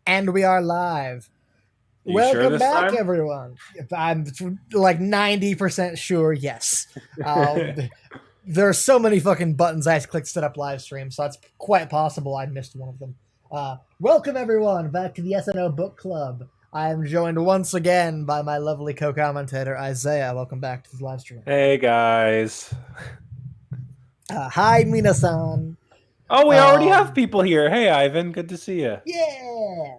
And we are live. You sure Welcome this back, time? everyone. I'm like 90% sure, yes. Um, there are so many fucking buttons I clicked to set up live stream, so it's quite possible I missed one of them. Welcome, everyone, back to the SNO Book Club. I am joined once again by my lovely co-commentator, Isaiah. Welcome back to the live stream. Hey guys. Hi, Minasan. Oh, we already have Um, people here. Hey Ivan, good to see you. yeah.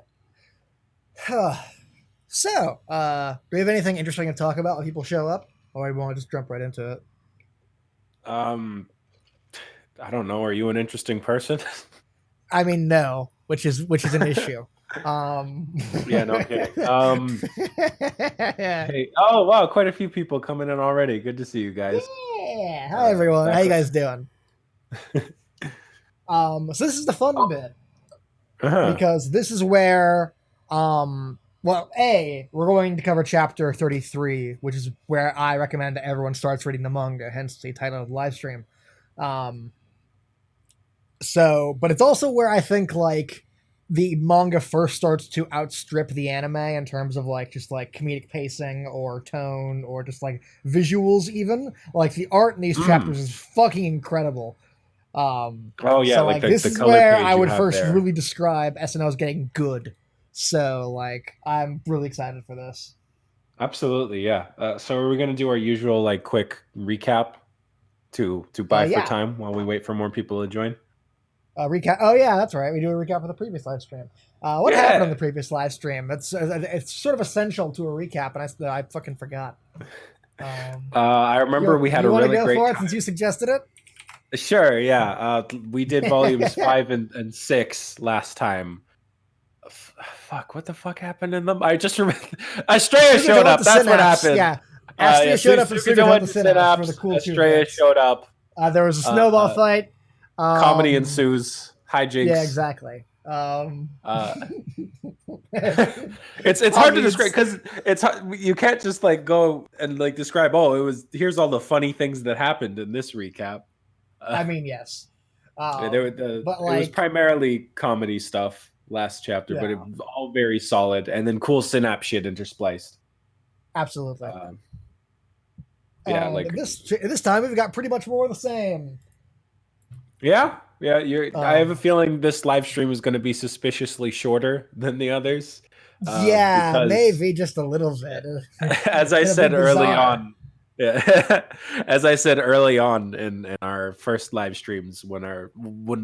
So, do we have anything interesting to talk about when people show up? Or do we want to just jump right into it? Um, I don't know. Are you an interesting person? I mean, no, which is an issue. Yeah, no kidding. Hey. Oh wow, quite a few people coming in already. Good to see you guys. Yeah. Hi everyone. How you Background. guys doing? So this is the fun Oh, bit uh-huh. because this is where well, we're going to cover chapter 33, which is where I recommend that everyone starts reading the manga, hence the title of the live stream. Um but it's also where I think like the manga first starts to outstrip the anime in terms of like just like comedic pacing or tone or just like visuals even. Like the art in these Mm. chapters is fucking incredible. Oh yeah, So like like the this the is color where page I you would have first there. really describe SNL as getting good. So like I'm really excited for this. Absolutely, yeah. So are we gonna do our usual like quick recap to buy for Yeah. time while we wait for more people to join? Recap. Oh yeah, that's right. We do a recap of the previous live stream. What happened on Yeah. the previous live stream? It's sort of essential to a recap, and I fucking forgot. I remember we had a You want to really go great for it time. since you suggested it? Sure, yeah. We did volumes 5 and 6 last time. Fuck, what the fuck happened in them? I just remember Estrella Sugato showed went to up. That's what Synapse. happened. Yeah, Astria Yeah, showed up and Sukuto Sugato went went to to Synapse for the Synapse. cool two Estrella bits. showed up. There was a Uh, snowball uh, fight. Comedy Um, ensues. yeah, Hijinks. exactly. Uh, I it's hard to mean, describe it's. because you can't just like go and like describe. Oh, it was here's all the funny things that happened in this recap. Uh, I mean, yes. But it was like, primarily comedy stuff last chapter, but it yeah, was all very solid, and then cool synapse shit interspliced. absolutely. Um, yeah, And like this time we've got pretty much more of the same. yeah. You're. I have a Um, feeling this live stream is going to be suspiciously shorter than the others, yeah, because maybe just a little bit. as I It'll be said early bizarre. on, yeah, as I said early on in our first live streams, when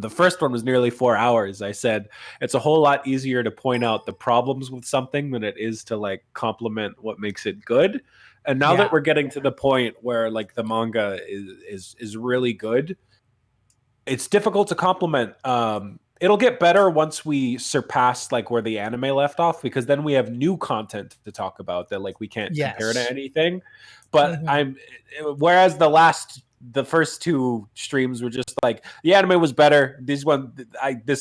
the first one was nearly 4 hours, I said it's a whole lot easier to point out the problems with something than it is to like compliment what makes it good. And now that Yeah, we're getting to the point where like the manga is really good, it's difficult to compliment. It'll get better once we surpass like where the anime left off, because then we have new content to talk about that like we can't compare to yes. anything. But Hmm. I'm whereas the first two streams were just like the anime was better. This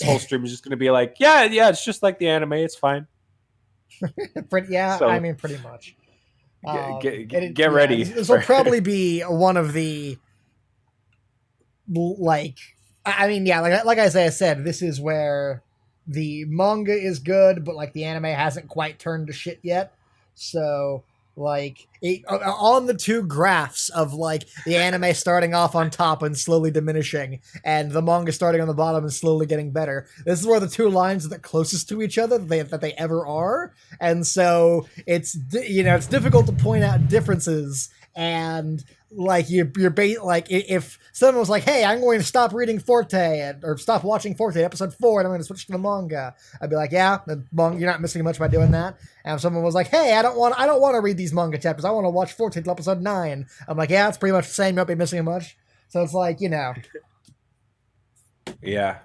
whole stream is just going to be like yeah, it's just like the anime. It's fine. Yeah, I So mean, pretty much. get Yeah, ready this will for. probably be one of the like. I mean, yeah, like I said, this is where the manga is good, but like the anime hasn't quite turned to shit yet. So like on the two graphs of like the anime starting off on top and slowly diminishing, and the manga starting on the bottom and slowly getting better. This is where the two lines are the closest to each other that they ever are, and so it's difficult to point out differences and like like if someone was like, "Hey, I'm going to stop reading or stop watching Forte episode 4, and I'm going to switch to the manga," I'd be like, "Yeah, you're not missing much by doing that." And if someone was like, "Hey, I don't want to read these manga chapters. I want to watch Forte till episode 9," I'm like, "Yeah, it's pretty much the same. You won't be missing much." So it's like Yeah.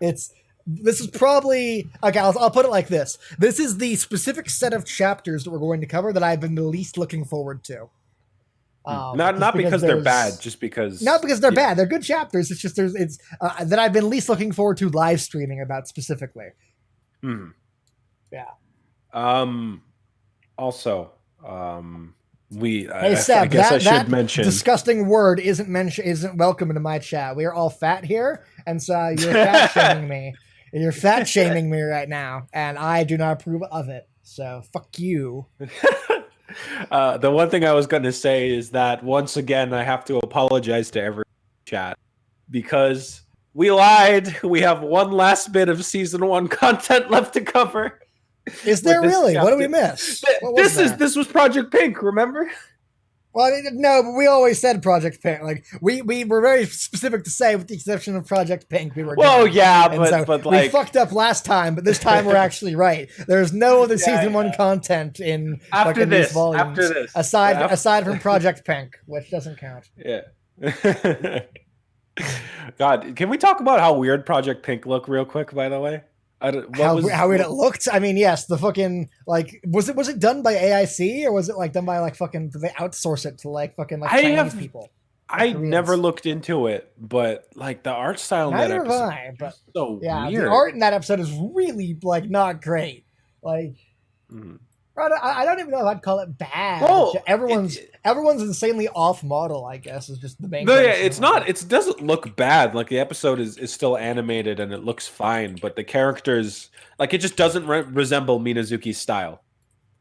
it's this is probably okay. I'll put it like this: this is the specific set of chapters that we're going to cover that I've been the least looking forward to. Just Not because because they're bad, there's just not because because they're yeah. bad. They're good chapters. It's just it's that I've been least looking forward to live streaming about specifically. Mhm. Yeah. Um. Also, we Hey I Seb, guess I should that mention. disgusting word isn't welcome into my chat. We are all fat here, and so you're fat shaming me. You're fat shaming me right now, and I do not approve of it. So fuck you. The one thing I was going to say is that once again, I have to apologize to every chat because we lied. We have one last bit of season one content left to cover Is with there this really? What did we chapter. miss? What was there? This was Project Pink, remember? Well, I mean, no, but we always said Project Pink. Like we were very specific to say, with the exception of Project Pink, we were Well, done. yeah, And so but we like fucked up last time, but this time we're actually right. There's no other Yeah, season one yeah. content in After fucking these this, volumes after this, aside from Project Pink, which doesn't count. yeah. God, can we talk about how weird Project Pink looked real quick? By the way, what was How weird it looked. I mean, yes, the fucking like was it done by AIC or was it like done by like fucking did they outsource it to like fucking like Chinese people? I Koreans? never looked into it, but like the art style in that Neither have episode I, but is so yeah, the weird. art in that episode is really like not great. Like Mhm. I don't even know if I'd call it bad. Well, Everyone's insanely off model. I guess is just the main. no, yeah, criticism it's of not. it. It doesn't look bad. Like the episode is still animated and it looks fine, but the characters, like it just doesn't resemble Minazuki's style.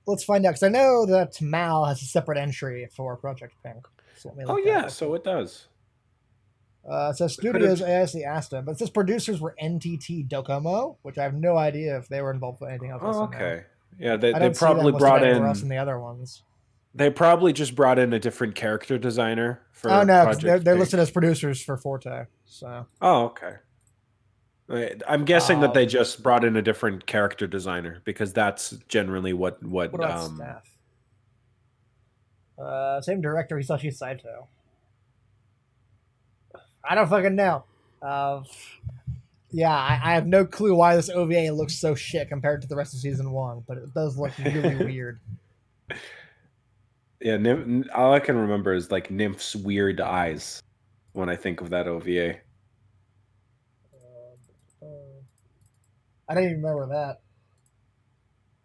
Let's find out because I know that Mal has a separate entry for Project Pink. So let me Oh look yeah, at it. so it does. It says studios AIC Asta, but it says producers were NTT Docomo, which I have no idea if they were involved with anything else. Oh, okay. Yeah, they I don't see probably them listed brought anywhere else in. in the other ones. They probably just brought in a different character designer for Oh no, because Project they're Pink. listed as producers for Forte. So Oh, okay. I'm guessing that they Um, just brought in a different character designer because that's generally what what about staff? Same director Hisashi Saito. I don't fucking know. Uh, yeah, I have no clue why this OVA looks so shit compared to the rest of season one, but it does look really weird. Yeah, all I can remember is like Nymph's weird eyes when I think of that OVA. I don't even remember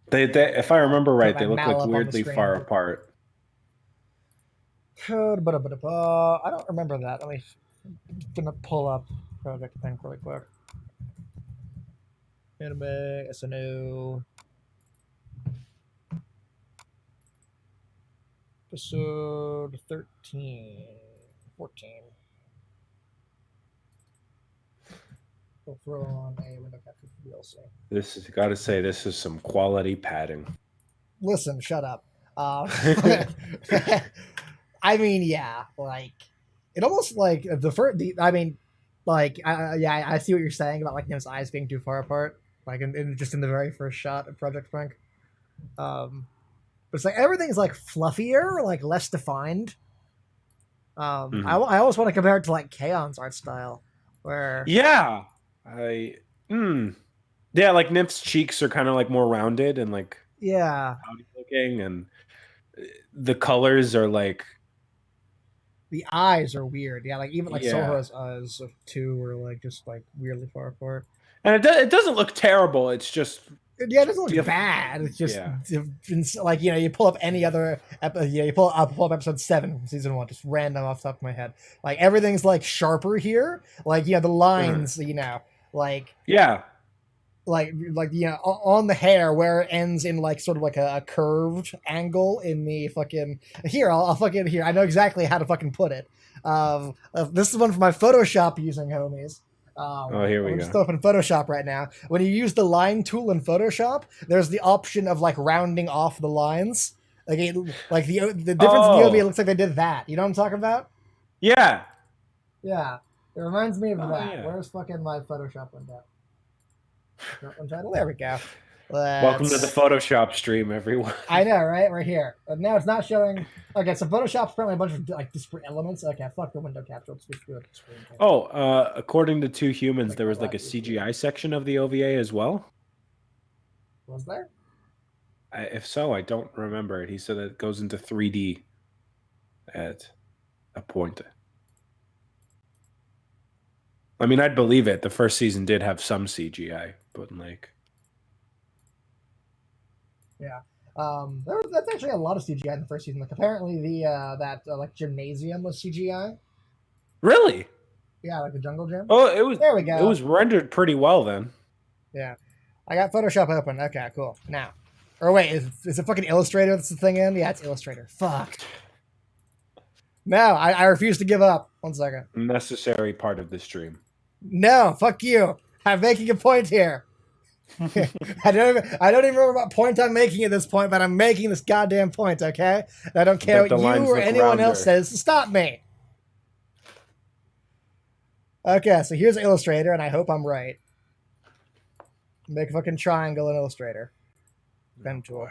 that. If I remember Put right, my they look mal like up on the weirdly screen. far apart. I don't remember that. Let me gonna pull up Project Pink really quick. Anime, SNO. Episode 13, 14. We'll throw on a window capture for DLC. This is gotta say, this is some quality padding. Listen, shut up. I mean, yeah, like it almost like the first. I mean, like, yeah, I see what you're saying about like his eyes being too far apart, like just in the very first shot of Project Pink. But it's like everything's like fluffier, like less defined. I always want to compare it to like K-on's art style, where Yeah, yeah, like Nymph's cheeks are kind of like more rounded and like yeah, pouty looking, and the colors are like the eyes are weird. Yeah, like even like yeah, Sora's eyes too were like just like weirdly far apart. and it doesn't look terrible. It's just Yeah, it doesn't look bad. It's just like you pull up any other you pull up episode 7 from season 1, just random off the top of my head. Like everything's like sharper here. Like the lines, like yeah. like on the hair where it ends in like sort of like a curved angle in the fucking here. I'll fucking here. I know exactly how to fucking put it. This is one for my Photoshop using homies. Oh, here we I'm go. just open Photoshop right now. When you use the line tool in Photoshop, there's the option of like rounding off the lines. Like the difference in the OVA looks like they did that. You know what I'm talking about? Yeah. Yeah. It reminds me of that. Yeah. Where's fucking my Photoshop window? There we go. Welcome to the Photoshop stream, everyone. I know, right? We're here. But now it's not showing. Okay, so Photoshop's apparently a bunch of like disparate elements. Okay, fuck the window capture. Let's just do it. According to Two Humans, there was like a CGI section of the OVA as well. Was there? If so, I don't remember it. He said it goes into 3D at a point. I mean, I'd believe it. The first season did have some CGI, but like, yeah, that's actually a lot of CGI in the first season. Like apparently the like gymnasium was CGI. Really? Yeah, like the jungle gym. Oh, it was. There we go. It was rendered pretty well then. Yeah. I got Photoshop open. Okay, cool. Now. Or wait, is it fucking Illustrator that's the thing in? Yeah, it's Illustrator. Fuck. No, I refuse to give up. 1 second. Necessary part of the stream. No, fuck you. I'm making a point here. I don't even remember what point I'm making at this point, but I'm making this goddamn point, okay? And I don't care That the what you lines or look anyone else rounder. says to stop me. Okay, so here's Illustrator, and I hope I'm right. Make a fucking triangle in Illustrator. Pen tool.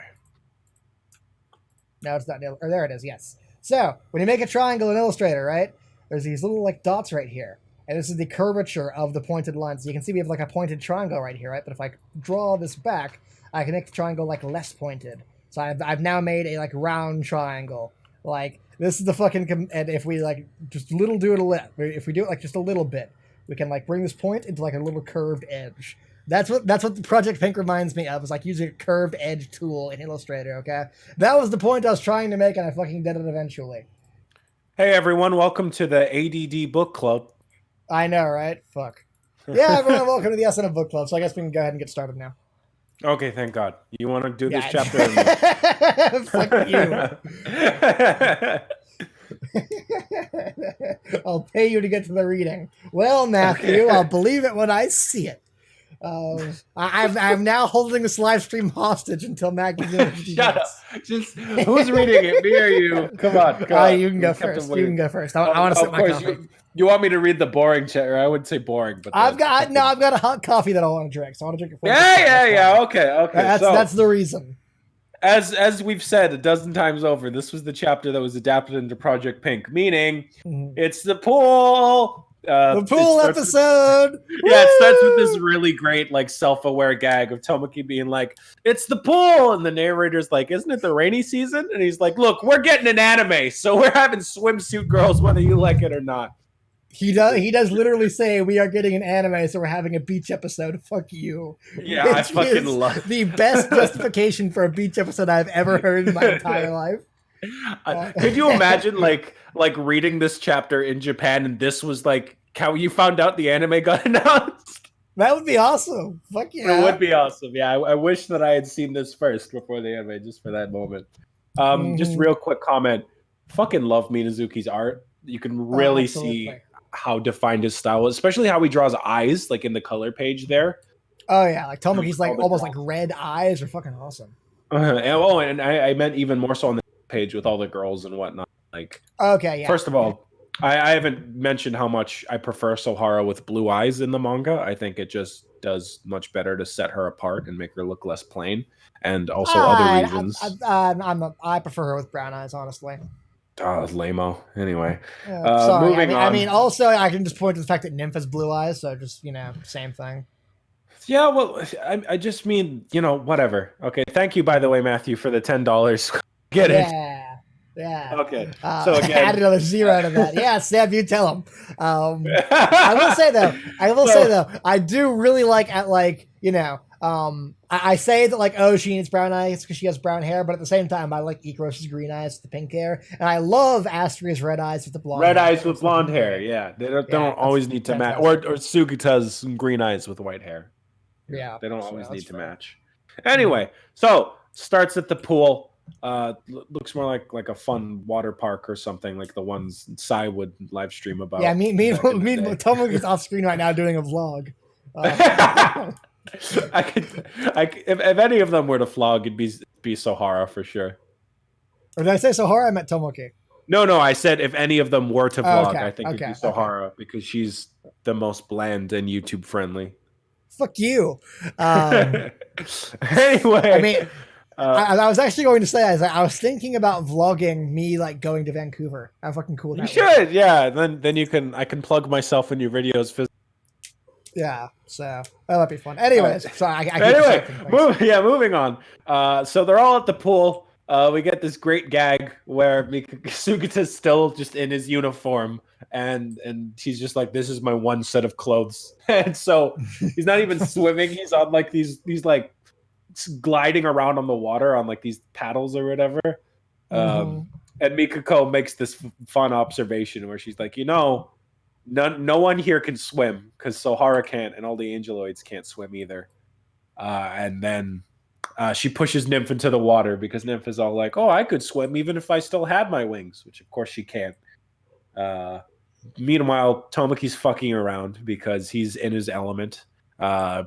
No, it's not. Or there it is. Yes. So when you make a triangle in Illustrator, right? There's these little like dots right here, and this is the curvature of the pointed line. So you can see we have like a pointed triangle right here, right? But if I draw this back, I can make the triangle like less pointed. So I've now made a like round triangle. Like this is the fucking and if we like just little do it a little, if we do it like just a little bit, we can like bring this point into like a little curved edge. That's what the Project Pink reminds me of. Is like using a curved edge tool in Illustrator. Okay, that was the point I was trying to make, and I fucking did it eventually. Hey everyone, welcome to the ADD Book Club. I know, right? Fuck. Yeah, everyone, welcome to the SNO Book Club. So I guess we can go ahead and get started now. Okay, thank God. You want to do this Yeah. chapter? Fuck you. I'll pay you to get to the reading. Well, Matthew, I'll believe it when I see it. I'm now holding this live stream hostage until Matt gives me 50 Shut minutes. up. Just who's reading it? Me or you? Come on. You can go We kept first. him You can waiting. go first. I want to sip Of my course, coffee. you want me to read the boring chapter? I wouldn't say boring, but I've got a hot coffee that I want to drink, so I want to drink it. Yeah. Okay. That's the reason. As we've said a dozen times over, this was the chapter that was adapted into Project Pink, meaning it's the pool. The pool episode. Yeah, it starts with this really great, like, self-aware gag of Tomoki being like, "It's the pool," and the narrator's like, "Isn't it the rainy season?" And he's like, "Look, we're getting an anime, so we're having swimsuit girls, whether you like it or not." He does literally say we are getting an anime, so we're having a beach episode. Fuck you. Yeah, I fucking love the best justification for a beach episode I've ever heard in my entire life. Could you imagine like reading this chapter in Japan and this was like how you found out the anime got announced? That would be awesome. Fuck yeah. It would be awesome. Yeah, I wish that I had seen this first before the anime, just for that moment. Just real quick comment. Fucking love Minazuki's art. You can really see how defined his style is, especially how he draws eyes, like in the color page there. Oh yeah, like Tomoki's like almost like red eyes are fucking awesome. And I meant even more so on the page with all the girls and whatnot. Like, okay, yeah. First of all, I haven't mentioned how much I prefer Sohara with blue eyes in the manga. I think it just does much better to set her apart and make her look less plain, and also other reasons. I prefer her with brown eyes, honestly. Oh, lame-o. Anyway, sorry. Moving on. I mean, also I can just point to the fact that Nymph has blue eyes, so just same thing. Yeah, well, I just mean whatever. Okay, thank you by the way, Matthew, for the $10. Get it? Yeah. Okay. So again, add another zero to that. Yeah, Sam, you tell him. I will say though, I do really like I say that like, oh, she needs brown eyes because she has brown hair, but at the same time, I like Ikaros's green eyes with the pink hair, and I love Astria's red eyes with the blonde. Red eyes with blonde hair. Yeah, they don't always need to match, or Sugita's green eyes with white hair. Yeah, they don't always need to match. Anyway, so starts at the pool. Looks more like a fun water park or something like the ones Sai would live stream about. Yeah, me Tomoki's off screen right now doing a vlog. If any of them were to vlog, it'd be Sohara for sure. Or did I say Sohara? I meant Tomoki. No, I said if any of them were to vlog, I think it'd be Sohara because she's the most bland and YouTube friendly. Fuck you. Anyway, I mean, I was actually going to say, I was thinking about vlogging me like going to Vancouver. How fucking cool that you should, yeah. Then I can plug myself in your videos. Yeah, so that might be fun. Anyways, sorry. Moving on. So they're all at the pool. We get this great gag where Sugita's still just in his uniform, and he's just like, "This is my one set of clothes," and so he's not even swimming. He's on like these like gliding around on the water on like these paddles or whatever. And Mikako makes this fun observation where she's like, no one here can swim because Sohara can't, and all the Angeloids can't swim either. And then she pushes Nymph into the water because Nymph is all like, "Oh, I could swim even if I still had my wings," which of course she can't. Uh, Meanwhile, Tomoki's fucking around because he's in his element. Uh,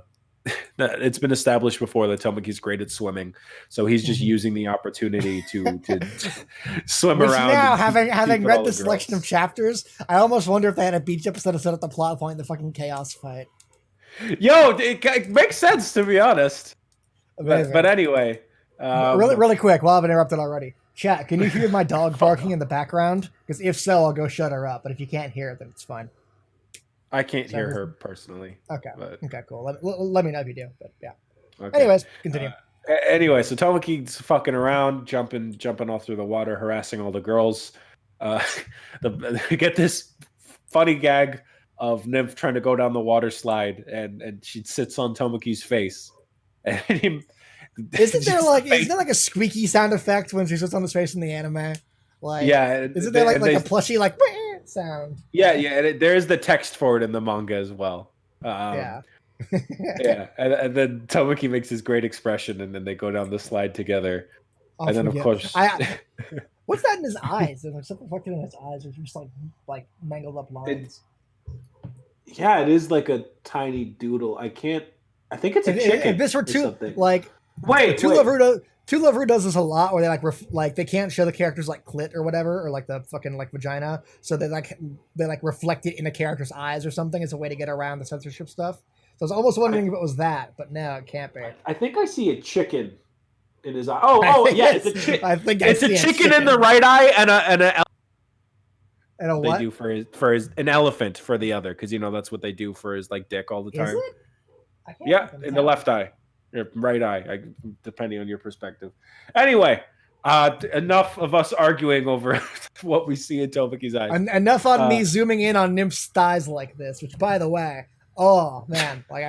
it's been established before that Tomoki's great at swimming, so he's just using the opportunity to swim Which around now, and having keep with read all the the selection of girls. chapters, I almost wonder if they had a beach episode to set up the plot point, the fucking chaos fight. Yo, it makes sense to be honest. But Amazing. anyway, Really, um, really quick, while I've interrupted already. Chat, can you hear my dog fuck barking off. in the background? Because if so, I'll go shut her up. But if you can't hear it, then it's fine. I can't So hear her personally, okay, but okay, cool. Let me know if you do. But yeah. okay. Anyways, continue. Anyway, so Tomoki's fucking around, jumping all through the water, harassing all the girls. Uh, we get this funny gag of Nymph trying to go down the water slide, and she sits on Tomoki's face, and he, just the Isn't face. there like a squeaky sound effect when she sits on his face in the anime? Like, Yeah, isn't there and like they a plushy like sound? yeah, and there is the text for it in the manga as well. Um, Yeah. yeah, and then Tomoki makes his great expression, and then they go down the slide together, I'll and then of forget. course. What's that in his eyes? There's like something fucking in his eyes, or just like mangled up it, lines. Yeah, it is like a tiny doodle. I can't. I think it's a If chicken this were or two something. like Wait, Two wait. Love Two Love does this a lot, where they like they can't show the characters like clit or whatever, or like the fucking like vagina, so they like reflect it in the character's eyes or something as a way to get around the censorship stuff. So I was almost wondering I if it was that, but no, it can't be. I think I see a chicken in his eye. I Oh, think yeah, it's a chick. I think I It's a see a chicken in the chicken right eye and a and a they what? do for his an elephant for the other because that's what they do for his like dick all the Is time. it? I can't Yeah, fucking in the tell. left eye, or right eye, depending on your perspective. Anyway, enough of us arguing over what we see in Tomoki's eyes. Enough on Uh, me zooming in on Nymph's thighs like this. Which, by the way, oh man, like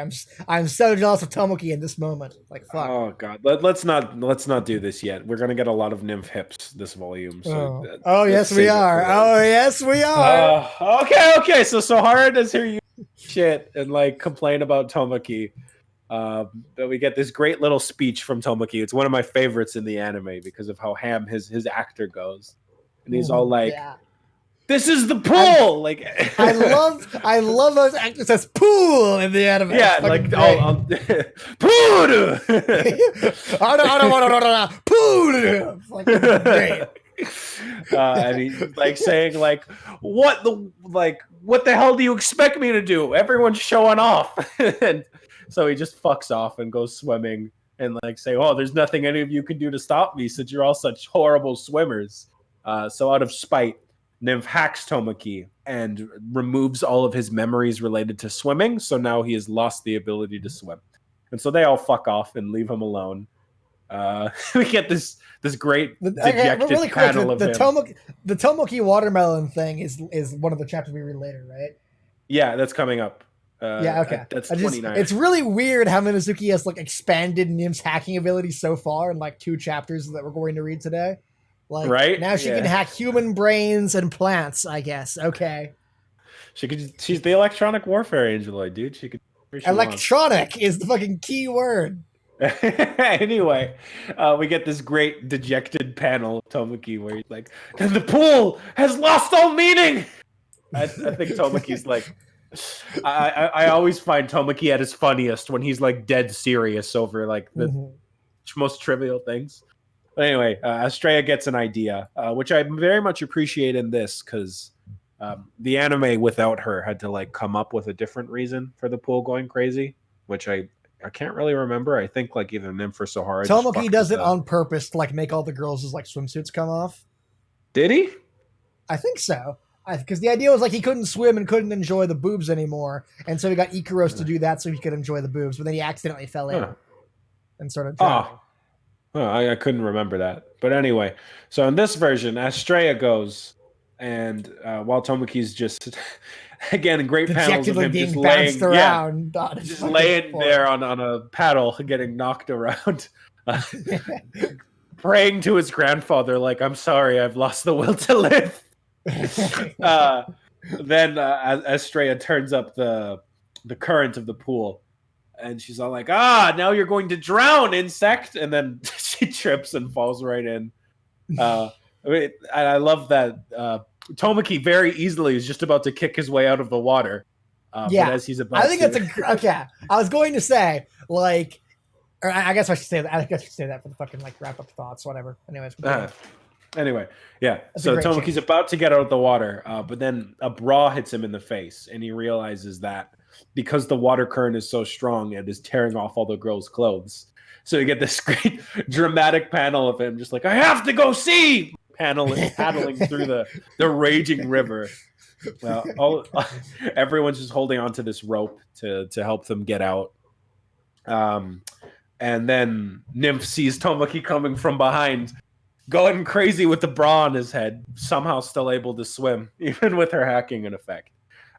I'm so jealous of Tomoki in this moment. Like fuck. Oh God, let's not do this yet. We're gonna get a lot of nymph hips this volume, so Oh, oh let's yes we save it are. for later. Oh yes we are. Okay. So hard as hear you shit and like complain about Tomoki. But we get this great little speech from Tomoki. It's one of my favorites in the anime because of how ham his actor goes, and he's all like, Yeah. "This is the I pool!" Like, I love those actors says pool in the anime. It's yeah, fucking like great. pool. I don't want to pool. It's like great. And he's like saying like what the hell do you expect me to do? Everyone's showing off. And so he just fucks off and goes swimming and like say, oh, there's nothing any of you can do to stop me since you're all such horrible swimmers. So out of spite, Nymph hacks Tomoki and removes all of his memories related to swimming, so now he has lost the ability to swim. And so they all fuck off and leave him alone. We get this great dejected Really quick, panel of him. The Tomoki watermelon thing is one of the chapters we read later, right? Yeah, that's coming up. Yeah, okay. That's 29. It's really weird how Minazuki has like expanded Nymph's hacking ability so far in like 2 chapters that we're going to read today. Like Right? now she can Yeah. hack human brains and plants, I guess. Okay. She's the electronic warfare angeloid, dude. She could Electronic is the fucking key word. Anyway, we get this great dejected panel of Tomoki where he's like, the pool has lost all meaning. I think Tomoki's like, I always find Tomoki at his funniest when he's like dead serious over like the most trivial things. But anyway, Estrella gets an idea, which I very much appreciate in this because the anime without her had to like come up with a different reason for the pool going crazy, which I can't really remember. I think like either Nymph or Sahara. Tomoki does it on purpose to like make all the girls' like swimsuits come off. Did he? I think so. Because the idea was like he couldn't swim and couldn't enjoy the boobs anymore, and so he got Ikaros to do that so he could enjoy the boobs. But then he accidentally fell in and started drowning. I couldn't remember that. But anyway, so in this version, Estrella goes, and while Tomoki's just again great panels of him being just bounced laying around, just laying there on a paddle, getting knocked around, praying to his grandfather, like, "I'm sorry, I've lost the will to live." Then Estrella turns up the current of the pool, And she's all like, "Ah, now you're going to drown, insect!" And then she trips and falls right in. I love that Tomoki very easily is just about to kick his way out of the water, but Yeah, as he's I about think to, that's a okay. I was going to say like, or I guess I should say that. I guess I should say that for the fucking like wrap up thoughts, whatever. Anyways, anyway, yeah. that's a So great Tomoki's change. about to get out of the water, but then a bra hits him in the face, and he realizes that because the water current is so strong, it is tearing off all the girls' clothes. So you get this great dramatic panel of him just like, I have to go see, paddling through the raging river. Everyone's just holding onto this rope to help them get out. And then Nymph sees Tomoki coming from behind, going crazy with the bra on his head, somehow still able to swim, even with her hacking in effect.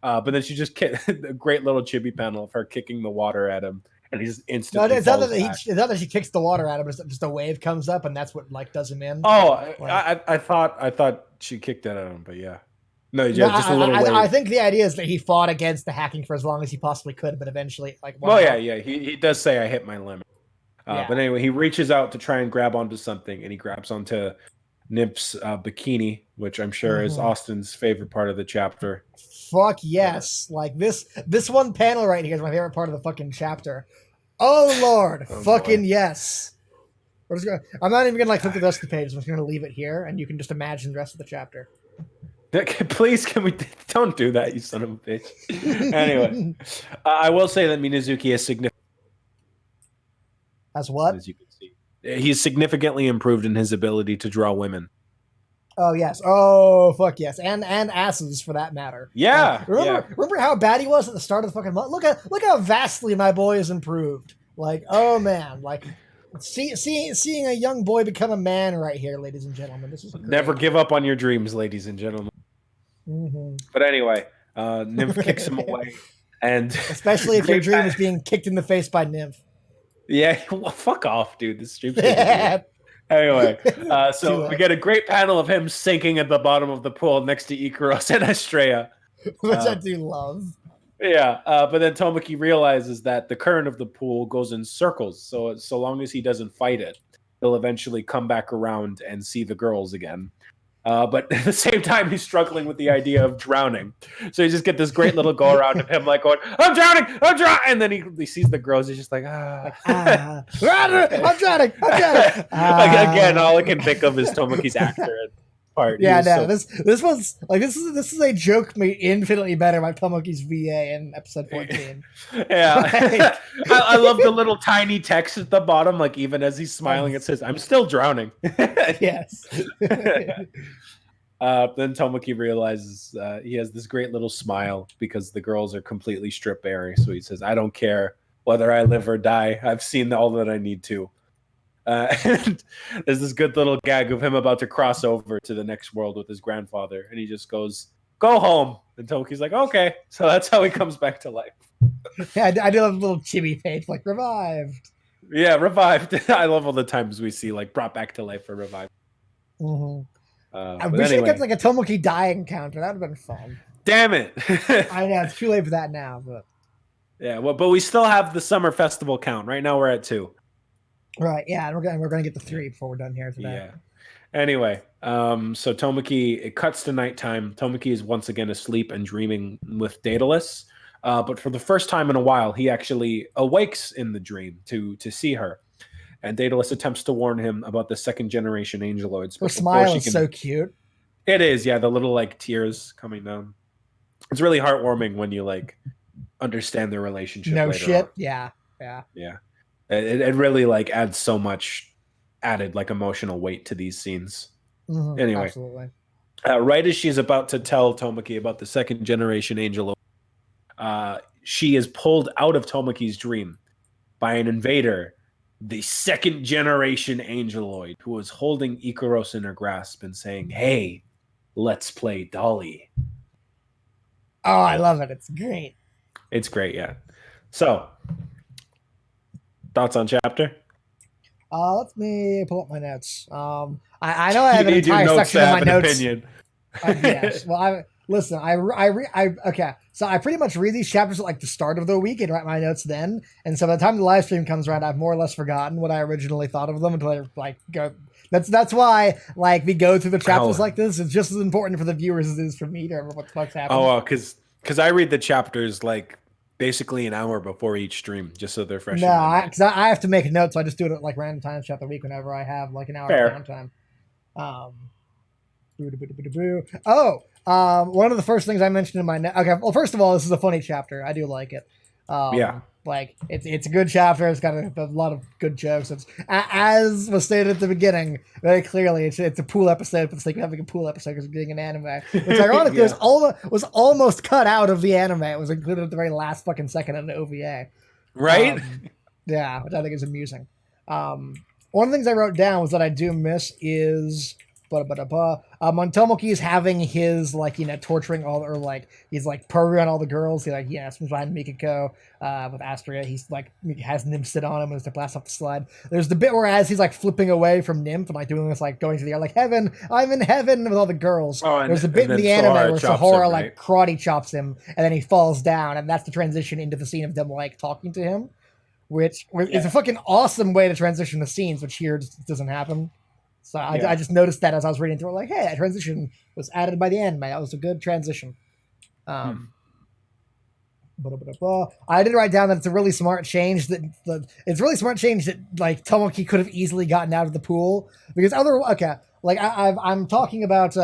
But then she just a great little chibi panel of her kicking the water at him, and he just No, instantly falls back. it's not that she kicks the water at him. It's just a wave comes up, and that's what like does him in. Oh, Like, I thought she kicked that at him, but yeah, no, no, yeah, just a little wave. I think the idea is that he fought against the hacking for as long as he possibly could, but eventually, like, Well, yeah, he does say I hit my limit. Yeah. But anyway, he reaches out to try and grab onto something, and he grabs onto Nymph's bikini, which I'm sure is Austin's favorite part of the chapter. Fuck yes! Like this one panel right here is my favorite part of the fucking chapter. Oh lord, fucking boy. Yes! I'm not even gonna like flip the rest of the page. I'm just gonna leave it here, and you can just imagine the rest of the chapter. Please, can we don't do that, you son of a bitch. Anyway, I will say that Minazuki is significant. As what? As you can see, he's significantly improved in his ability to draw women. Oh yes. Oh fuck yes. And asses for that matter. Yeah. Remember how bad he was at the start of the fucking month? Look how vastly my boy has improved. Like, oh man, like seeing a young boy become a man right here, ladies and gentlemen. This is great. Never give up on your dreams, ladies and gentlemen. But anyway, Nymph kicks him away, and especially if your dream is being kicked in the face by Nymph. Yeah, well, fuck off, dude. This stream's anyway, so we get a great panel of him sinking at the bottom of the pool next to Ikaros and Estrella. Which I do love. Yeah, but then Tomoki realizes that the current of the pool goes in circles, so long as he doesn't fight it, he'll eventually come back around and see the girls again. But at the same time, he's struggling with the idea of drowning. So you just get this great little go around of him like going, I'm drowning! And then he sees the girls. He's just like, I'm drowning! Again, all I can think of is Tomoki's actor part. Yeah, no, this was like this is a joke made infinitely better by Tomoki's VA in episode 14. Yeah. I love the little tiny text at the bottom, like even as he's smiling, it says, I'm still drowning. Yes. Then Tomoki realizes he has this great little smile because the girls are completely strip bare. So he says, I don't care whether I live or die. I've seen all that I need to. And there's this good little gag of him about to cross over to the next world with his grandfather. And he just goes, go home. And Tomoki's like, okay. So that's how he comes back to life. Yeah, I do love a little chibi page, like revived. Yeah, revived. I love all the times we see like brought back to life or revived. I wish I kept like a Tomoki dying counter. That would have been fun. Damn it. I know, it's too late for that now. But yeah, well, but we still have the summer festival count. Right now we're at 2. Right, yeah, and we're gonna get to 3 before we're done here today. Yeah. Anyway, so Tomoki, it cuts to nighttime. Tomoki is once again asleep and dreaming with Daedalus. But for the first time in a while, he actually awakes in the dream to see her. And Daedalus attempts to warn him about the second generation angeloids. Her smile is so cute. It is, yeah, the little like tears coming down. It's really heartwarming when you like understand their relationship. No later shit. on. Yeah. It really like adds so much added like emotional weight to these scenes. Anyway, absolutely. Right as she's about to tell Tomoki about the second generation angel, she is pulled out of Tomoki's dream by an invader, the second generation angeloid, who was holding Ikaros in her grasp and saying, hey, let's play Dolly. Oh, I love it. It's great. It's great, yeah. So, thoughts on chapter? Let me pull up my notes. I know I have an entire section of my notes. Yes. Well, Listen, okay. So I pretty much read these chapters at like the start of the week and write my notes then. And so by the time the live stream comes around, I've more or less forgotten what I originally thought of them until I like go. That's why like we go through the chapters Oh, like this. It's just as important for the viewers as it is for me to remember what the fuck's happening. oh, because I read the chapters like basically an hour before each stream, just so they're fresh No, in memory. because I have to make notes. So I just do it at like random times throughout the week whenever I have like an hour of Fair. downtime. Um, Oh, one of the first things I mentioned in my okay. Well, first of all, this is a funny chapter. I do like it. Yeah. Like it's a good chapter. It's got a lot of good jokes. It's as was stated at the beginning very clearly. It's a pool episode for the sake of having a pool episode because of being an anime. Which ironically Yeah. was almost cut out of the anime. It was included at the very last fucking second in the OVA. Right? Yeah, which I think is amusing. One of the things I wrote down was that I do miss is when Tomoki is having his like torturing all or like he's like programming all the girls. He like swims behind Mikiko with Astria. He's like has Nymph sit on him as to blast off the slide. There's the bit where as he's like flipping away from Nymph and like doing this like going to the air like heaven, I'm in heaven with all the girls. Oh, and, There's a bit and in then the anime Sahara where chops Sahara him, like right? karate chops him and then he falls down and that's the transition into the scene of them like talking to him. Which is a fucking awesome way to transition the scenes, which here just doesn't happen. So I just noticed that as I was reading through, like, hey, that transition was added by the anime. That was a good transition. I did write down that it's a really smart change that like Tomoki could have easily gotten out of the pool because I'm talking about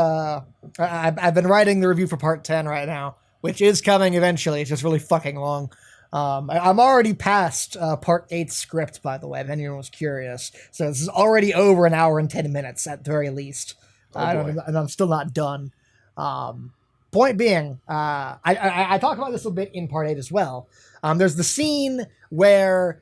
I've been writing the review for part 10 right now, which is coming eventually. It's just really fucking long. I'm already past part 8 script, by the way, if anyone was curious. So this is already over an hour and 10 minutes at the very least. And I'm still not done. Point being, I talk about this a bit in part 8 as well. There's the scene where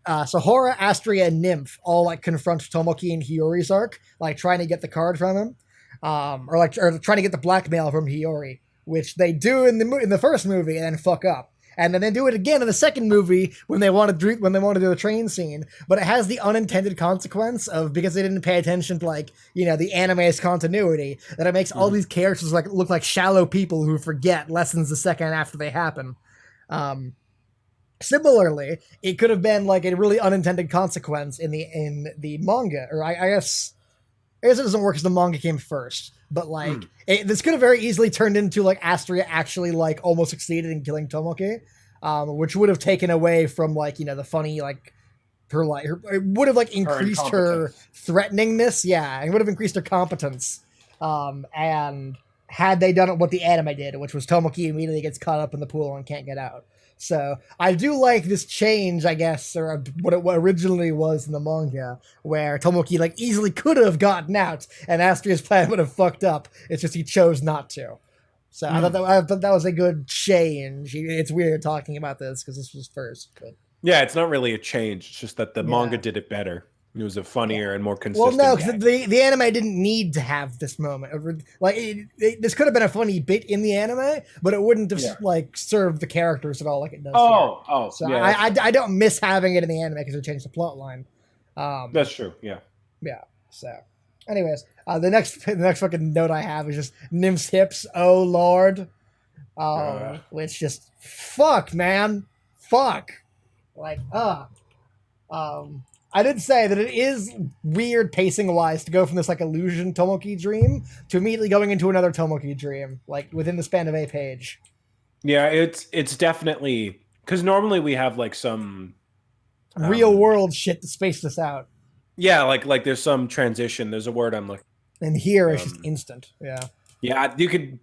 Sahara, Astria, and Nymph all like confront Tomoki and Hiyori's arc, like trying to get the card from him, or trying to get the blackmail from Hiyori, which they do in the first movie and then fuck up. And then they do it again in the second movie when they want to do the train scene, but it has the unintended consequence of because they didn't pay attention to like the anime's continuity that it makes all these characters like look like shallow people who forget lessons a second after they happen. Similarly, it could have been like a really unintended consequence in the manga, or I guess it doesn't work because the manga came first. But like this could have very easily turned into like Astria actually like almost succeeded in killing Tomoki, which would have taken away from like the funny like her it would have like increased her threateningness. Yeah, it would have increased her competence. And had they done it what the anime did, which was Tomoki immediately gets caught up in the pool and can't get out. So I do like this change, I guess, or what it originally was in the manga, where Tomoki like easily could have gotten out, and Astria's plan would have fucked up. It's just he chose not to. So I thought that was a good change. It's weird talking about this because this was first. But. Yeah, it's not really a change. It's just that the manga did it better. It was a funnier and more consistent. Well, no, because the anime didn't need to have this moment. Like, this could have been a funny bit in the anime, but it wouldn't have like served the characters at all like it does. So yeah, I don't miss having it in the anime because it changed the plot line. That's true. Yeah. Yeah. So, anyways, the next fucking note I have is just Nymph's hips. Oh lord. Which just fuck, man, fuck. Like, I did say that it is weird pacing wise to go from this like illusion Tomoki dream to immediately going into another Tomoki dream, like within the span of a page. Yeah, it's definitely because normally we have like some real world shit to space this out. Yeah, like there's some transition. There's a word I'm looking. And here it's just instant. Yeah. Yeah, you could.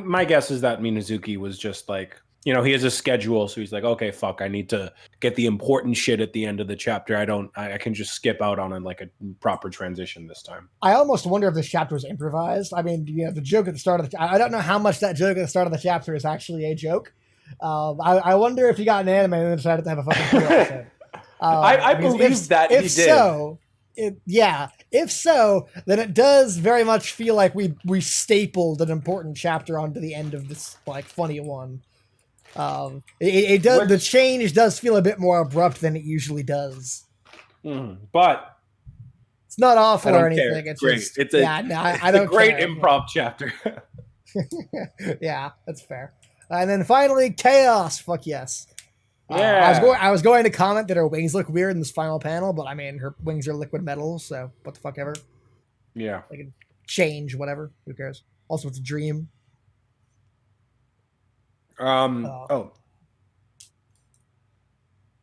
My guess is that Minazuki was just like. He has a schedule, so he's like, okay, fuck, I need to get the important shit at the end of the chapter. I can just skip out on like a proper transition this time. I almost wonder if this chapter was improvised. I mean, the joke at the start of I don't know how much that joke at the start of the chapter is actually a joke. I wonder if he got an anime and then decided to have a fucking joke. I believe that he did. If so, then it does very much feel like we stapled an important chapter onto the end of this like funny one. It does. The change does feel a bit more abrupt than it usually does. But It's not I awful or don't care. anything. It's It's great. just yeah, no, I It's a don't great care. improv chapter. Yeah, that's fair. And then finally, chaos. Fuck yes. Yeah. I was going to comment that her wings look weird in this final panel, but I mean her wings are liquid metal, so what the fuck ever. Yeah. They can change whatever. Who cares? Also, it's a dream. Uh,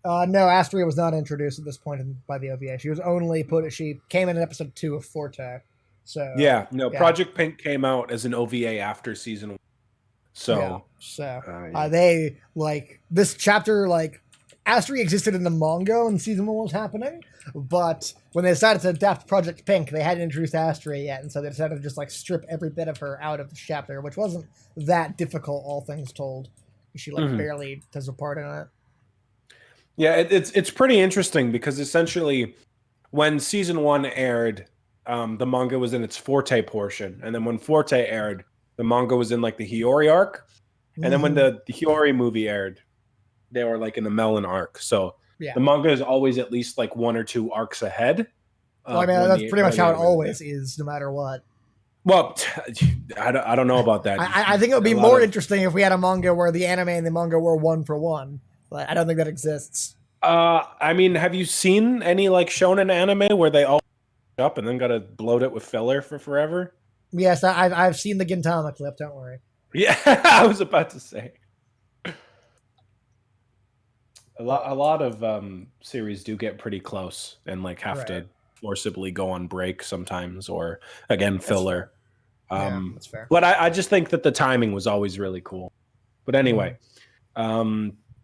Oh, no, Astria was not introduced at this point by the OVA. She was only put. She came in episode 2 of Forte. So yeah. No, yeah, Project Pink came out as an OVA after season 1. yeah. So, So yeah. they like this chapter. Like Astria existed in the manga when season 1 was happening, but when they decided to adapt Project Pink, they hadn't introduced Astria yet, and so they decided to just like strip every bit of her out of the chapter, which wasn't that difficult, all things told. She like Mhm. barely does a part in it. Yeah, it's pretty interesting because essentially when season 1 aired, the manga was in its Forte portion, and then when Forte aired, the manga was in like the Hiyori arc, and then when Mm-hmm. the Hiyori movie aired, they were like in the Melon arc. So Yeah. the manga is always at least like 1 or 2 arcs ahead Well, I of mean, when that's the pretty much where how they it were. always is, no matter what. Well, I don't know about that. I think it would A be lot more of interesting if we had a manga where the anime and the manga were one for one. But I don't think that exists. I mean, have you seen any like shonen anime where they all up and then gotta bloat it with filler for forever? Yes, I've seen the Gintama clip. Don't worry. Yeah, I was about to say. A lot of series do get pretty close and like have Right. to forcibly go on break sometimes, or again That's fair. filler. Yeah, that's fair. But I just think that the timing was always really cool. But Mm. anyway,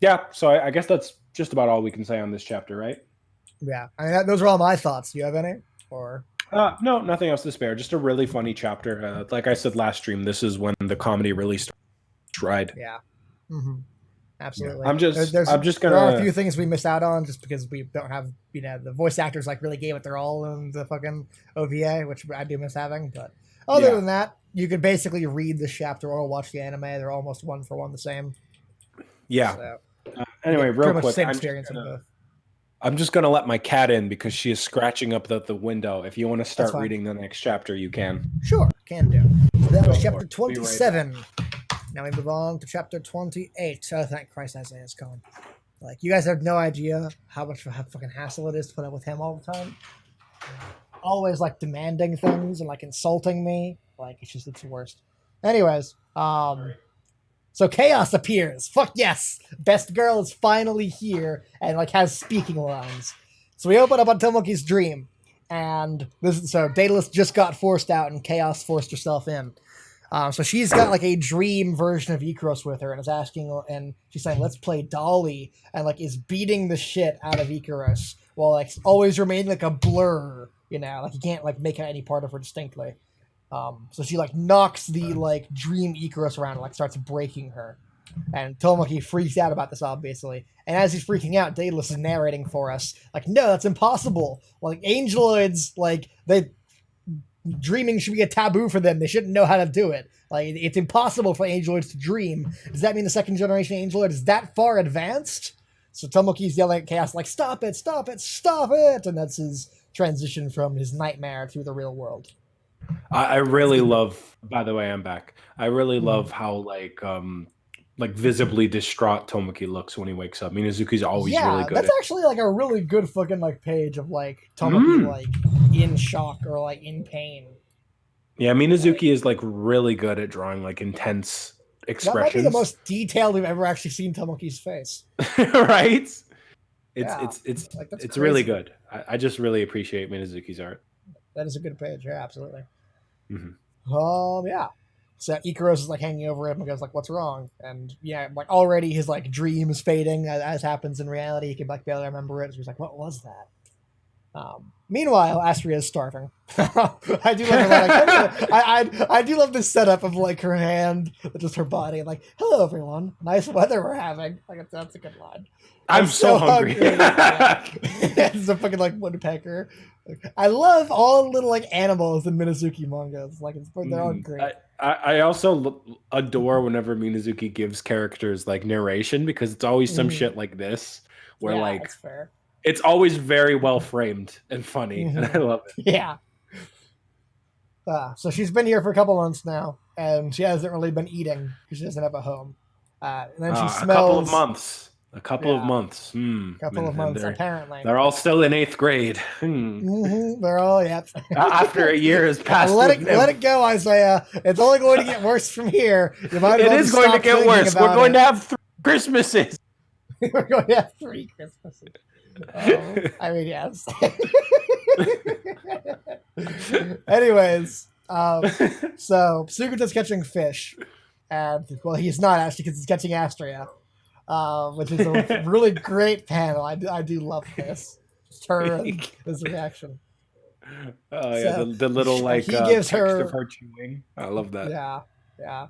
yeah. So I guess that's just about all we can say on this chapter, right? Yeah, I mean, those are all my thoughts. Do you have any? Or No, nothing else to spare. Just a really funny chapter. Like I said last stream, this is when the comedy really starts to ride. yeah. Mm-hmm. Yeah, Absolutely. I'm just There are a few gonna. things we missed out on just because we don't have the voice actors like really gave it their all in the fucking OVA, which I do miss having. But other Yeah, than that, you could basically read this chapter or watch the anime. They're almost one for one the same. yeah. So you Anyway, get real pretty much the quick, same experience in both. I'm just gonna let my cat in because she is scratching up the window. If you want to That's start fine. reading the next chapter, you can. Sure, can do. So that Go was for chapter it. Be right back. 27. Now we move on to chapter 28. Oh, thank Christ Isaiah's gone. Like, you guys have no idea how much of a fucking hassle it is to put up with him all the time. Always, like, demanding things and, like, insulting me. Like, it's the worst. Anyways, so Chaos appears. Fuck yes! Best Girl is finally here and, like, has speaking lines. So we open up on Tomoki's dream. And so Daedalus just got forced out and Chaos forced herself in. So she's got like a dream version of Ikaros with her and is asking, and she's saying, let's play Dolly, and like is beating the shit out of Ikaros while like always remaining like a blur, like you can't like make out any part of her distinctly. So she like knocks the like dream Ikaros around and like starts breaking her. And Tomoki freaks out about this, obviously. And as he's freaking out, Daedalus is narrating for us, like, no, that's impossible. Like, angeloids, like, dreaming should be a taboo for them. They shouldn't know how to do it. Like, it's impossible for angeloids to dream. Does that mean the second generation angeloid is that far advanced? So Tomoki's yelling at Chaos, like, stop it, stop it, stop it! And that's his transition from his nightmare to the real world. I really love. By the way, I'm back. I really love how like visibly distraught Tomoki looks when he wakes up. Minazuki's always really Yeah, good that's at. actually like a really good fucking like page of like Tomoki Mm. like in shock or like in pain. Yeah, Like Minazuki is like really good at drawing like intense that might be the expressions. most detailed we've ever actually seen Tomoki's face. Right? It's Yeah, it's it's like that's it's really crazy. good. I just really appreciate Minazuki's art. That is a good page. Yeah, absolutely. Mhm. Yeah. So Ikaros is like hanging over him and goes like, "What's wrong?" And yeah, like already his like dream is fading as happens in reality. He can like barely remember it. So he's like, "What was that?" Meanwhile, Astria is starving. I do love her. Like, I do love this setup of like her hand, just her body, and like, "Hello, everyone. Nice weather we're having." Like that's a good line. I'm so hungry. Yeah. It's a fucking like woodpecker. Like, I love all little like animals in Minazuki mangas. Like they're all great. I also adore whenever Minazuki gives characters like narration because it's always some Mhm. shit like this where Yeah, like that's fair. It's always very well framed and funny, and I Mm-hmm. love it. Yeah. So she's been here for a couple months now, and she hasn't really been eating because she doesn't have a home. And then she A couple of smells, months. A couple of yeah, months. a couple of And months apparently. they're all still in eighth grade. They're all, yep. After a year has Yeah, passed with let Nymph. it go, Isaiah. It's only going to get worse from here. You might as It well is just going to stop get thinking worse. We're about going it. to have 3 Christmases. We're going to have 3 Christmases. I mean, yes. Anyways, so Sugata's catching fish, and well, he's not actually because he's catching Astria, which is a really great panel. I do love this. Just her and his reaction. Oh yeah, So the little like he gives text her, of her chewing. I love that. yeah, yeah.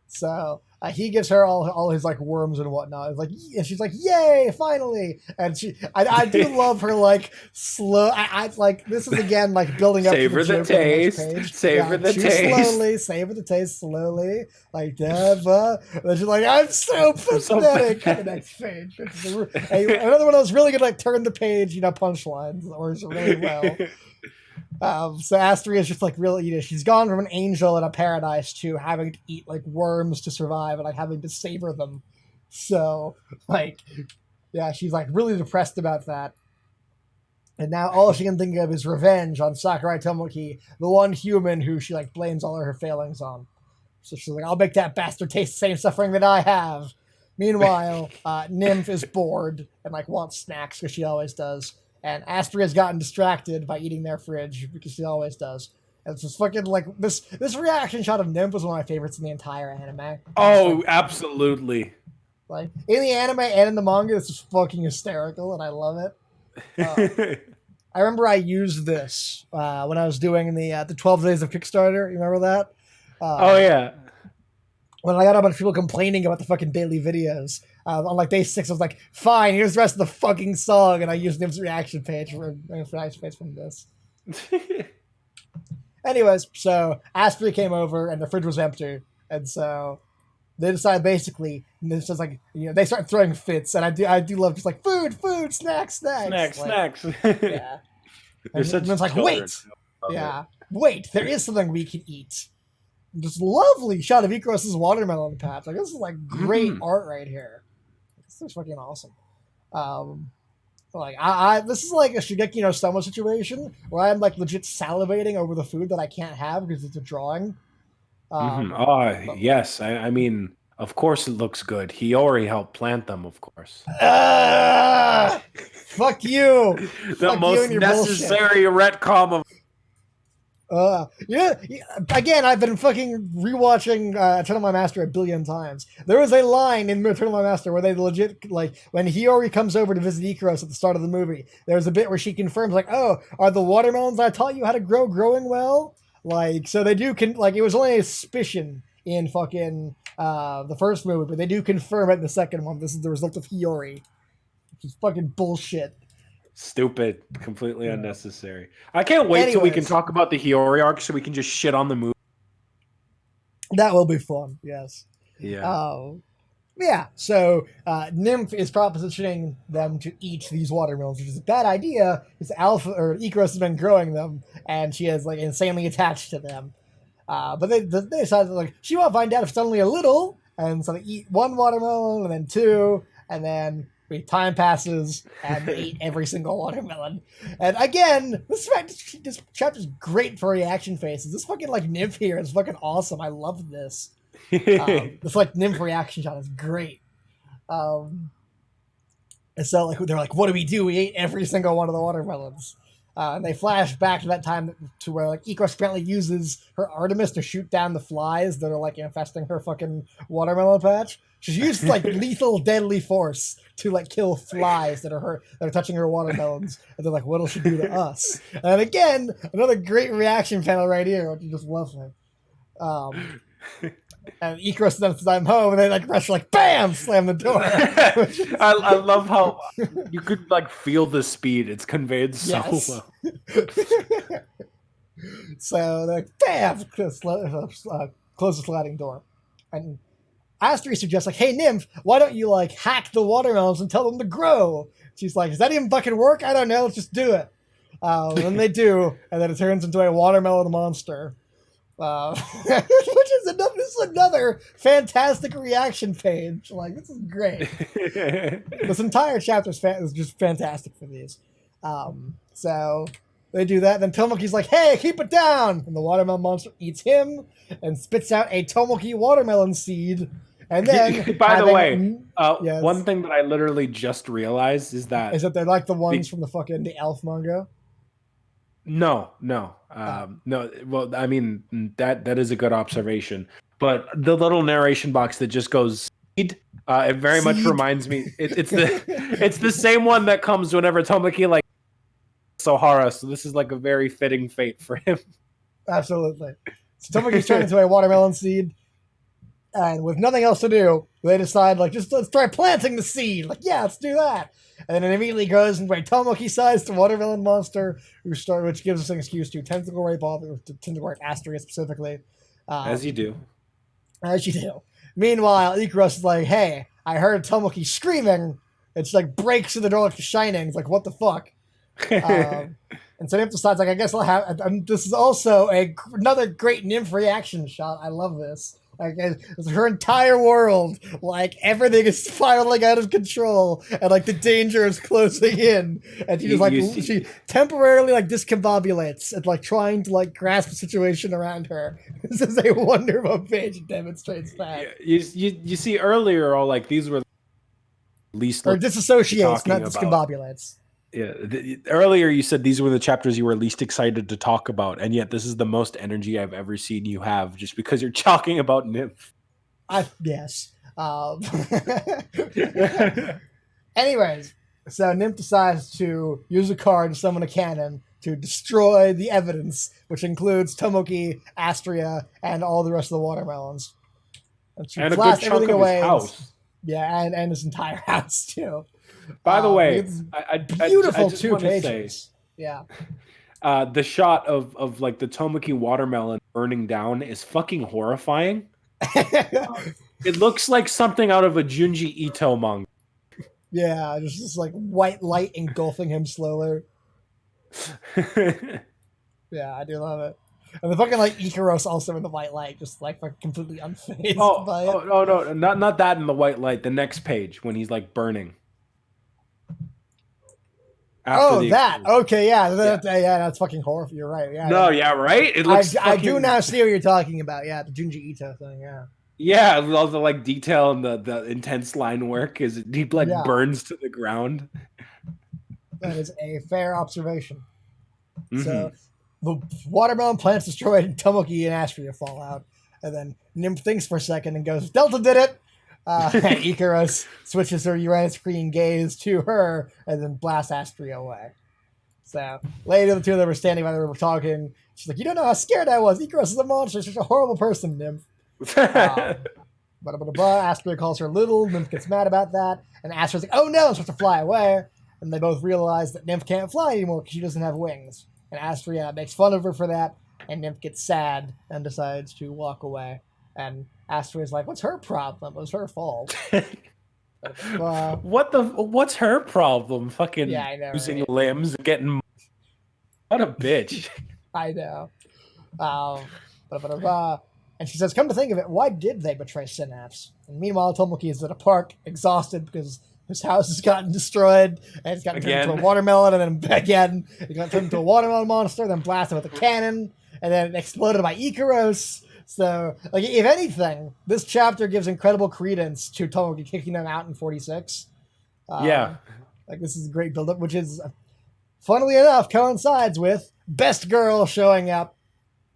So he gives her all his like worms and whatnot. It's like, and she's like, "Yay, finally!" And I do love her like slow. I like this is again like building up to Savor the the joke on the next taste. page. Savor the chew taste. slowly, savor the taste slowly, like Deva. And then she's like, "I'm so So pathetic." pathetic. The next page, another one of those really good like turn the page, punchlines, that works really well. So Astria is just like really, she's gone from an angel in a paradise to having to eat like worms to survive and like having to savor them. So like, yeah, she's like really depressed about that. And now all she can think of is revenge on Sakurai Tomoki, the one human who she like blames all of her failings on. So she's like, I'll make that bastard taste the same suffering that I have. Meanwhile, Nymph is bored and like wants snacks because she always does. And Astria's gotten distracted by eating their fridge because she always does. And it's just fucking like this reaction shot of Nymph was one of my favorites in the entire anime. Oh, like, absolutely. like in the anime and in the manga, it's just fucking hysterical, and I love it. I remember I used this when I was doing the 12 days of Kickstarter. You remember that? Oh yeah. When I got a bunch of people complaining about the fucking daily videos, on like day 6, I was like, fine, here's the rest of the fucking song, and I used Nim's reaction page for from this. Anyways, so Astria came over, and the fridge was empty, and so they decide basically, and it's just like, they start throwing fits, and I do love just like food, snacks. Snacks. Yeah. They're such And it's like, children. wait, yeah, wait, there is something we can eat. This lovely shot of Icarus's watermelon patch. Like, this is like great art right here. This is fucking awesome. Like this is like a Shigeki no Soma situation where I'm like legit salivating over the food that I can't have because it's a drawing. Yes. I mean, of course it looks good. Hiyori helped plant them, of course. Fuck you. The Fuck most you necessary retcon of. Yeah. Again, I've been fucking rewatching Eternal My Master a billion times. There is a line in Eternal My Master where they legit, like, when Hiyori comes over to visit Ikaros at the start of the movie, there's a bit where she confirms, like, oh, are the watermelons I taught you how to grow growing well? Like, so they do, like, it was only a suspicion in fucking the first movie, but they do confirm it in the second one. This is the result of Hiyori. Which is fucking bullshit. Stupid, completely unnecessary. I can't wait till we can talk about the Hiyori arc so we can just shit on the movie. That will be fun, yes. Yeah. Yeah, so Nymph is propositioning them to eat these watermelons, which is a bad idea because Icarus has been growing them, and she is like insanely attached to them. But they decided like she won't find out if it's only a little, and so they eat 1 watermelon and then 2, and then time passes and they eat every single watermelon. And again, this chapter's great for reaction faces. This fucking like Nymph here is fucking awesome. I love this. This like Nymph reaction shot is great. And so like they're like, what do we do? We ate every single one of the watermelons. And they flash back to that time to where like Icarus apparently uses her Artemis to shoot down the flies that are like infesting her fucking watermelon patch. She's used like lethal, deadly force to like kill flies that are touching her watermelons. And they're like, what'll she do to us? And again, another great reaction panel right here, which you just love me. And Icarus sends them home, and they like rush, like bam, slam the door. I love how you could like feel the speed. It's conveyed so well. So they're like, bam, close the sliding door, and Astrid suggests, like, hey, Nymph, why don't you, like, hack the watermelons and tell them to grow? She's like, does that even fucking work? I don't know. Let's just do it. And they do, and then it turns into a watermelon monster. Which is this is another fantastic reaction page. Like, this is great. This entire chapter is just fantastic for these. So they do that. Then Tomoki's like, hey, keep it down. And the watermelon monster eats him and spits out a Tomoki watermelon seed. And then, by the way, yes. one thing that I literally just realized is that they're like the ones from the Elf manga. No. No. Well, I mean that is a good observation. But the little narration box that just goes seed, it very much reminds me. It's the same one that comes whenever Tomoki like Sohara. So this is like a very fitting fate for him. Absolutely. So Tomoki's turned into a watermelon seed. And with nothing else to do, they decide, like, just let's try planting the seed. Like, yeah, let's do that. And then it immediately goes into a Tomoki-sized watermelon monster, which gives us an excuse to tentacle rape Astria specifically. As you do. As you do. Meanwhile, Ikaros is like, hey, I heard Tomoki screaming. And she, like, breaks through the door like The Shining. It's like, what the fuck? And so Nymph decides, like, I guess I'll have... this is also another great Nymph reaction shot. I love this. Like, it's her entire world, like, everything is spiraling out of control, and, like, the danger is closing in, and she just, like, she temporarily, like, discombobulates, and, like, trying to, like, grasp the situation around her. This is a wonderful page that demonstrates that. You see earlier, all, like, these were least... Or disassociates, not discombobulates. Yeah, earlier you said these were the chapters you were least excited to talk about, and yet this is the most energy I've ever seen you have, just because you're talking about Nymph. Yes. Anyways, so Nymph decides to use a card to summon a cannon to destroy the evidence, which includes Tomoki, Astria, and all the rest of the watermelons. And she blasts everything away. His house. Yeah, and his entire house too. By the way, beautiful I just 2 pages. Yeah. The shot of like the Tomoki watermelon burning down is fucking horrifying. It looks like something out of a Junji Ito manga. Yeah, just this like white light engulfing him slowly. Yeah, I do love it. And the fucking like Ikaros also in the white light, just like completely unfazed by it. Oh no, not that in the white light. The next page when he's like burning. That. Okay, yeah. That's fucking horrible. You're right. Yeah. No, yeah, right? It looks I do now see what you're talking about. Yeah, the Junji Ito thing, yeah. Yeah, all the like detail and the intense line work is he like burns to the ground. That is a fair observation. Mm-hmm. So the watermelon plant's destroyed and Tomoki and Astria fall out. And then Nymph thinks for a second and goes, Delta did it! And Ikaros switches her Uranus green gaze to her and then blasts Astria away. So later, the two of them were standing by the river talking. She's like, you don't know how scared I was. Ikaros is a monster. She's a horrible person, Nymph. Astria calls her little. Nymph gets mad about that. And Astria's like, oh no, I'm supposed to fly away. And they both realize that Nymph can't fly anymore because she doesn't have wings. And Astria makes fun of her for that. And Nymph gets sad and decides to walk away. And Astria's like, what's her problem? It was her fault. What's her problem? Fucking losing limbs and getting... What a bitch. I know. And she says, come to think of it, why did they betray Synapse? And meanwhile, Tomoki is at a park, exhausted because his house has gotten destroyed, and it's gotten turned into a watermelon, and then again, it got turned into a watermelon monster, then blasted with a cannon, and then exploded by Ikaros. So, like, if anything, this chapter gives incredible credence to Tomoki kicking them out in 46. Yeah. Like, this is a great build-up, which is, funnily enough, coincides with Best Girl showing up.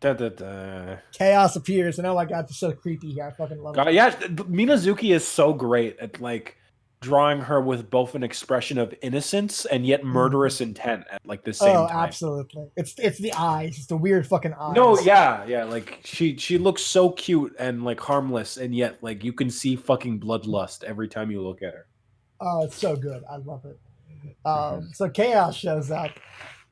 Chaos appears, and oh my god, it's so creepy here. I fucking love it. Yeah, Minazuki is so great at, like, drawing her with both an expression of innocence and yet murderous intent at like the same time. Oh, absolutely. It's the eyes. It's the weird fucking eyes. No, yeah. Like she looks so cute and like harmless, and yet like you can see fucking bloodlust every time you look at her. Oh, it's so good. I love it. So Chaos shows up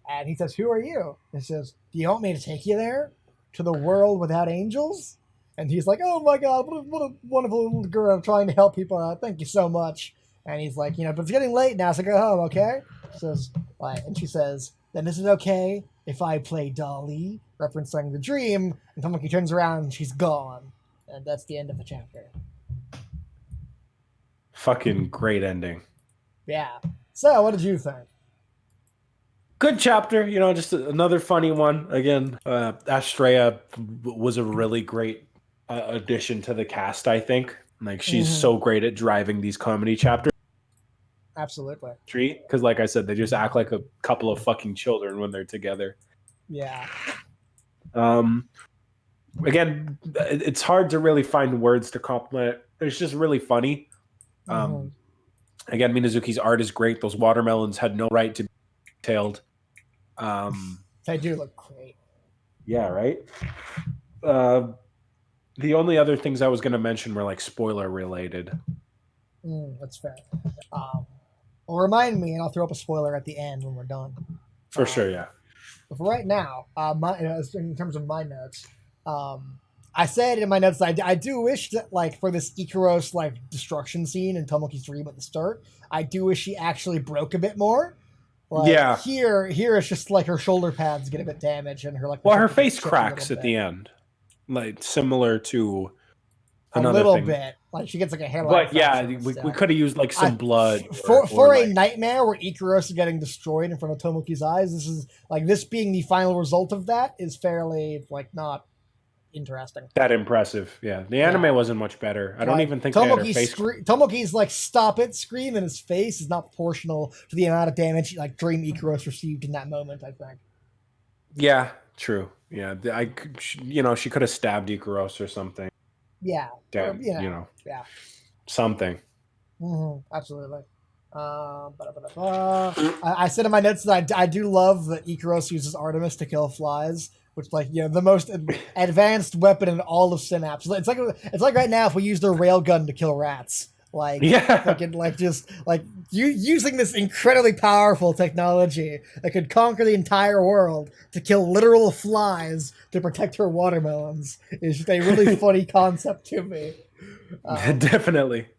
and he says, "Who are you?" And he says, "Do you want me to take you there? To the world without angels?" And he's like, "Oh my god, what a wonderful little girl trying to help people out. Thank you so much." And he's like, "But it's getting late now, so go home, okay?" She says, and she says, "Then is it okay if I play Dolly?" Referencing the dream. And Tomoki turns around and she's gone. And that's the end of the chapter. Fucking great ending. Yeah. So, what did you think? Good chapter, just another funny one. Again, Astrea was a really great addition to the cast, I think. Like, she's so great at driving these comedy chapters. Absolutely. Because, like I said, they just act like a couple of fucking children when they're together. Yeah. Again, it's hard to really find words to compliment it. It's just really funny. Again, Minazuki's art is great. Those watermelons had no right to be detailed. They do look great. Yeah, right? The only other things I was going to mention were like spoiler related. That's fair. Well, remind me, and I'll throw up a spoiler at the end when we're done. For sure, yeah. But for right now, in terms of my notes, I said in my notes that I do wish that, like, for this Ikaros like destruction scene in Tomoki's dream at the start, I do wish she actually broke a bit more. Like, yeah. Here it's just like her shoulder pads get a bit damaged and her like. Well, her face cracks at the end, like similar to another little thing. Bit. Like she gets like a hairline. But yeah, we could have used like some blood for a nightmare where Ikaros is getting destroyed in front of Tomoki's eyes. This is like this being the final result of that is fairly like not interesting. That impressive, yeah. The anime wasn't much better. I don't even think Tomoki's like "stop it" scream in his face is not proportional to the amount of damage like Dream Ikaros received in that moment. I think. Yeah, true. Yeah, she could have stabbed Ikaros or something. Yeah. Yeah. Something. Absolutely. I said in my notes that I do love that Ikaros uses Artemis to kill flies, which the most advanced weapon in all of Synapse. It's like right now if we used a railgun to kill rats. Using this incredibly powerful technology that could conquer the entire world to kill literal flies to protect her watermelons is just a really funny concept to me. Definitely.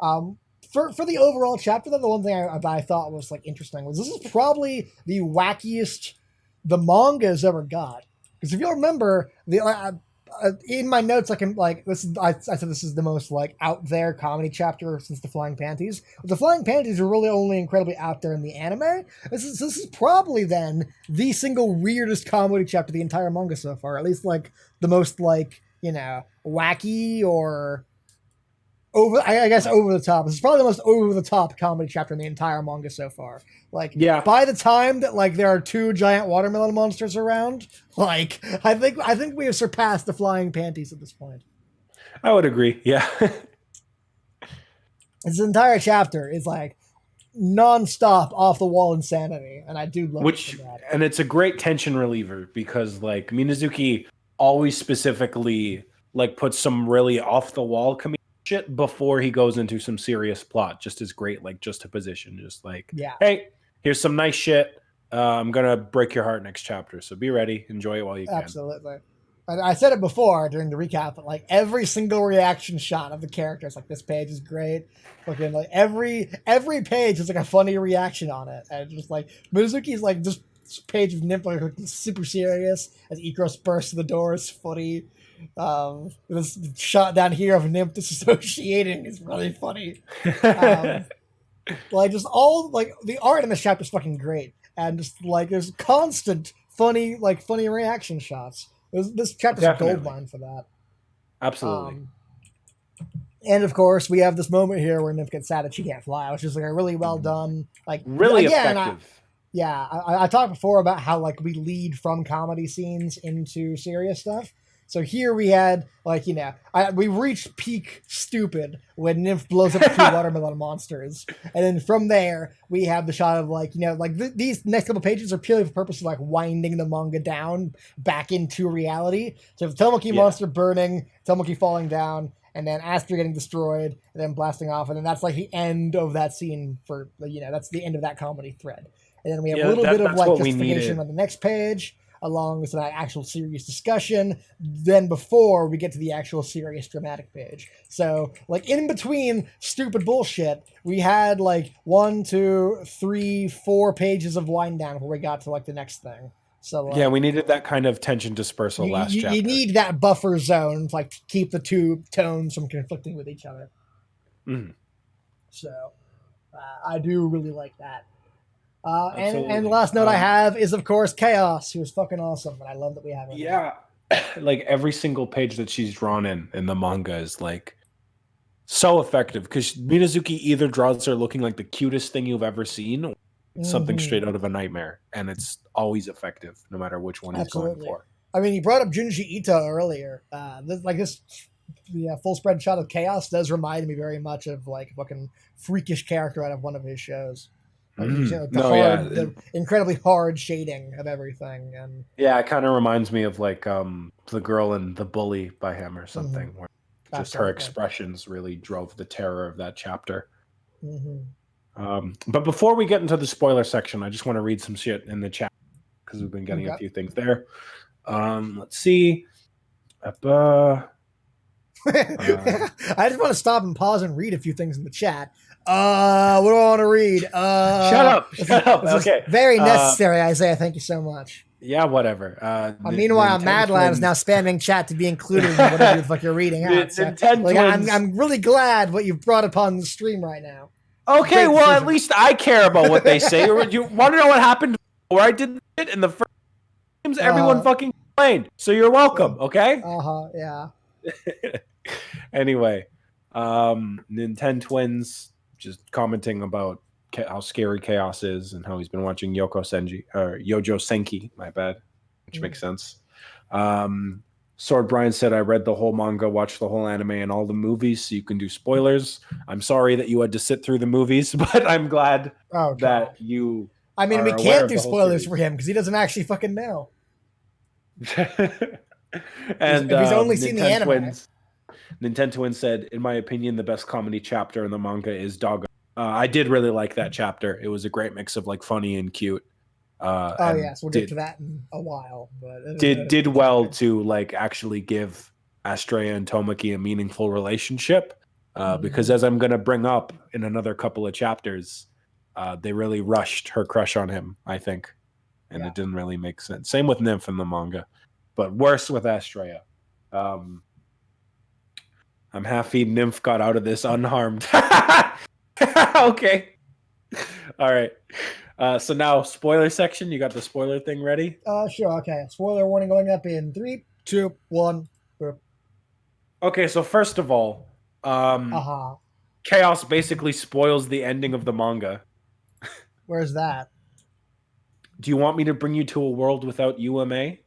For the overall chapter, though, the one thing I thought was like interesting was this is probably the wackiest the manga's ever got. Because if you'll remember, in my notes, I said this is the most like out there comedy chapter since the Flying Panties. But the Flying Panties are really only incredibly out there in the anime. This is probably then the single weirdest comedy chapter of the entire manga so far. At least like the most like wacky or over the top. This is probably the most over the top comedy chapter in the entire manga so far. By the time that there are two giant watermelon monsters around, I think we have surpassed the Flying Panties at this point. I would agree. Yeah. This entire chapter is non-stop off the wall insanity, and I do love that. And it's a great tension reliever because Minazuki always specifically puts some really off the wall comedic shit before he goes into some serious plot, just as great, just to position, hey, here's some nice shit. I'm gonna break your heart next chapter, so be ready, enjoy it while you can. Absolutely. I said it before during the recap, but every single reaction shot of the characters, this page is great. Every page is a funny reaction on it, and just Mizuki's this page of Nymph super serious as Ikaros bursts through the door is funny. This shot down here of Nymph disassociating is really funny. Just all the art in this chapter is fucking great, and just there's constant funny reaction shots. This chapter's a gold mine for that. Absolutely. And of course, we have this moment here where Nymph gets sad that she can't fly, which is a really well done, really effective. I talked before about how we lead from comedy scenes into serious stuff. So here we had we reached peak stupid when Nymph blows up the two watermelon monsters, and then from there we have the shot of these next couple pages are purely for the purpose of winding the manga down back into reality. So the Tomoki monster burning, Tomoki falling down, and then Astra getting destroyed, and then blasting off, and then that's the end of that scene for that's the end of that comedy thread. And then we have a little bit of justification on the next page. along with an actual serious discussion than before we get to the actual serious dramatic page. So, like, in between stupid bullshit, we had like 1, 2, 3, 4 pages of wind down before we got to like the next thing. So, Yeah, like, we needed that kind of tension dispersal last you chapter. need that buffer zone to like keep the two tones from conflicting with each other. Mm, So, I do really like that. And the absolutely. last note I have is, of course, Chaos, who is fucking awesome, and I love that we have her here. Yeah, like every single page that she's drawn in the manga is like so effective because Minazuki either draws her looking like the cutest thing you've ever seen or something straight out of a nightmare, and it's always effective no matter which one he's going Absolutely. for. I mean, you brought up Junji Ito earlier. The full spread shot of Chaos does remind me very much of like a fucking freakish character out of one of his shows. Like No, yeah, the incredibly hard shading of everything, and yeah, it kind of reminds me of like the girl in The Bully by him or something, where just her absolutely. expressions really drove the terror of that chapter. Mm-hmm. But before we get into the spoiler section, I just want to read some shit in the chat because we've been getting a Okay. few things there. Let's see. Uh, I just want to stop and pause and read a few things in the chat. What do I want to read? Shut up! Shut up! This Okay. is very necessary, Isaiah. Thank you so much. Yeah, whatever. Meanwhile, Madlab is now spamming chat to be included in whatever the fuck you're reading out. So, like, I'm really glad what you've brought upon the stream right now. Okay, great well, decision. At least I care about what they say. You want to know what happened before I did it in the first games? Everyone fucking complained. So you're welcome, okay? Yeah. Anyway, Nintendo Twins just commenting about how scary Chaos is and how he's been watching Yojo Senki, my bad, which makes sense. Sword Brian said, I read the whole manga, watched the whole anime and all the movies, so you can do spoilers. I'm sorry that you had to sit through the movies, but I'm glad that you I mean, we can't do spoilers for him because he doesn't actually fucking know. And if he's only seen the anime. Nintendo Twins said, in my opinion, the best comedy chapter in the manga is Dog. I did really like that chapter. It was a great mix of like funny and cute. Yes, we'll get to that in a while. But did well to like actually give Astrea and Tomoki a meaningful relationship. Because as I'm going to bring up in another couple of chapters, they really rushed her crush on him, I think. And it didn't really make sense. Same with Nymph in the manga. But worse with Astrea. I'm happy Nymph got out of this unharmed. Okay. All right. So now, spoiler section. You got the spoiler thing ready? Sure. Okay. Spoiler warning going up in 3, 2, 1. Okay. So first of all, Chaos basically spoils the ending of the manga. Where's that? Do you want me to bring you to a world without UMA? Okay.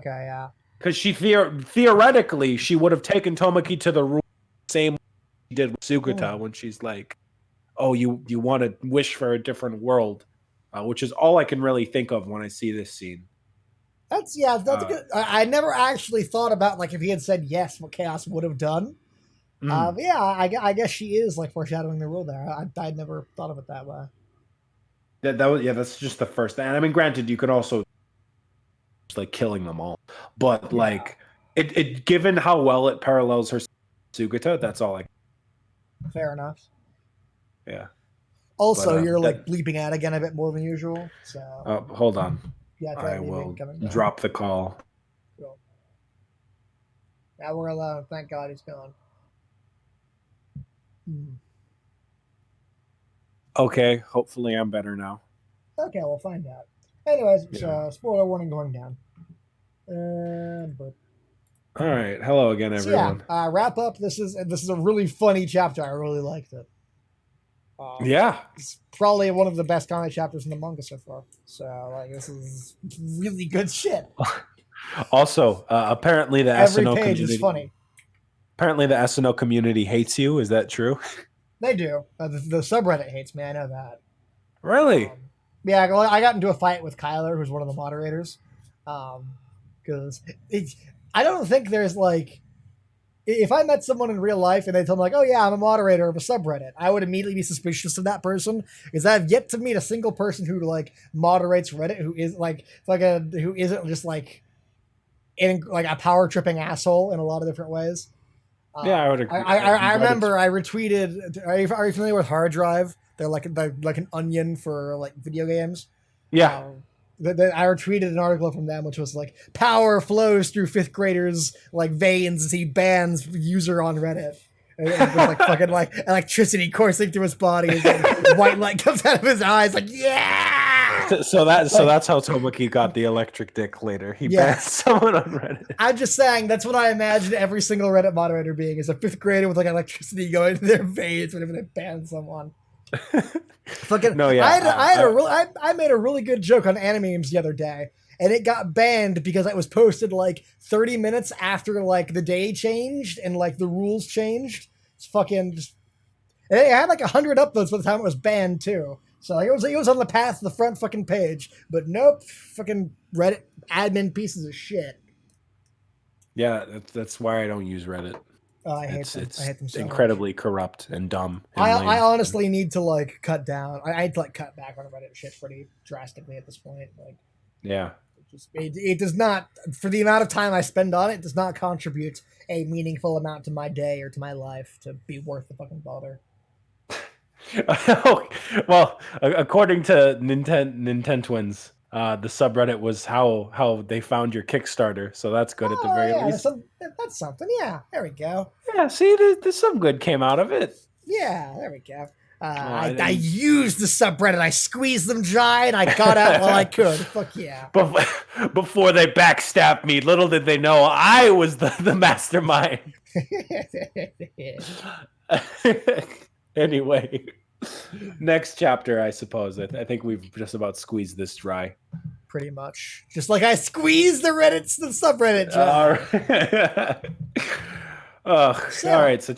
Yeah. Because she theoretically she would have taken Tomoki to the room same way she did with Sugata when she's like, "Oh, you want to wish for a different world," which is all I can really think of when I see this scene. That's good. I never actually thought about like if he had said yes, what Chaos would have done. Yeah, I guess she is like foreshadowing the rule there. I'd never thought of it that way. That's just the first thing. And I mean, granted, you could also just like killing them all, but like it given how well it parallels her Sugata, that's all Fair enough. Yeah. Also, you're like bleeping out again a bit more than usual. So hold on. Yeah, I will drop the call. Cool. Now we're alone. Thank God he's gone. Okay, hopefully I'm better now. Okay, we'll find out. Anyways, spoiler warning going down. All right, hello again, everyone. So wrap up. This is a really funny chapter. I really liked it. It's probably one of the best comic chapters in the manga so far. So like, this is really good shit. Also, apparently the every SNO page community is funny. Apparently, the SNO community hates you. Is that true? They do. The subreddit hates me. I know that. Really? Yeah, I got into a fight with Kyler, who's one of the moderators, because I don't think there's like if I met someone in real life and they told me like, "Oh yeah, I'm a moderator of a subreddit," I would immediately be suspicious of that person because I've yet to meet a single person who like moderates Reddit who is like a who isn't just like in like a power tripping asshole in a lot of different ways. Yeah, I would I, agree. I I Reddit's remember I retweeted. Are you familiar with Hard Drive? They're like an onion for like video games. yeah. Um, I retweeted an article from them which was like power flows through fifth graders like veins as he bans user on Reddit. And with like fucking like electricity coursing through his body as like, white light comes out of his eyes like yeah. So that's how Tomoki got the electric dick later. He Yeah. banned someone on Reddit. I'm just saying that's what I imagine every single Reddit moderator being is a fifth grader with like electricity going through their veins whenever they ban someone. Fucking No, yeah. I made a really good joke on animemes the other day, and it got banned because it was posted like 30 minutes after like the day changed and like the rules changed. It's fucking just and it had like 100 upvotes by the time it was banned too. So like, it was on the path to the front fucking page, but nope, fucking Reddit admin pieces of shit. Yeah, that's why I don't use Reddit. Oh, I hate It's them. I hate them so incredibly much. corrupt and dumb. And I lame. honestly need to like cut down. I need to like cut back on Reddit shit pretty drastically at this point. Like Yeah. it does not for the amount of time I spend on it does not contribute a meaningful amount to my day or to my life to be worth the fucking bother. Well, according to Nintendo Twins, the subreddit was how they found your Kickstarter, so that's good at the Oh very yeah, least. that's something. Yeah, there we go. Yeah, see, there's some good came out of it. Yeah, there we go. I And used the subreddit. I squeezed them dry, and I got out while I could. Fuck yeah. before they backstabbed me, little did they know I was the mastermind. Anyway, next chapter, I suppose. I think we've just about squeezed this dry. Pretty much, just like I squeezed the subreddit dry. All right. So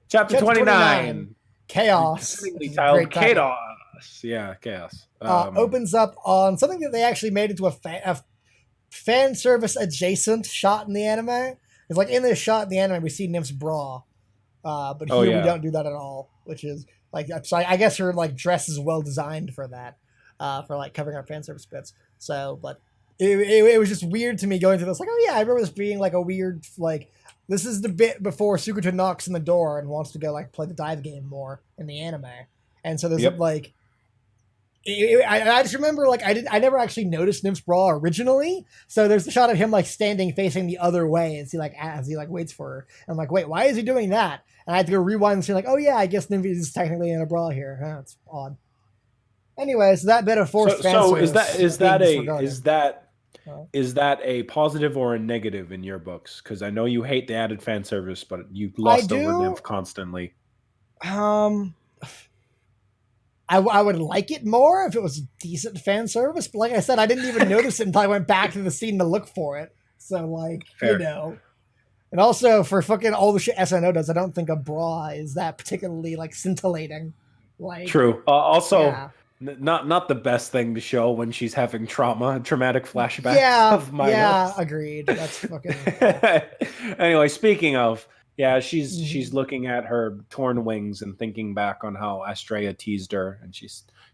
chapter 29. Chaos. Titled Chaos. Yeah, Chaos. Opens up on something that they actually made into a fan service adjacent shot in the anime. It's like in this shot in the anime, we see Nymph's bra. But here we don't do that at all, which is like, so I guess her like dress is well designed for that, for like covering up fan service bits. So, but it was just weird to me going through this. Like, oh yeah, I remember this being like a weird like. This is the bit before Sukuta knocks on the door and wants to go like play the dive game more in the anime, and so there's like. I just remember like I never actually noticed Nymph's bra originally, so there's the shot of him like standing facing the other way as he waits for her. And I'm like, wait, why is he doing that? And I had to go rewind and see like, oh yeah, I guess Nymph is technically in a bra here. Huh, it's odd. Anyway, so that bit of forced fan service is that a positive or a negative in your books? Because I know you hate the added fan service, but you lust over Nymph constantly. I would like it more if it was decent fan service, but like I said, I didn't even notice it until I went back to the scene to look for it. So like, fair. You know. And also for fucking all the shit SNO does, I don't think a bra is that particularly like scintillating. Like true. Not the best thing to show when she's having traumatic flashbacks of my notes. Agreed. That's fucking Anyway, speaking of, yeah, she's looking at her torn wings and thinking back on how Astrea teased her, and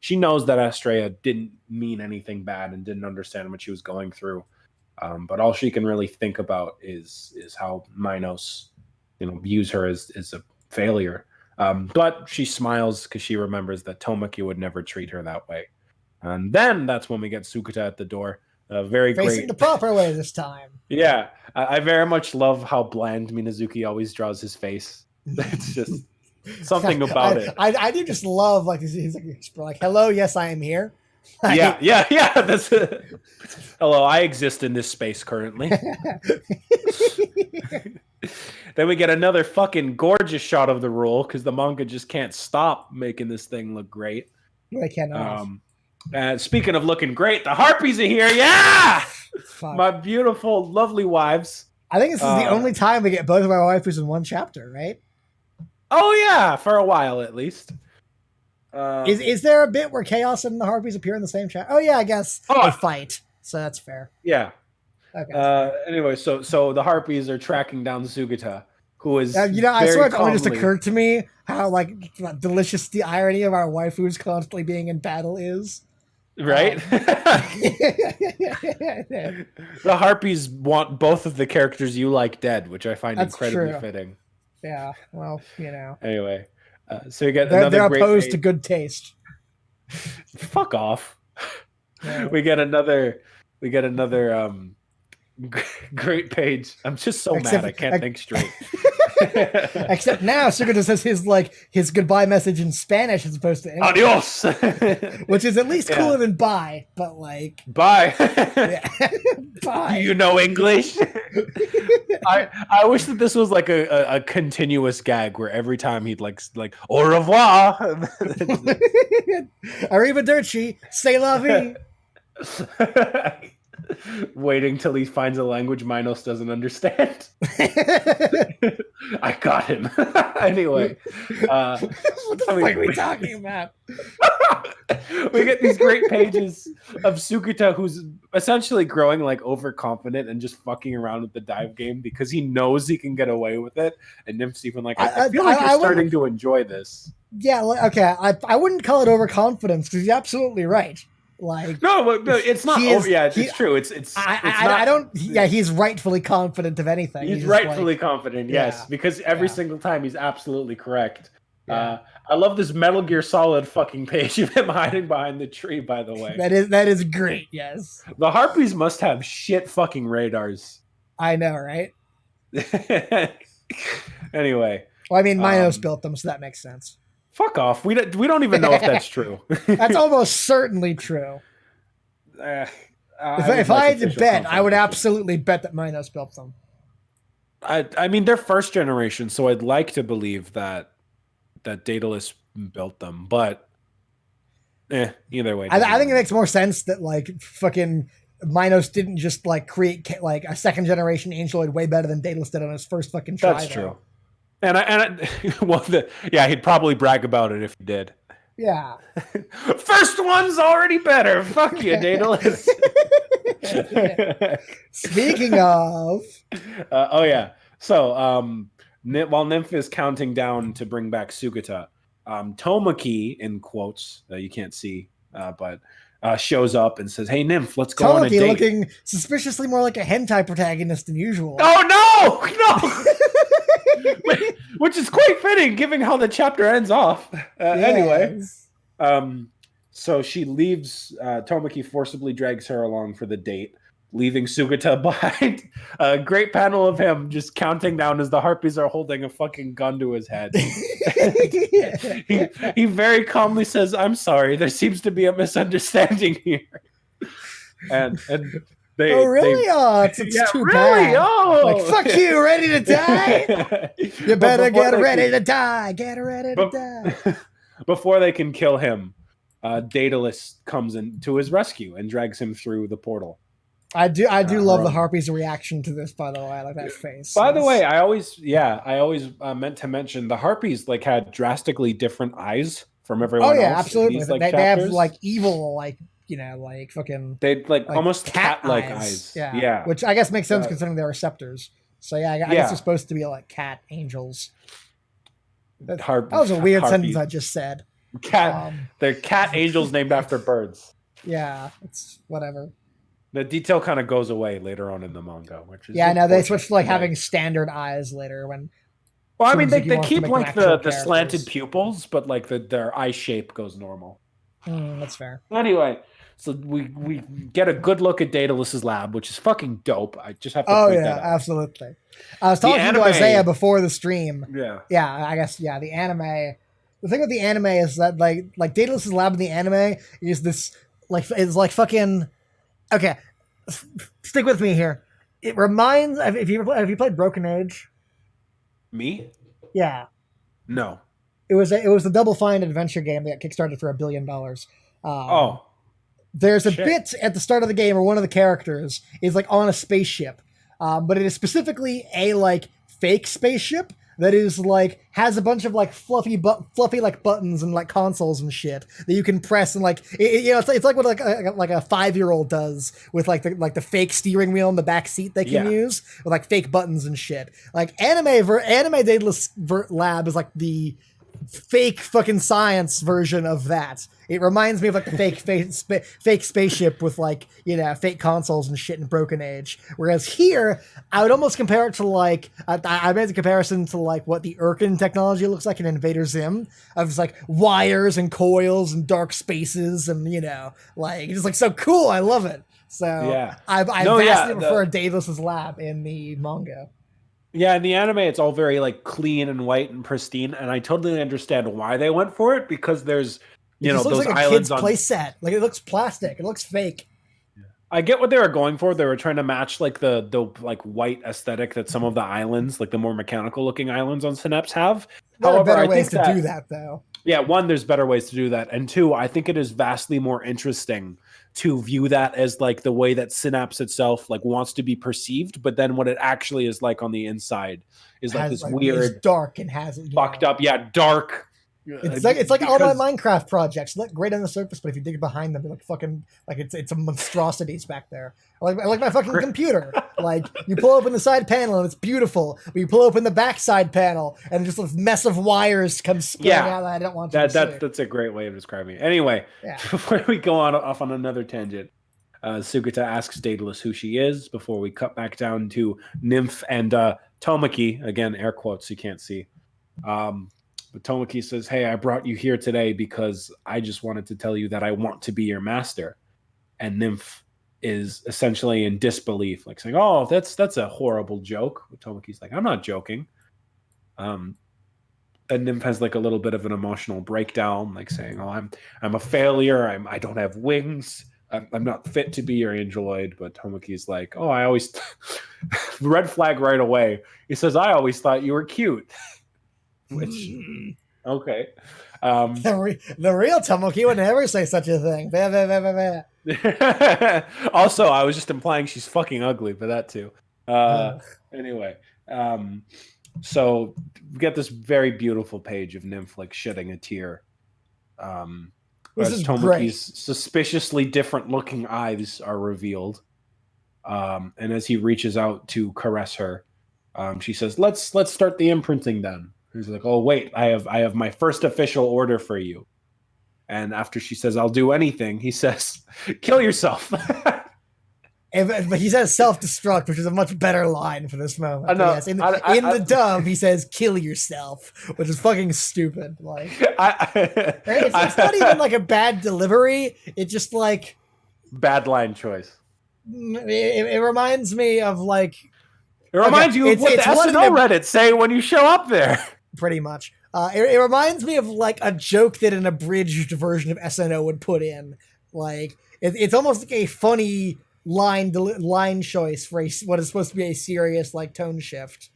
she knows that Astrea didn't mean anything bad and didn't understand what she was going through. But all she can really think about is how Minos, views her as a failure. But she smiles because she remembers that Tomoki would never treat her that way. And then that's when we get Sukuta at the door. Very facing great. The proper way this time. Yeah, I very much love how bland Minazuki always draws his face. It's just something about it. I do just love like he's like, hello, yes, I am here. Yeah. That's it. Hello, I exist in this space currently. Then we get another fucking gorgeous shot of the rule because the manga just can't stop making this thing look great. They cannot. And speaking of looking great, the Harpies are here. Yeah! Fuck. My beautiful, lovely wives. I think this is the only time we get both of our waifus in one chapter, right? Oh, yeah, for a while at least. Is there a bit where Chaos and the Harpies appear in the same chapter? Oh, yeah, I guess they fight, so that's fair. Yeah. Okay. Anyway, so the Harpies are tracking down Sugata, who is I very swear it only just calmly occurred to me how like delicious the irony of our waifus constantly being in battle is. right. Yeah, The harpies want both of the characters you like dead, which I find that's incredibly true. fitting. Yeah, well, Anyway, so you get another they're great opposed to page. good taste. Fuck off. Yeah. We get another. We get another great page. I'm just so mad. Except, I can't think straight. except now Sugata says his goodbye message in Spanish as opposed to English, Adios. which is at least Yeah. cooler than bye. But like, Bye. yeah. Bye. Do you know English? I wish that this was like a continuous gag where every time he'd like au revoir. Arrivederci, c'est la vie. Waiting till he finds a language Minos doesn't understand. I got him. Anyway, what the fuck are we talking about? We get these great pages of Sukita, who's essentially growing like overconfident and just fucking around with the dive game because he knows he can get away with it. And Nymph's even like, I feel like you're starting to enjoy this. Yeah, okay. I wouldn't call it overconfidence because you're absolutely right. Like no, it's not. It's true. I don't. Yeah, he's rightfully confident of anything. He's rightfully confident. Yes, because every single time he's absolutely correct. Yeah. I love this Metal Gear Solid fucking page of him hiding behind the tree. By the way, that is great. Yes, the harpies must have shit fucking radars. I know, right? Anyway, well, I mean, Minos built them, so that makes sense. Fuck off. We don't even know if that's true. That's almost certainly true. If I had to bet, I would absolutely bet that Minos built them. I mean, they're first generation, so I'd like to believe that Daedalus built them, but either way. I think it makes more sense that like fucking Minos didn't just like create like a second generation Angeloid way better than Daedalus did on his first fucking try. That's true. He'd probably brag about it if he did. Yeah. First one's already better. Fuck you, Daedalus. Speaking of. So, while Nymph is counting down to bring back Sugata, Tomaki, in quotes that you can't see, but shows up and says, "Hey, Nymph, let's go on a date." Looking suspiciously more like a hentai protagonist than usual. Oh, no! Which is quite fitting, given how the chapter ends off. Anyway, so she leaves. Tomaki forcibly drags her along for the date, leaving Sugata behind. A great panel of him just counting down as the harpies are holding a fucking gun to his head. he very calmly says, "I'm sorry. There seems to be a misunderstanding here." And they, really? It's too bad. Like, fuck you, ready to die? You better get ready to die. Get ready to die. Before they can kill him, Daedalus comes in to his rescue and drags him through the portal. I do love the harpies' reaction to this, by the way. I like that face. By the way, I always meant to mention the harpies like had drastically different eyes from everyone else. Oh yeah, absolutely. These, they have like evil, like like fucking. They like almost cat-like eyes. Yeah, which I guess makes sense considering they're receptors. So I guess they're supposed to be like cat angels. That was a weird sentence I just said. They're cat angels named after birds. Yeah, it's whatever. The detail kind of goes away later on in the manga, which is they switched to like having standard eyes later when. Well, I mean, they keep like the slanted pupils, but like their eye shape goes normal. That's fair. Anyway, so we get a good look at Daedalus's lab, which is fucking dope. I just have to point that out. Absolutely. I was talking to Isaiah before the stream. Yeah. I guess the anime. The thing with the anime is that like Daedalus's lab in the anime is this it's like fucking. Okay, stick with me here. It reminds. Have you played Broken Age? Me? Yeah. No. It was the Double Fine adventure game that got kickstarted for $1 billion. There's a bit at the start of the game where one of the characters is like on a spaceship, but it is specifically a like fake spaceship that is like has a bunch of like fluffy like buttons and like consoles and shit that you can press and like it's like what like a 5-year-old does with like the fake steering wheel in the back seat they can Yeah. use with like fake buttons and shit. Like anime Daedalus Lab is like the fake fucking science version of that. It reminds me of like the fake spaceship with like fake consoles and shit in Broken Age. Whereas here, I would almost compare it to like I made the comparison to like what the Irken technology looks like in Invader Zim of just like wires and coils and dark spaces and like it's just like so cool. I love it. So Yeah. I No, yeah, vastly prefer Daedalus' Lab in the manga. Yeah, in the anime, it's all very like clean and white and pristine, and I totally understand why they went for it because there's, It just looks those like a islands kid's on. play set. Like it looks plastic. It looks fake. I get what they were going for. They were trying to match like the like white aesthetic that some of the islands, like the more mechanical looking islands on Synapse have. There are However, better I ways think to do that, though. yeah, one, there's better ways to do that, and two, I think it is vastly more interesting to view that as like the way that Synapse itself like wants to be perceived, but then what it actually is like on the inside is like this It's weird, dark and has it fucked up, yeah, dark. It's like all my Minecraft projects. Look great on the surface, but if you dig behind them, they're like fucking like it's a monstrosities back there. I like my fucking computer. Like you pull open the side panel and it's beautiful, but you pull open the back side panel and just a mess of wires comes spilling out that I don't want you to see. That's a great way of describing it. Anyway, before we go off on another tangent, Sugata asks Daedalus who she is before we cut back down to Nymph and Tomaki. Again, air quotes you can't see. But Tomaki says, "Hey, I brought you here today because I just wanted to tell you that I want to be your master." And Nymph is essentially in disbelief, like saying, "Oh, that's a horrible joke." But Tomaki's like, "I'm not joking." And Nymph has like a little bit of an emotional breakdown, like saying, "Oh, I'm a failure. I don't have wings. I'm not fit to be your android." But Tomaki's like, "Oh, I always red flag right away." He says, "I always thought you were cute." Which okay. The real Tomoki would never say such a thing. Also, I was just implying she's fucking ugly, but that too. Anyway, so we get this very beautiful page of Nymph like shedding a tear. This As is Tomoki's great. suspiciously different looking eyes are revealed. And as he reaches out to caress her, she says, let's start the imprinting then. He's like, "Oh wait, I have my first official order for you." And after she says, "I'll do anything," he says, "Kill yourself." But he says self-destruct, which is a much better line for this moment. Yes, in the dub, he says "kill yourself," which is fucking stupid. Like, it's not even like a bad delivery. It's just like bad line choice. It reminds me of like. It reminds you of what the SNO Reddit say when you show up there. Pretty much. It reminds me of like a joke that an abridged version of SNO would put in. Like it's almost like a funny line choice for what is supposed to be a serious like tone shift.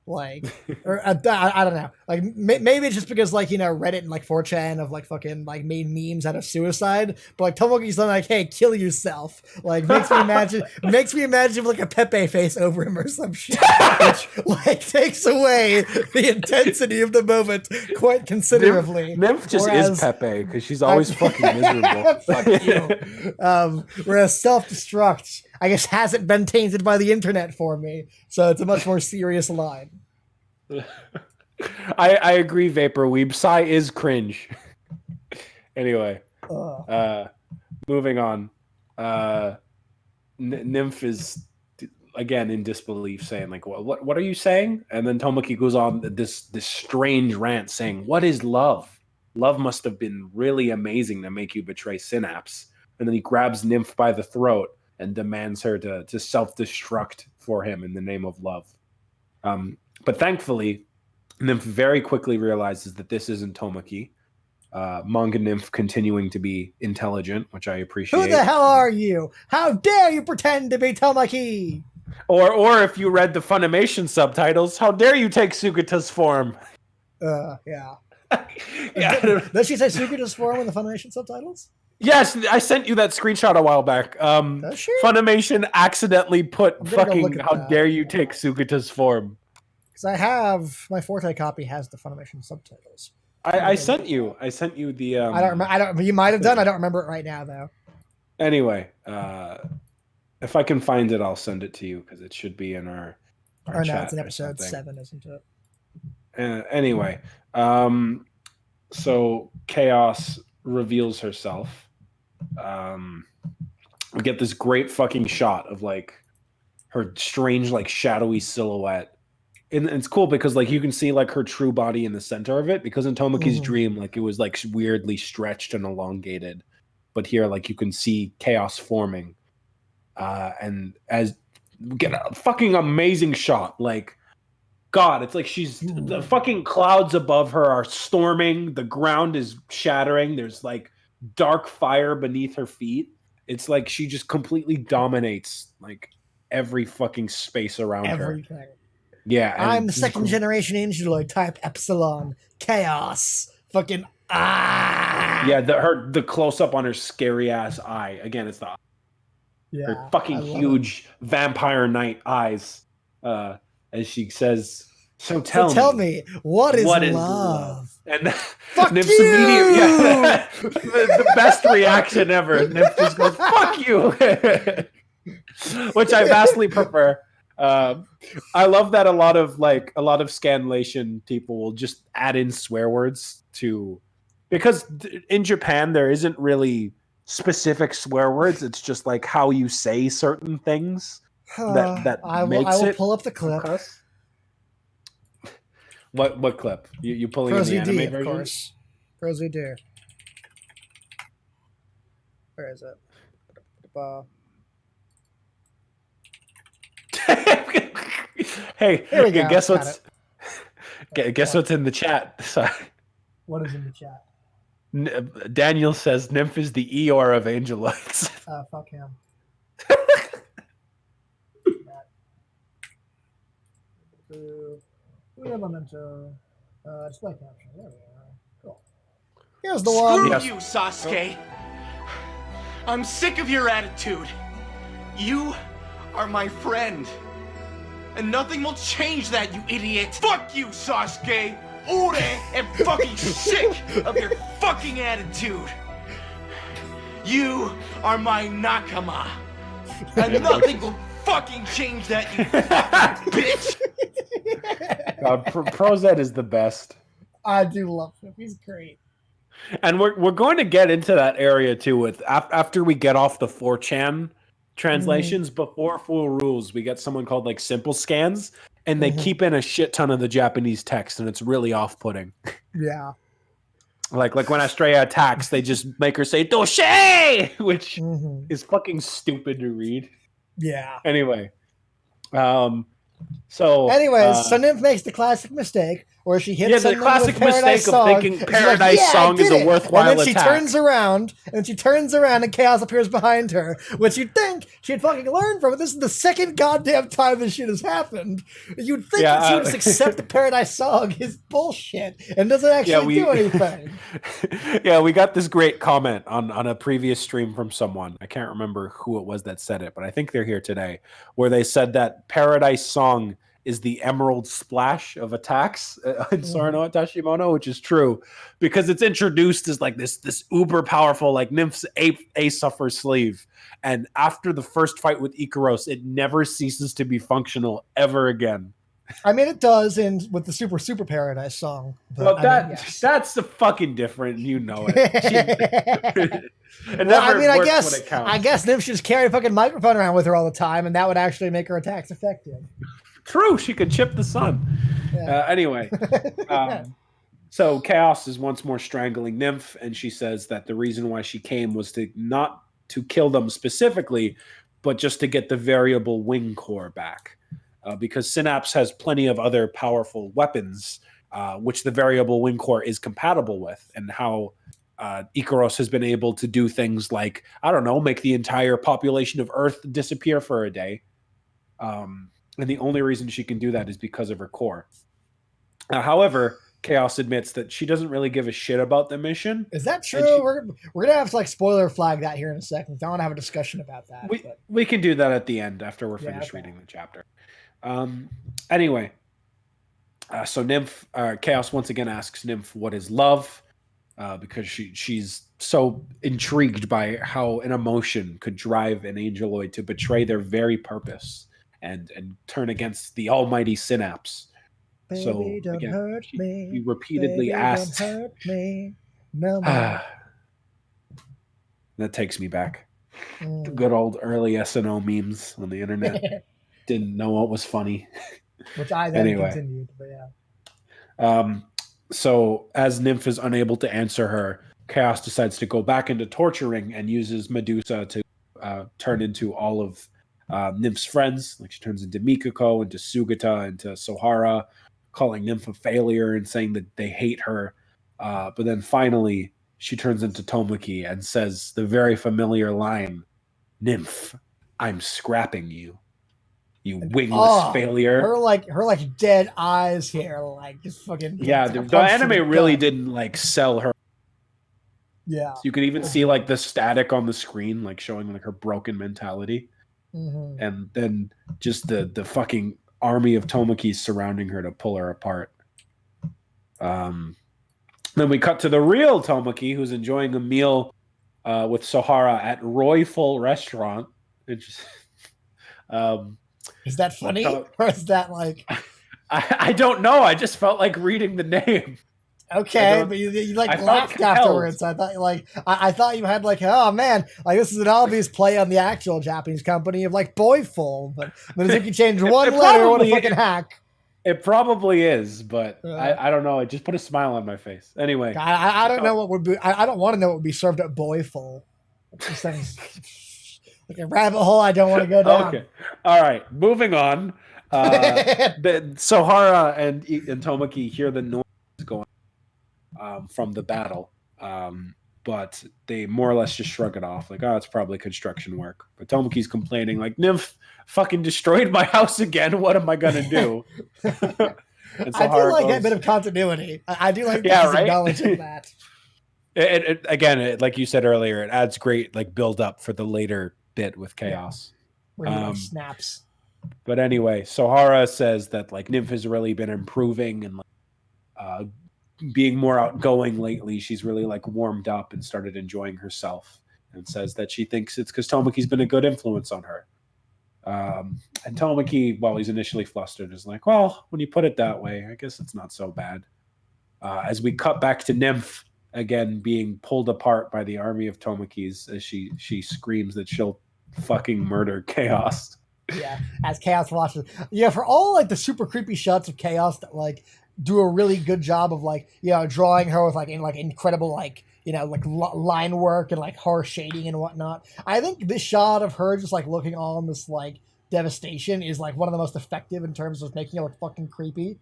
Like, or I don't know. Like maybe it's just because like Reddit and like 4chan have like fucking like made memes out of suicide. But like Tomoki's like, "Hey, kill yourself." Like makes me imagine like a Pepe face over him or some shit, which like takes away the intensity of the moment quite considerably. Nymph just is Pepe because she's always fucking miserable. Fuck you. Whereas self-destruct, I guess, hasn't been tainted by the internet for me, so it's a much more serious line. I agree, Vapor Weeb. Psy is cringe. Anyway, moving on. Nymph is again in disbelief, saying like, "What are you saying?" And then Tomoki goes on this strange rant, saying, "What is love? Love must have been really amazing to make you betray Synapse." And then he grabs Nymph by the throat and demands her to self-destruct for him in the name of love. But thankfully, Nymph very quickly realizes that this isn't Tomoki. Manga Nymph continuing to be intelligent, which I appreciate. Who the hell are you? How dare you pretend to be Tomoki? Or if you read the Funimation subtitles, how dare you take Sugata's form? Yeah. Does she say Sugata's form in the Funimation subtitles? Yes, I sent you that screenshot a while back. Funimation accidentally put fucking "how dare you take Sugata's form." Because I have my Forte copy has the Funimation subtitles. I sent you the I don't remember. I don't. You might have done. I don't remember it right now though. Anyway, if I can find it, I'll send it to you because it should be in our Or no, chat it's in or episode something. 7, isn't it? Anyway, so Chaos reveals herself. We get this great fucking shot of like her strange, like shadowy silhouette. And it's cool because like you can see like her true body in the center of it, because in Tomoki's dream, like it was like weirdly stretched and elongated. But here, like you can see Chaos forming. And as we get a fucking amazing shot, like God, it's like she's the fucking clouds above her are storming, the ground is shattering, there's like dark fire beneath her feet. It's like she just completely dominates like every fucking space around Everything. her. Yeah, and I'm the second generation Angeloid type Epsilon Chaos. Fucking yeah, the close up on her scary ass eye. Again, it's her fucking huge vampire knight eyes. As she says, so tell me what is love? And fuck Nymph's you! immediate, the best reaction ever. Nymph just goes, "Fuck you," which I vastly prefer. I love that a lot of Scanlation people will just add in swear words because in Japan there isn't really specific swear words. It's just like how you say certain things that I makes will it. pull up the clip. What clip? You pulling in the anime version? Of course. Frozy D. Where is it? Hey, here we go. Guess what's in the chat? Sorry. What is in the chat? Daniel says Nymph is the Eeyore of Angelites. Fuck him. Memento. Display caption. There we are. Cool. Here's the one. Screw you, Sasuke. I'm sick of your attitude. You are my friend. And nothing will change that, you idiot. Fuck you, Sasuke. Ore am fucking sick of your fucking attitude. You are my nakama. And nothing will fucking change that, you fucking bitch. God, Prozed is the best. I do love him. He's great. And we're going to get into that area too with after we get off the 4chan translations. Before Full Rules, we get someone called like Simple Scans, and they keep in a shit ton of the Japanese text, and it's really off-putting. Yeah. Like when Estrella attacks, they just make her say "Doshe," which is fucking stupid to read. Yeah. Anyway, so Nymph makes the classic mistake where she hits the classic mistake of thinking Paradise Song is a worthwhile and then she turns around and Chaos appears behind her, which you'd think she'd fucking learn from. This is the second goddamn time this shit has happened. You'd think that she would just accept the Paradise Song is bullshit and doesn't actually do anything. Yeah, we got this great comment on a previous stream from someone. I can't remember who it was that said it, but I think they're here today, where they said that Paradise Song is the emerald splash of attacks in Sorano Tashimono, which is true because it's introduced as like this uber powerful like Nymph's ace up her sleeve, and after the first fight with Ikaros, it never ceases to be functional ever again. I mean, it does with the Super Paradise Song. But that's the fucking different. You know it. I guess Nymph should just carry a fucking microphone around with her all the time, and that would actually make her attacks effective. True, she could chip the sun. Yeah. Anyway, so Chaos is once more strangling Nymph, and she says that the reason why she came was not to kill them specifically, but just to get the variable wing core back. Because Synapse has plenty of other powerful weapons, which the variable wing core is compatible with, and how Ikaros has been able to do things like, I don't know, make the entire population of Earth disappear for a day. And the only reason she can do that is because of her core. However, Chaos admits that she doesn't really give a shit about the mission. Is that true? We're going to have to like spoiler flag that here in a second. I want to have a discussion about that. We can do that at the end after we're finished reading the chapter. Anyway, So Nymph, Chaos once again asks Nymph what is love, because she's so intrigued by how an emotion could drive an angeloid to betray their very purpose and turn against the almighty Synapse. So Baby, don't again, hurt he me. repeatedly Baby, don't asked. hurt me. No more. That takes me back. Mm. Good old early SNO memes on the internet. Didn't know what was funny. Which I then Anyway. continued, but yeah. So as Nymph is unable to answer her, Chaos decides to go back into torturing and uses Medusa to turn into all of Nymph's friends. Like she turns into Mikako, into Sugata, into Sohara, calling Nymph a failure and saying that they hate her. But then finally, she turns into Tomoki and says the very familiar line, "Nymph, I'm scrapping you. You wingless failure." Her like dead eyes here, like just fucking. Yeah, the anime really didn't like sell her. Yeah, so you could even see like the static on the screen, like showing like her broken mentality, and then just the fucking army of Tomokis surrounding her to pull her apart. Then we cut to the real Tomoki, who's enjoying a meal with Sohara at Royful Restaurant. Is that funny, or is that like? I don't know. I just felt like reading the name. Okay, but you like laughed afterwards. I thought I thought you had like, oh man, like this is an obvious play on the actual Japanese company of like Boyful, but as if you change one letter, what a fucking hack. It probably is, but I don't know. It just put a smile on my face. Anyway, I don't know what would be. I don't want to know what would be served at Boyful. Like a rabbit hole I don't want to go down. Okay, all right, moving on. Sohara and Tomoki hear the noise going from the battle, but they more or less just shrug it off, like, oh, it's probably construction work. But Tomoki's complaining, like, Nymph fucking destroyed my house again. What am I gonna do? I do like that bit of continuity. I do like acknowledging that. Again, like you said earlier, it adds great like build up for the later bit with Chaos. Where he like, snaps. But anyway, Sohara says that like Nymph has really been improving and like being more outgoing lately. She's really like warmed up and started enjoying herself, and says that she thinks it's because Tomoki's been a good influence on her. And Tomoki, while he's initially flustered, is like, well, when you put it that way, I guess it's not so bad. As we cut back to Nymph again being pulled apart by the army of Tomokis as she screams that she'll fucking murder Chaos. Yeah, as Chaos watches. Yeah, for all like the super creepy shots of Chaos that like do a really good job of like, you know, drawing her with like incredible like, you know, like line work and like horror shading and whatnot. I think this shot of her just like looking on this like devastation is like one of the most effective in terms of making it look fucking creepy.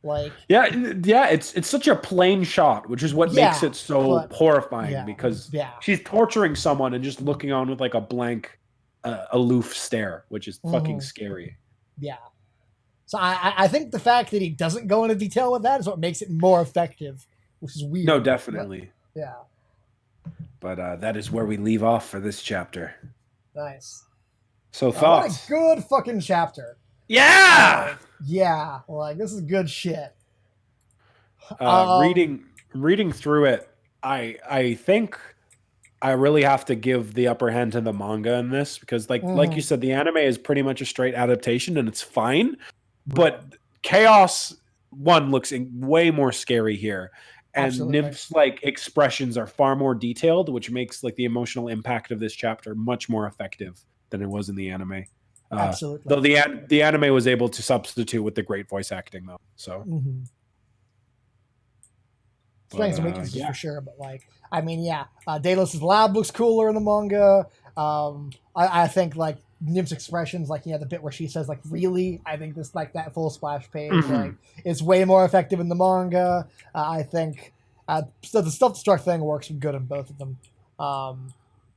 Like it's such a plain shot, which is what makes it so horrifying, because she's torturing someone and just looking on with like a blank aloof stare, which is fucking scary. Yeah. So I think the fact that he doesn't go into detail with that is what makes it more effective, which is weird. No, definitely. But, yeah. But that is where we leave off for this chapter. Nice. So thoughts? What a good fucking chapter. Yeah. Yeah. Like this is good shit. Reading through it, I think I really have to give the upper hand to the manga in this, because like you said, the anime is pretty much a straight adaptation and it's fine. But Chaos 1 looks way more scary here. And Absolutely. Nymph's like expressions are far more detailed, which makes like the emotional impact of this chapter much more effective than it was in the anime. Absolutely. Though the anime was able to substitute with the great voice acting, though. So strengths and weaknesses for sure, but like I mean, Daedalus' lab looks cooler in the manga. I think like Nymph's expressions, like, you know, the bit where she says like really, I think this like that full splash page like is way more effective in the manga. I think so the self-destruct thing works good in both of them.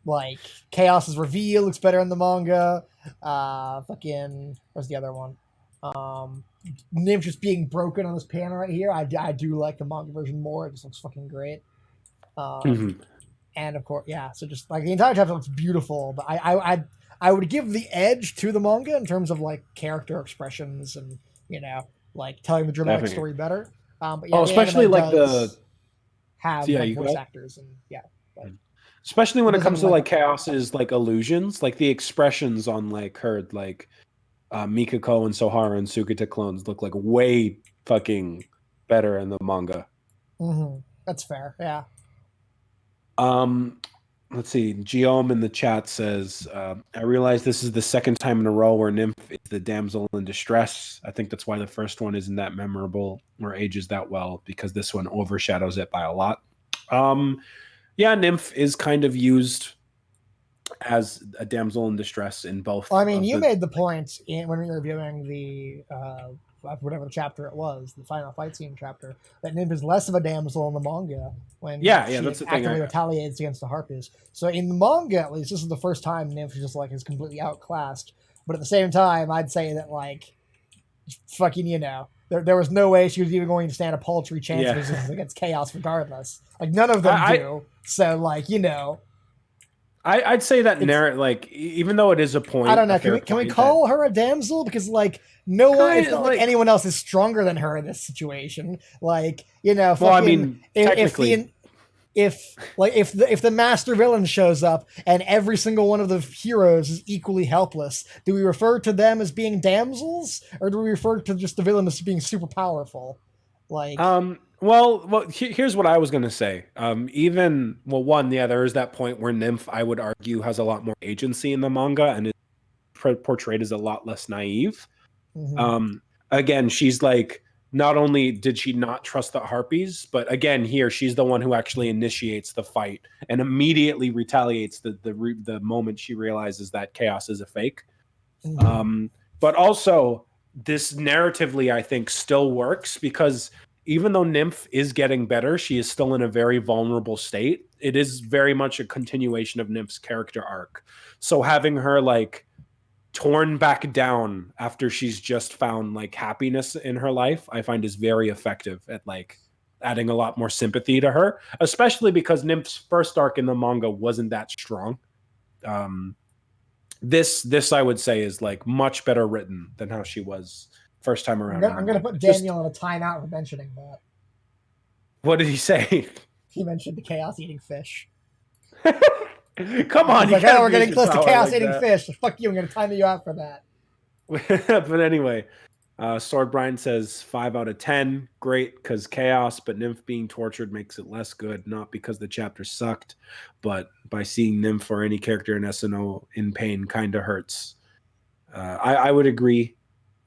Like Chaos's reveal looks better in the manga. Fucking where's the other one? Nymph just being broken on this panel right here. I do like the manga version more. It just looks fucking great. And of course, so just like the entire chapter looks beautiful, but I would give the edge to the manga in terms of like character expressions and, you know, like telling the dramatic Definitely. story better. But Oh, the especially anime like does have yeah, like you go voice ahead. actors and like Especially when it it doesn't comes to like like Chaos's like illusions, like the expressions on like her like Mikako and Sohara and Sukita clones look like way fucking better in the manga. that's fair. Yeah. Um, let's see. Geom in the chat says, "I realize this is the second time in a row where Nymph is the damsel in distress. I think that's why the first one isn't that memorable or ages that well because this one overshadows it by a lot." Yeah, Nymph is kind of used as a damsel in distress in both Well, I mean, of you the. made the point when we were reviewing the whatever the chapter it was, the final fight scene chapter, that Nymph is less of a damsel in the manga when Yeah, she that's the thing. actively retaliates against the Harpies. So in the manga, at least, this is the first time Nymph just like is completely outclassed. But at the same time, I'd say that like fucking there was no way she was even going to stand a paltry chance of Yeah, resistance against Chaos, regardless. Like none of them I, do. So like I'd say that it's like even though it is a I point, don't a know. fair Can we point that call her a damsel? Because like no one, kind it's of not like like. anyone else is stronger than her in this situation. Like Well, I fucking mean, if technically, if the master villain shows up and every single one of the heroes is equally helpless, do we refer to them as being damsels, or do we refer to just the villain as being super powerful? Like, here's what I was gonna say. Even well, one, yeah, there is that point where Nymph, I would argue, has a lot more agency in the manga and is portrayed as a lot less naive. mhm. Um, again, she's like, not only did she not trust the Harpies, but again, here she's the one who actually initiates the fight and immediately retaliates the moment she realizes that Chaos is a fake. Um, but also, this narratively, I think, still works because even though Nymph is getting better, she is still in a very vulnerable state. It is very much a continuation of Nymph's character arc. So having her like torn back down after she's just found like happiness in her life, I find is very effective at like adding a lot more sympathy to her, especially because Nymph's first arc in the manga wasn't that strong. Um, this I would say is like much better written than how she was first time around in the I'm gonna manga. put Just Daniel in a timeout for mentioning that. what did he say? He mentioned the chaos eating fish. Come on, He's you like, can't oh, we're abuse getting your close to power chaos like eating that. fish. Fuck you, I'm gonna time you out for that. But anyway, Sword Brian says 5 out of 10. Great because chaos, but Nymph being tortured makes it less good. Not because the chapter sucked, but by seeing Nymph or any character in SNO in pain kind of hurts. I would agree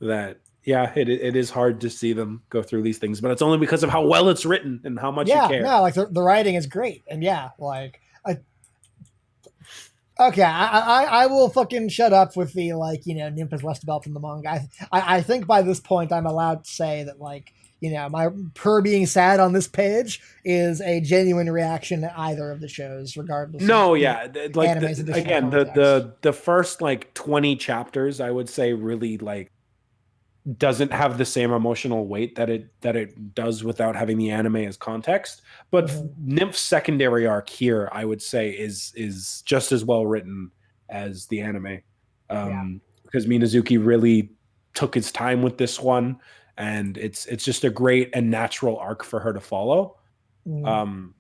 that yeah, it is hard to see them go through these things, but it's only because of how well it's written and how much you Yeah, care. no, like the writing is great, and yeah, like okay, I will fucking shut up with the like Nymph is less developed in the manga. I think by this point I'm allowed to say that like my her being sad on this page is a genuine reaction to either of the shows, regardless of No, the yeah, like anime's additional again, context. the first like 20 chapters, I would say, really like doesn't have the same emotional weight that it does without having the anime as context. But Nymph's secondary arc here, I would say, is just as well written as the anime, Yeah. because Minazuki really took his time with this one, and it's just a great and natural arc for her to follow. Um,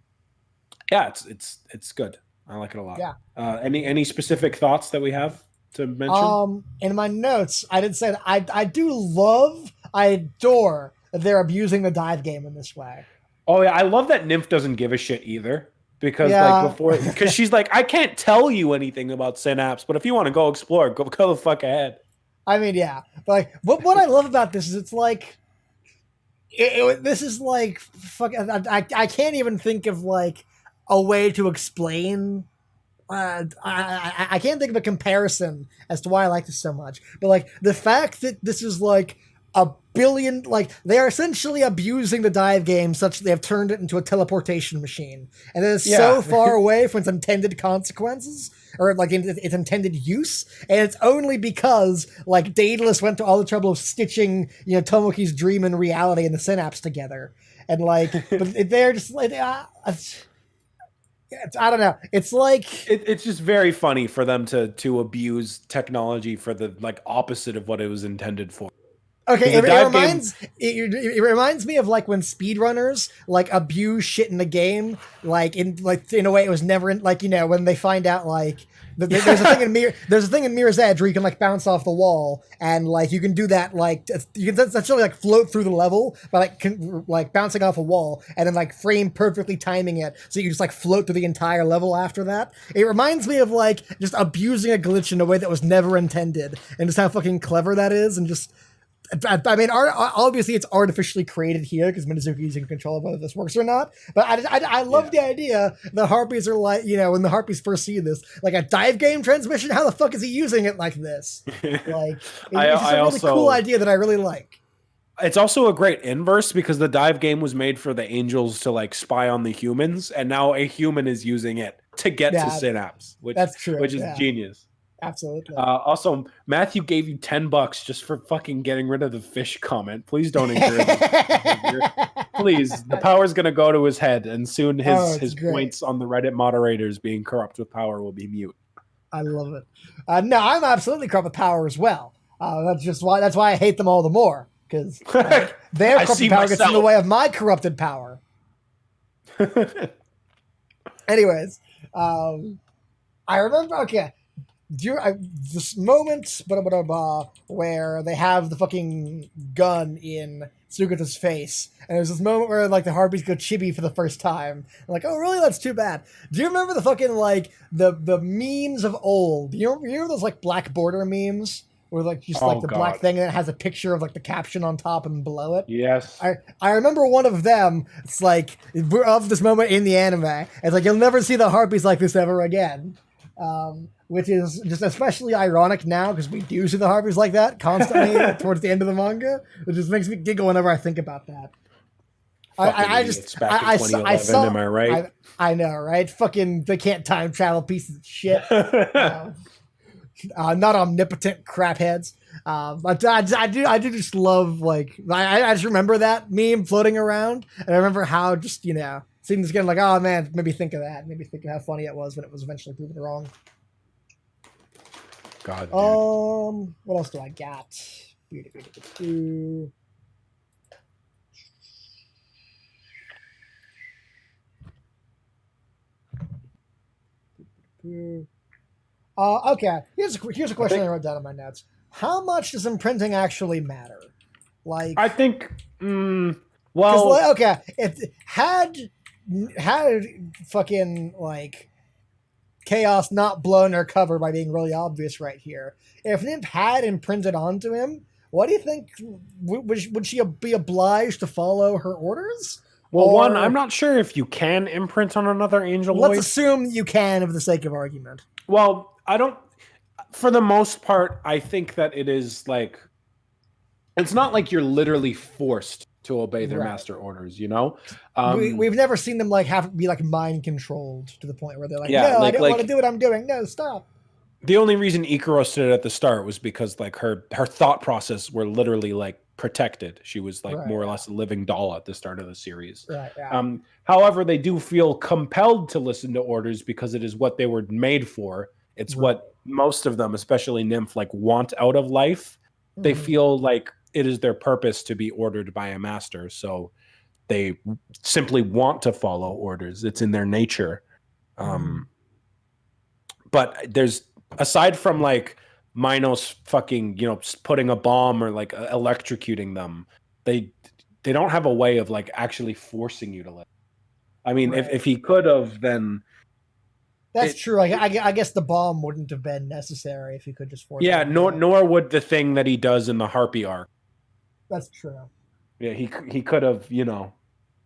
yeah, it's good. I like it a lot. Yeah. Any specific thoughts that we have to mention? In my notes, I did say that I adore that they're abusing the dive game in this way. Oh yeah, I love that Nymph doesn't give a shit either. Because Yeah. because she's like, I can't tell you anything about Synapse, but if you want to go explore, go the fuck ahead. I mean, yeah. But like, what I love about this is it's like, this is like, fuck. I can't even think of like a way to explain. I can't think of a comparison as to why I like this so much. But like the fact that this is like a billion, like they are essentially abusing the dive game such that they have turned it into a teleportation machine, and it is so far away from its intended consequences or like its intended use, and it's only because like Daedalus went to all the trouble of stitching Tomoki's dream and reality and the synapse together, and like but they're just like. I don't know. It's like it's just very funny for them to abuse technology for the like opposite of what it was intended for. Okay, The dive game, it reminds me of like when speedrunners like abuse shit in the game, like in a way it was never in, like, you know, when they find out like there's a thing in Mirror's Edge where you can like bounce off the wall, and like you can do that, like you can essentially like float through the level by like bouncing off a wall and then like frame perfectly timing it so you just like float through the entire level after that. It reminds me of like just abusing a glitch in a way that was never intended, and just how fucking clever that is, and just. I mean, obviously it's artificially created here because Minazuki is in control of whether this works or not. But I love the idea the Harpies are like, you know, when the Harpies first see this, like a dive game transmission, how the fuck is he using it like this? Like, it's just a really cool idea that I really like. It's also a great inverse because the dive game was made for the angels to like spy on the humans, and now a human is using it to get to Synapse, that's true, which is genius. Absolutely. Also, Matthew gave you $10 just for fucking getting rid of the fish comment. Please don't encourage it. Please, the power's gonna go to his head, and soon his points on the Reddit moderators being corrupt with power will be mute. I love it. No, I'm absolutely corrupt with power as well. That's why I hate them all the more, because their corrupted power gets in the way of my corrupted power. Anyways, I remember. Okay. This moment where they have the fucking gun in Sugata's face, and there's this moment where like the Harpies go chibi for the first time. I'm like, oh really? That's too bad. Do you remember the fucking like the memes of old? Do you remember those like black border memes where like just like the black thing and it has a picture of like the caption on top and below it? Yes. I remember one of them. It's like of this moment in the anime. It's like you'll never see the Harpies like this ever again. Which is just especially ironic now because we do see the Harpies like that constantly towards the end of the manga. It just makes me giggle whenever I think about that. I saw. Am I right? I know, right? Fucking, they can't time travel pieces of shit. Not omnipotent crap heads. But I do just love, like, I just remember that meme floating around, and I remember how just, you know, seeing this again, like, oh man, maybe think of that. Maybe think of how funny it was when it was eventually proven wrong. God. What else do I got? Okay. Here's a question I wrote down in my notes. How much does imprinting actually matter? Like, I think. Well, like, okay, it had fucking like Chaos not blown her cover by being really obvious right here. If Nymph had imprinted onto him, what do you think? Would she be obliged to follow her orders? Well, one, I'm not sure if you can imprint on another angel. Let's assume you can, for the sake of argument. Well, I don't. For the most part, I think that it is like, it's not like you're literally forced to obey their master orders, you know? We've never seen them like be like mind controlled to the point where they're like, yeah, no, I don't want to do what I'm doing. No, stop. The only reason Ikaros did it at the start was because like her thought process were literally like protected. She was like more or less a living doll at the start of the series. Right, yeah. However, they do feel compelled to listen to orders because it is what they were made for. It's what most of them, especially Nymph, like want out of life. They feel like it is their purpose to be ordered by a master. So they simply want to follow orders. It's in their nature. But there's, aside from like Minos fucking, you know, putting a bomb or like electrocuting them, they don't have a way of like actually forcing you to let. I mean, if he could have, then that's true. I guess the bomb wouldn't have been necessary if he could just force. Yeah, nor would the thing that he does in the Harpy arc. That's true. Yeah, he could have, you know,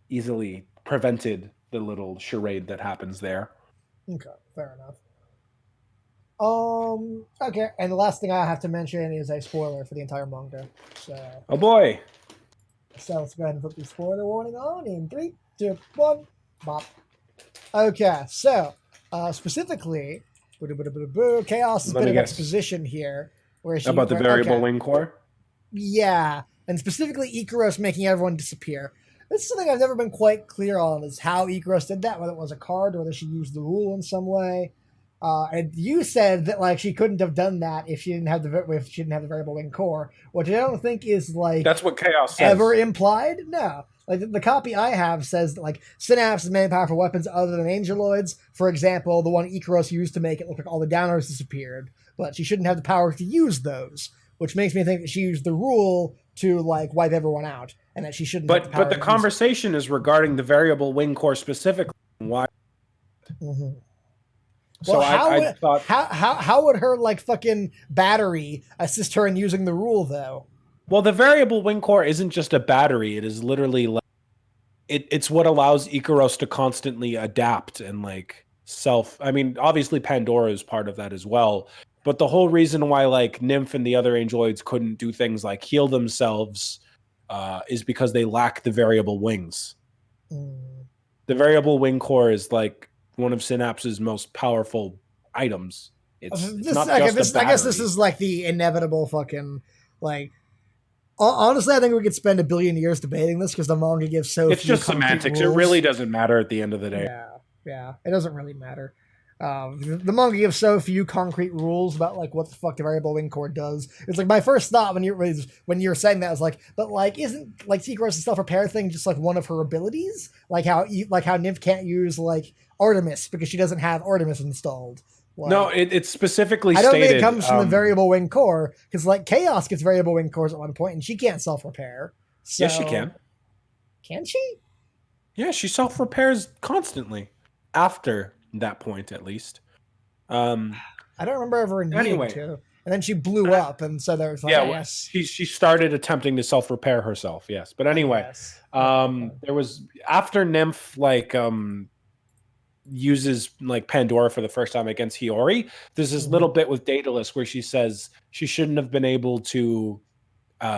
easily prevented the little charade that happens there. Okay, fair enough. Okay, and the last thing I have to mention is a spoiler for the entire manga. So, oh boy. So let's go ahead and put the spoiler warning on in 3, 2, 1, bop. Okay, so specifically, Chaos has a bit of exposition here, where she about the variable wing core. Yeah, and specifically Ikaros making everyone disappear. This is something I've never been quite clear on: is how Ikaros did that, whether it was a card or whether she used the rule in some way. And you said that like she couldn't have done that if she didn't have the variable wing core, which I don't think is like That's what Chaos ever says. implied. No, like the copy I have says that like Synapse has many powerful weapons other than Angeloids. For example, the one Ikaros used to make it look like all the downers disappeared, but she shouldn't have the power to use those, which makes me think that she used the rule to like wipe everyone out, and that she shouldn't have the power But the to use it. conversation is regarding the variable wing core specifically. Why? Mhm. So Well, I thought how would her like fucking battery assist her in using the rule though? well, the variable wing core isn't just a battery. It is literally like it's what allows Ikaros to constantly adapt and like self. I mean, obviously Pandora is part of that as well. But the whole reason why like Nymph and the other Angeloids couldn't do things like heal themselves is because they lack the variable wings. Mm. The variable wing core is like one of Synapse's most powerful items. It's not just a I guess this battery. is like the inevitable fucking like. Honestly, I think we could spend 1 billion years debating this because the manga gives so It's few just concrete semantics. rules. It really doesn't matter at the end of the day. Yeah, it doesn't really matter. The manga gives so few concrete rules about like what the fuck the variable wing core does. It's like my first thought when you're saying that was like, but like isn't like Seagross's self repair thing just like one of her abilities? Like how Nymph can't use like Artemis because she doesn't have Artemis installed. Like, No, it's specifically I don't stated. think it comes from the variable wing core because like Chaos gets variable wing cores at one point and she can't self repair. So, yes, she can. Can she? Yeah, she self repairs constantly. After that point, at least. I don't remember ever needing Anyway. to. And then she blew up, and so there was like, Yeah, yes. she started attempting to self repair herself. Yes, but anyway, Yes. there was after Nymph like uses like Pandora for the first time against Hiyori. There's this little bit with Daedalus where she says she shouldn't have been able to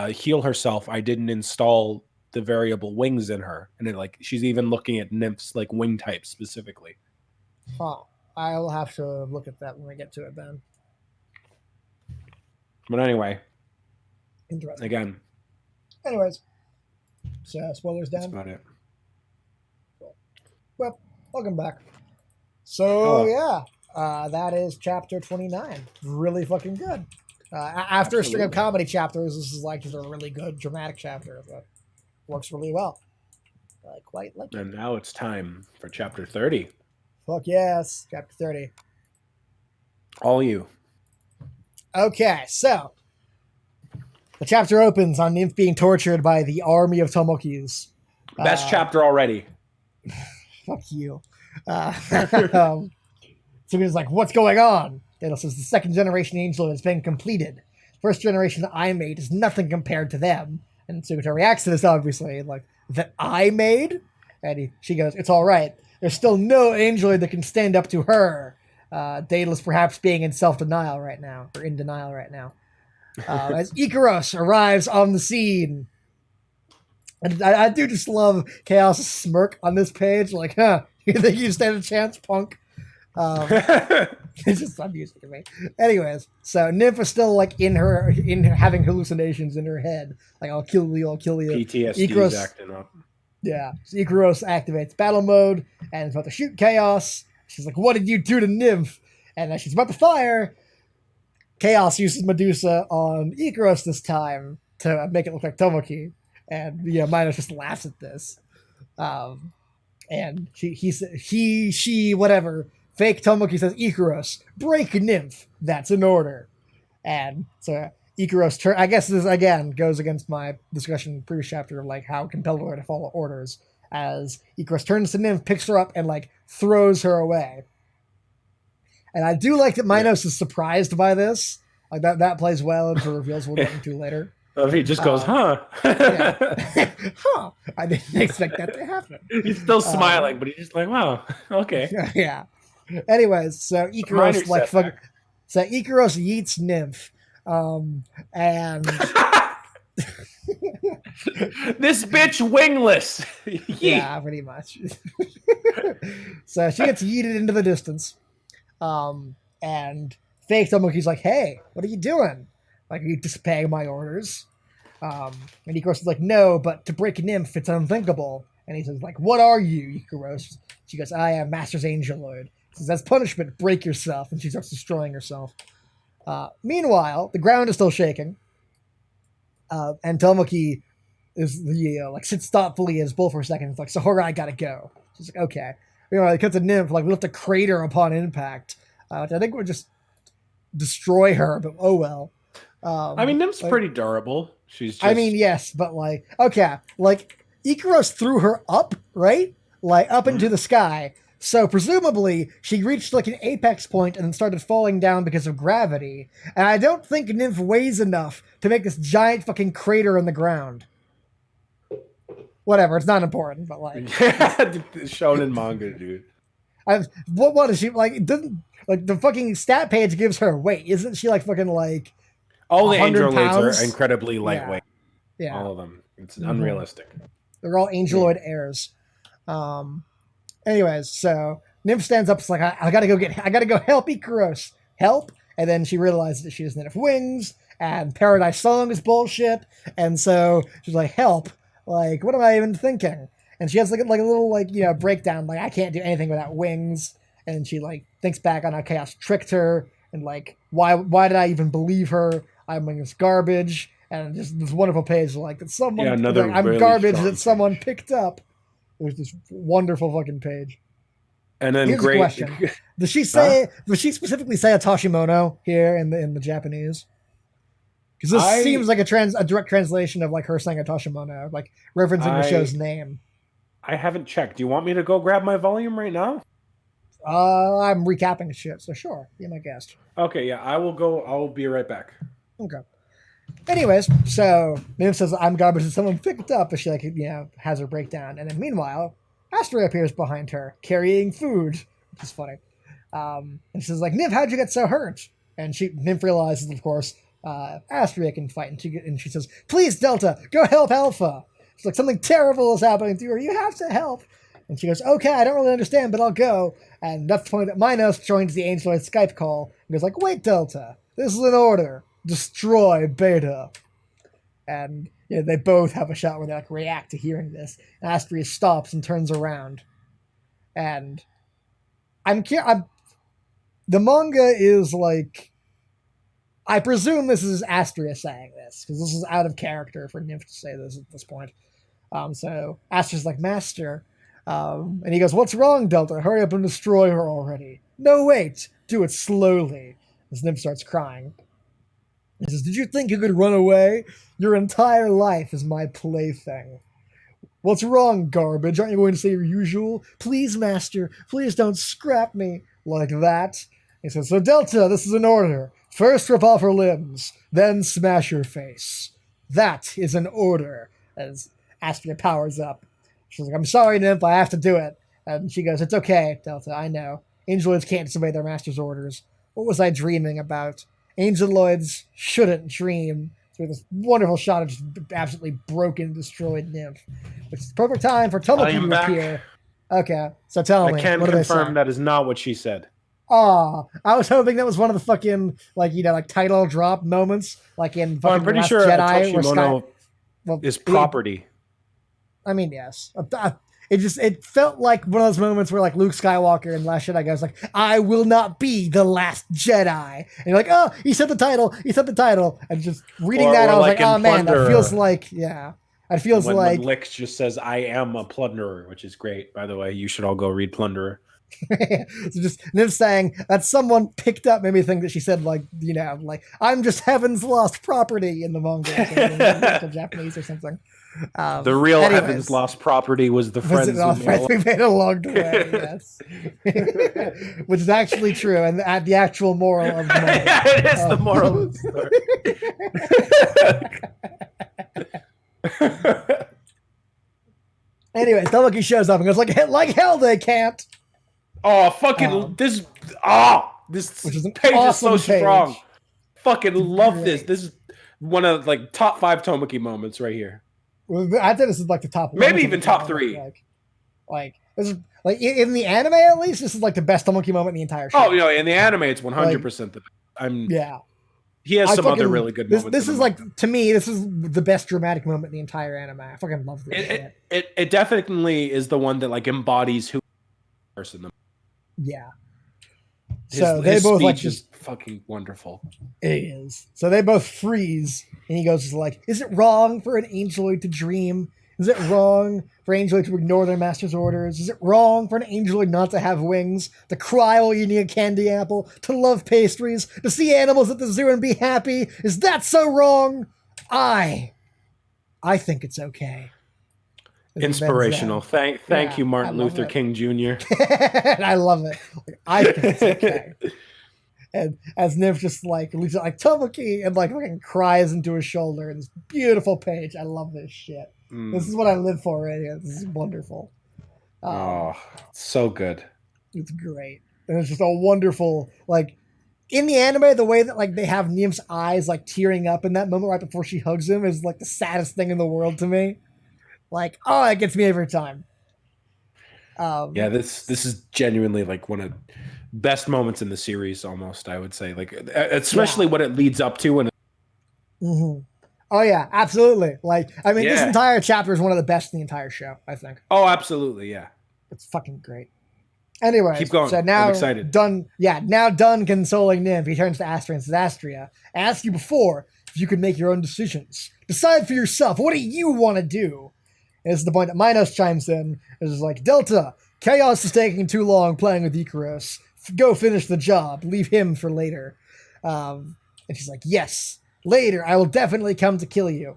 heal herself. I didn't install the variable wings in her, and it, like she's even looking at Nymph's like wing type specifically. Huh. I'll have to look at that when we get to it then. But anyway, Interesting. again, Anyways. So spoilers that's down. about it. Well, welcome back. So yeah, that is chapter 29. Really fucking good. After a string of comedy chapters, this is like just a really good dramatic chapter that works really well. I quite like it. And now it's time for chapter 30. Fuck yes, chapter 30. All you. Okay, so the chapter opens on Nymph being tortured by the army of Tomokis. Best chapter already. Fuck you. So he's like, what's going on? Daedalus says, the second generation angel has been completed. First generation that I made is nothing compared to them. And Sugita reacts to this, obviously, like, that I made? And she goes, it's all right. There's still no angel that can stand up to her. Daedalus perhaps being in self-denial right now, or in denial right now. As Ikaros arrives on the scene. And I do just love Chaos' smirk on this page. Like, huh, you think you stand a chance, punk? It's just amusing to me. Anyways, so Nymph is still like in having hallucinations in her head. Like, I'll kill you. PTSD is acting up. Yeah. So Ikaros activates battle mode and is about to shoot Chaos. She's like, what did you do to Nymph? And as she's about to fire, Chaos uses Medusa on Ikaros this time to make it look like Tomoki. And Minos just laughs at this. And she, whatever. Fake Tomoki says, Ikaros, break Nymph. That's an order. And so Ikaros, I guess this again goes against my discussion previous chapter of like how compelled we are to follow orders. As Ikaros turns to Nymph, picks her up, and like throws her away. And I do like that Minos is surprised by this. Like that plays well into reveals we'll get into later. He just goes, huh? Yeah. Huh. I didn't expect that to happen. He's still smiling, but he's just like, wow, okay. Yeah. Anyways, so Ikaros Ikaros yeets Nymph. And this bitch wingless. yeah, pretty much. So she gets yeeted into the distance. And fake Tomoki's like, hey, what are you doing? Like, are you disobeying my orders? And Ikaros is like, no, but to break Nymph, it's unthinkable. And he says, like, what are you, Ikaros? She goes, I am Master's Angeloid. Says, as punishment, break yourself, and she starts destroying herself. Meanwhile, the ground is still shaking, and Tomoki is like sits thoughtfully in his bowl for a second. It's like, Sahara, I gotta go. She's like, okay. It cuts a nymph, like, we left a crater upon impact. Which I think would just destroy her, but oh well. I mean, nymph's pretty durable. She's just... I mean, yes, but like, okay, like, Ikaros threw her up, right? Like, up into the sky. So presumably she reached like an apex point and then started falling down because of gravity. And I don't think Nymph weighs enough to make this giant fucking crater in the ground. Whatever, it's not important, but like shown in manga, dude. What is she like? It doesn't like the fucking stat page gives her weight? Isn't she like fucking like all the Angeloids are incredibly lightweight? Yeah, all of them. It's unrealistic. They're all Angeloid heirs. Anyways, so Nymph stands up. It's like, I gotta go help Ikaros. Help. And then she realizes that she doesn't have wings and Paradise Song is bullshit. And so she's like, help. Like, what am I even thinking? And she has like a little like, breakdown. Like, I can't do anything without wings. And she like thinks back on how Chaos tricked her and like, why did I even believe her? I'm like this garbage. And just this wonderful page like that someone, I'm really garbage that someone picked up. There's this wonderful fucking page. And then here's a question: Does she say? Does she specifically say a Tashimono here in the Japanese? Because this seems like a direct translation of like her saying a Tashimono, like referencing the show's name. I haven't checked. Do you want me to go grab my volume right now? I'm recapping shit, so sure, be my guest. Okay, yeah, I will go. I will be right back. Okay. Anyways, so Nymph says, I'm garbage, and someone picked up, but she, like, has her breakdown. And then meanwhile, Astrid appears behind her, carrying food, which is funny. And she's like, Nymph, how'd you get so hurt? And Nymph realizes, of course, Astrid can fight. And she says, please, Delta, go help Alpha. She's like, something terrible is happening to her. You have to help. And she goes, okay, I don't really understand, but I'll go. And that's the point that Minos joins the Angeloid Skype call. And goes like, wait, Delta, this is an order. Destroy Beta. And they both have a shot where they like react to hearing this. And Astria stops and turns around. And the manga is like, I presume this is Astria saying this, because this is out of character for Nymph to say this at this point. So Astria's like, Master. And he goes, what's wrong, Delta? Hurry up and destroy her already. No, wait. Do it slowly. As Nymph starts crying. He says, did you think you could run away? Your entire life is my plaything. What's wrong, garbage? Aren't you going to say your usual? Please, Master, please don't scrap me like that. He says, so Delta, this is an order. First rip off her limbs, then smash her face. That is an order. As Astria powers up. She's like, I'm sorry, Nymph, I have to do it. And she goes, it's okay, Delta, I know. Angeloids can't disobey their master's orders. What was I dreaming about? Angeloids shouldn't dream. So this wonderful shot of just absolutely broken, destroyed Nymph. Which is the perfect time for Tomoki to appear. Okay, so tell me. I can confirm that is not what she said. Aw, I was hoping that was one of the fucking, like title drop moments, like in fucking I'm pretty Last sure Jedi. Tashimono is property. I mean, yes. It felt like one of those moments where like Luke Skywalker in Last Jedi goes like, I will not be the last Jedi. And you're like, oh, he said the title. And just reading that, I was like, oh man, that feels like, yeah. It feels like... When Lix just says, I am a plunderer, which is great. By the way, you should all go read Plunderer. So just Niv saying that someone picked up made me think that she said like I'm just heaven's lost property in the manga or Japanese or something. The real heaven's lost property was the friends we made along the way, yes. Which is actually true, and the actual moral of the manga. Yeah, it is the moral of the story. Anyway, Tomoki shows up and goes like hell they can't. Oh, fucking this which is an page awesome is so strong. Fucking love this. This is one of like top 5 Tomoki moments right here. I think this is like the top one. Maybe even top 3. Like this is like in the anime at least, this is like the best Tomoki moment in the entire show. Oh, in the anime it's 100% the best. Yeah. He has some other really good moments. This is like, to me, this is the best dramatic moment in the entire anime. I fucking love this shit. It definitely is the one that like embodies who person. Yeah. So His they both speech is fucking wonderful. It is. So they both freeze, and he goes like, "Is it wrong for an angeloid to dream? Is it wrong for angeloid to ignore their master's orders? Is it wrong for an angeloid not to have wings, to cry while eating a candy apple, to love pastries, to see animals at the zoo and be happy? Is that so wrong? I think it's okay." Inspirational. Thank you, Martin Luther King Jr. I love it. Like, I think it's okay. And as Niv just like looks at like Tomoki and like fucking cries into his shoulder in this beautiful page. I love this shit. This is what I live for right here. This is wonderful. So good. It's great. And it's just a wonderful, like, in the anime, the way that like they have Niv's eyes like tearing up in that moment right before she hugs him is like the saddest thing in the world to me. Like, oh, it gets me every time. Yeah, this is genuinely like one of best moments in the series, almost, I would say, like especially what it leads up to. And oh yeah, absolutely. Like, I mean, this entire chapter is one of the best in the entire show, I think. Oh, absolutely, yeah. It's fucking great. Anyway, keep going. So now I'm excited. Now done consoling Niv, he turns to Astria and says, "Astria, I asked you before if you could make your own decisions. Decide for yourself. What do you want to do?" And this is the point that Minos chimes in. It's like, "Delta, Chaos is taking too long playing with Icarus. Go finish the job. Leave him for later." And she's like, "Yes, later. I will definitely come to kill you."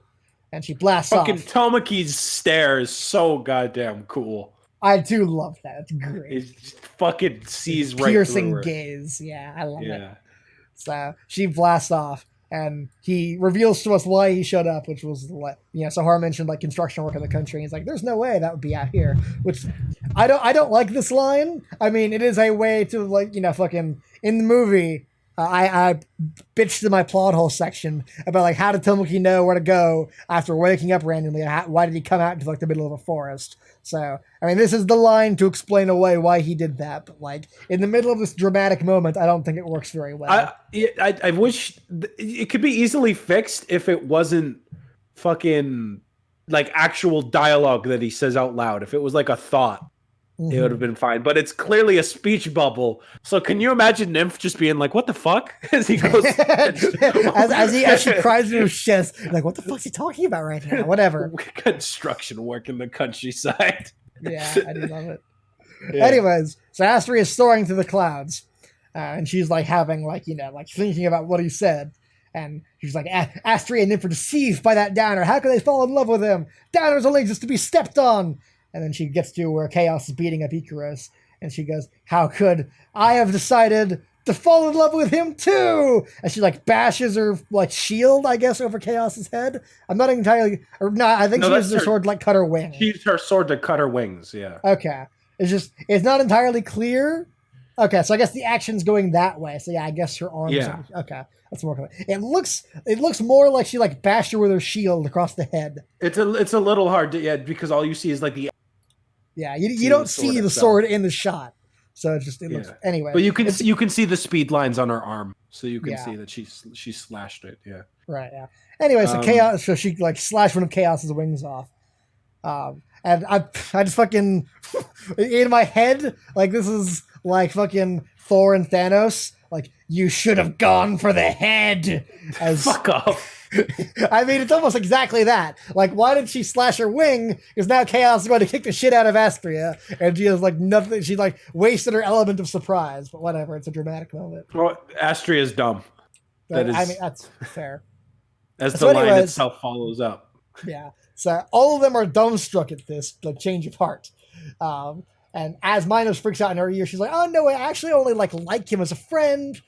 And she blasts off. Fucking Tomoki's stare is so goddamn cool. I do love that. It's great. It fucking sees right piercing through her. gaze. Yeah, I love it. So she blasts off, and he reveals to us why he showed up, which was, Sahara mentioned like construction work in the country. He's like, "There's no way that would be out here," which I don't like this line. I mean, it is a way to fucking in the movie. I bitched in my plot hole section about like how did Tomoki know where to go after waking up randomly, and why did he come out into like the middle of a forest? So I mean, this is the line to explain away why he did that, but like in the middle of this dramatic moment, I don't think it works very well. I wish it could be easily fixed if it wasn't fucking like actual dialogue that he says out loud. If it was like a thought, it would have been fine. But it's clearly a speech bubble. So can you imagine Nymph just being like, "What the fuck?" as he goes, as she cries into his chest, like, "What the fuck's he talking about right now?" Whatever. Construction work in the countryside. Yeah, I do love it. Yeah. Anyways, so Astria is soaring through the clouds, and she's like having like thinking about what he said. And she's like, "Astria and Nymph are deceived by that downer. How could they fall in love with him? Downers only exist to be stepped on." And then she gets to where Chaos is beating up Icarus, and she goes, "How could I have decided to fall in love with him too?" And she like bashes her like shield, I guess, over Chaos's head. I'm not entirely, or no, I think she uses her sword to like cut her wing. She used her sword to cut her wings. Yeah. Okay. It's not entirely clear. Okay, so I guess the action's going that way. So yeah, I guess her arms. Yeah. Okay, that's more. It looks more like she like bashed her with her shield across the head. It's a little hard to because all you see is like the. Yeah, you don't see the sword in the shot, so it looks anyway. But you can see the speed lines on her arm, so you can see that she slashed it. Yeah. Right. Yeah. Anyway, so Chaos. So she like slashed one of Chaos's wings off. And I just fucking in my head like this is like fucking Thor and Thanos. Like, "You should have gone for the head." Fuck off. I mean, it's almost exactly that. Like, why did she slash her wing? Because now Chaos is going to kick the shit out of Astria, and she has like nothing. She like wasted her element of surprise. But whatever, it's a dramatic moment. Well, Astria is dumb. I mean, that's fair. As the line itself follows up. Yeah. So all of them are dumbstruck at this like change of heart. And as Minos freaks out in her ear, she's like, "Oh no, I actually only like him as a friend."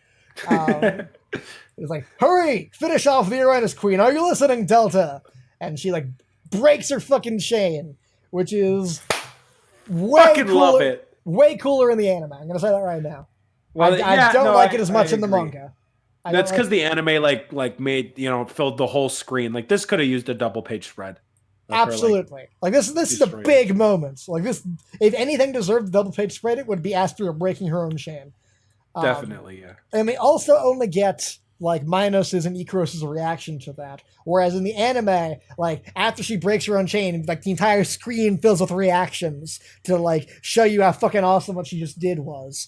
It's like, "Hurry, finish off the Uranus Queen. Are you listening, Delta?" And she like breaks her fucking chain, which is love it. Way cooler in the anime. I'm gonna say that right now. Well, I don't like it as much in the manga. That's because the anime like made filled the whole screen. Like this could have used a double page spread. Absolutely. Like this is a big moment. Like this, if anything deserved the double page spread, it would be Astria breaking her own chain. Definitely, yeah. And we also only get like Minos's and Icarus's reaction to that. Whereas in the anime, like after she breaks her own chain, like the entire screen fills with reactions to like show you how fucking awesome what she just did was.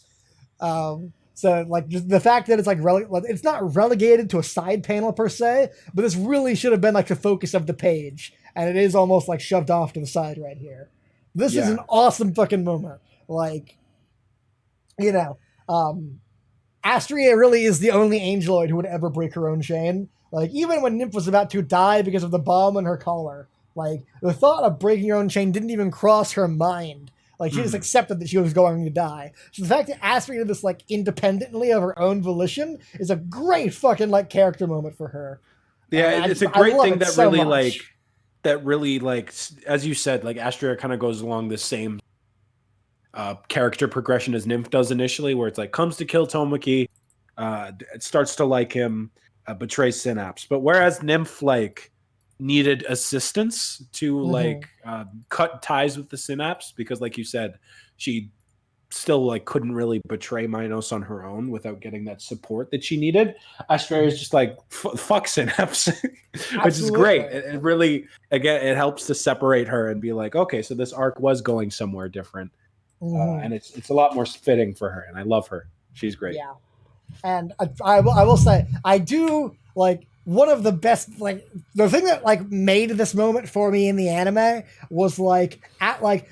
So like just the fact that it's like it's not relegated to a side panel per se, but this really should have been like the focus of the page, and it is almost like shoved off to the side right here. This is an awesome fucking moment. Like, you know, Astria really is the only angeloid who would ever break her own chain. Like even when Nymph was about to die because of the bomb on her collar, like the thought of breaking her own chain didn't even cross her mind. Like she just accepted that she was going to die. So the fact that Astrid did this like independently of her own volition is a great fucking like character moment for her. Yeah, it's a great thing that so really like as you said, like Astrid kind of goes along the same character progression as Nymph does initially, where it's like comes to kill Tomoki, it starts to like him, betrays Synapse. But whereas Nymph like needed assistance to like cut ties with the Synapse, because like you said, she still like couldn't really betray Minos on her own without getting that support that she needed. Astrea is just like fuck Synapse, which is great. It really, again, it helps to separate her and be like, okay, so this arc was going somewhere different, and it's a lot more fitting for her, and I love her. She's great. Yeah, and I will say I do like. One of the best, like, the thing that, like, made this moment for me in the anime was, like,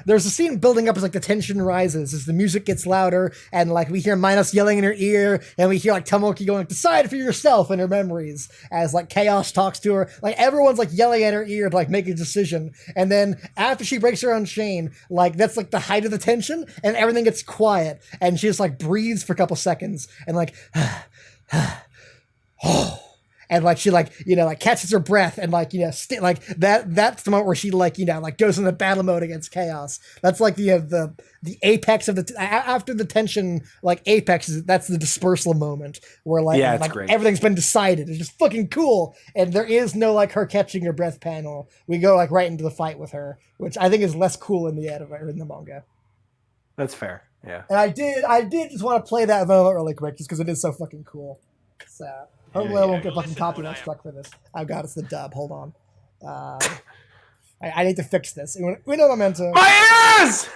there's a scene building up as, like, the tension rises, as the music gets louder, and, like, we hear Minos yelling in her ear, and we hear, like, Tomoki going, like, decide for yourself in her memories, as, like, Chaos talks to her. Like, everyone's, like, yelling at her ear to, like, make a decision. And then, after she breaks her own chain, like, that's, like, the height of the tension, and everything gets quiet, and she just, like, breathes for a couple seconds, and, like, and like she like like catches her breath and like like that's the moment where she like like goes into battle mode against Chaos. That's like the apex of the after the tension like apex that's the dispersal moment where like everything's been decided. It's just fucking cool, and there is no like her catching her breath panel. We go like right into the fight with her, which I think is less cool in the anime or in the manga. That's fair. Yeah. And I did just want to play that moment really quick just because it is so fucking cool. So. Hopefully I won't get fucking copyright struck for this. Oh god, it's the dub. Hold on. I need to fix this. We know momentum. My ears!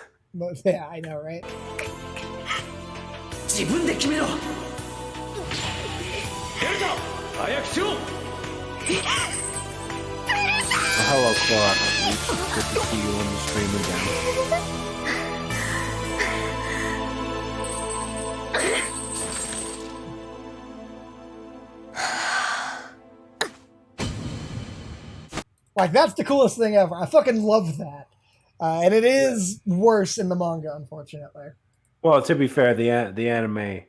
Yeah, I know, right? Hello, Clark. Good to see you on the stream again. Like, that's the coolest thing ever. I fucking love that. And it is worse in the manga, unfortunately. Well, to be fair, the anime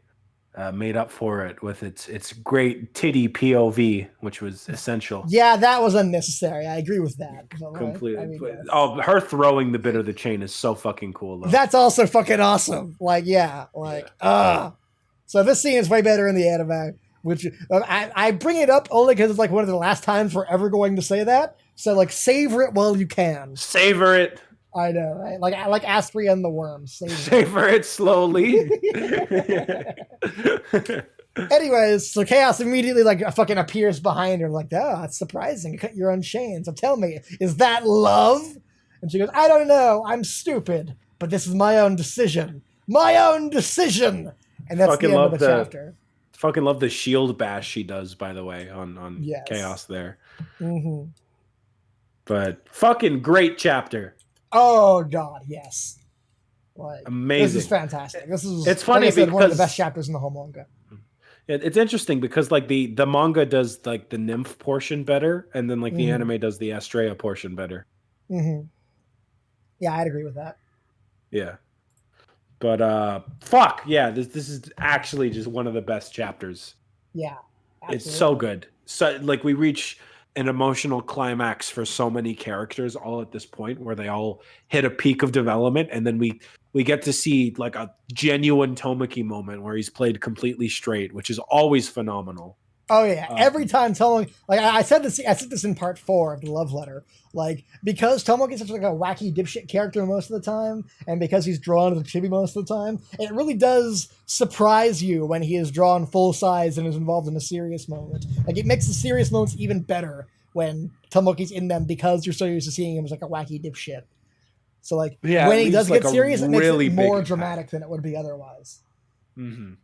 made up for it with its great titty POV, which was essential. Yeah, that was unnecessary. I agree with that. Completely. I mean, her throwing the bit of the chain is so fucking cool, though. That's also fucking awesome. Like, So this scene is way better in the anime, which I bring it up only because it's like one of the last times we're ever going to say that. So, like, savor it while you can. Savor it. I know, right? Like Astria and the worm. Savor it slowly. Anyways, so Chaos immediately, like, fucking appears behind her. Like, oh, that's surprising. You cut your own chain. So tell me, is that love? And she goes, I don't know. I'm stupid. But this is my own decision. My own decision! And that's the end of the chapter. Fucking love the shield bash she does, by the way, on Chaos there. Mm-hmm. But fucking great chapter. Oh god, yes. Like, amazing. This is fantastic. This is it's funny because one of the best because chapters in the whole manga. It's interesting because like the manga does like the Nymph portion better, and then like the anime does the Astrea portion better. Mm-hmm. Yeah, I'd agree with that. Yeah. But fuck yeah, this is actually just one of the best chapters. Yeah, absolutely. It's so good. So like we reach an emotional climax for so many characters all at this point where they all hit a peak of development, and then we get to see like a genuine Tomoki moment where he's played completely straight, which is always phenomenal. Oh yeah, every time Tomoki, like I said this in part 4 of the love letter, like because Tomoki is such like a wacky dipshit character most of the time, and because he's drawn as a chibi most of the time, it really does surprise you when he is drawn full size and is involved in a serious moment. Like it makes the serious moments even better when Tomoki's in them because you're so used to seeing him as like a wacky dipshit. So like when he does get serious, it makes it more dramatic than it would be otherwise. Mm-hmm.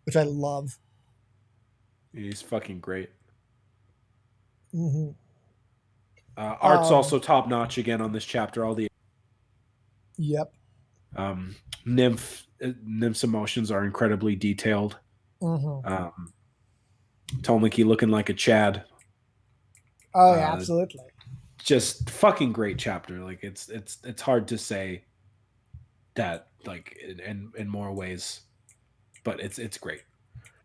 which I love. He's fucking great. Mm-hmm. Art's also top notch again on this chapter. All the Yep. Nymph's emotions are incredibly detailed. Mm-hmm. Tomoki looking like a Chad. Oh yeah, absolutely. Just fucking great chapter. Like it's hard to say that like in more ways, but it's great.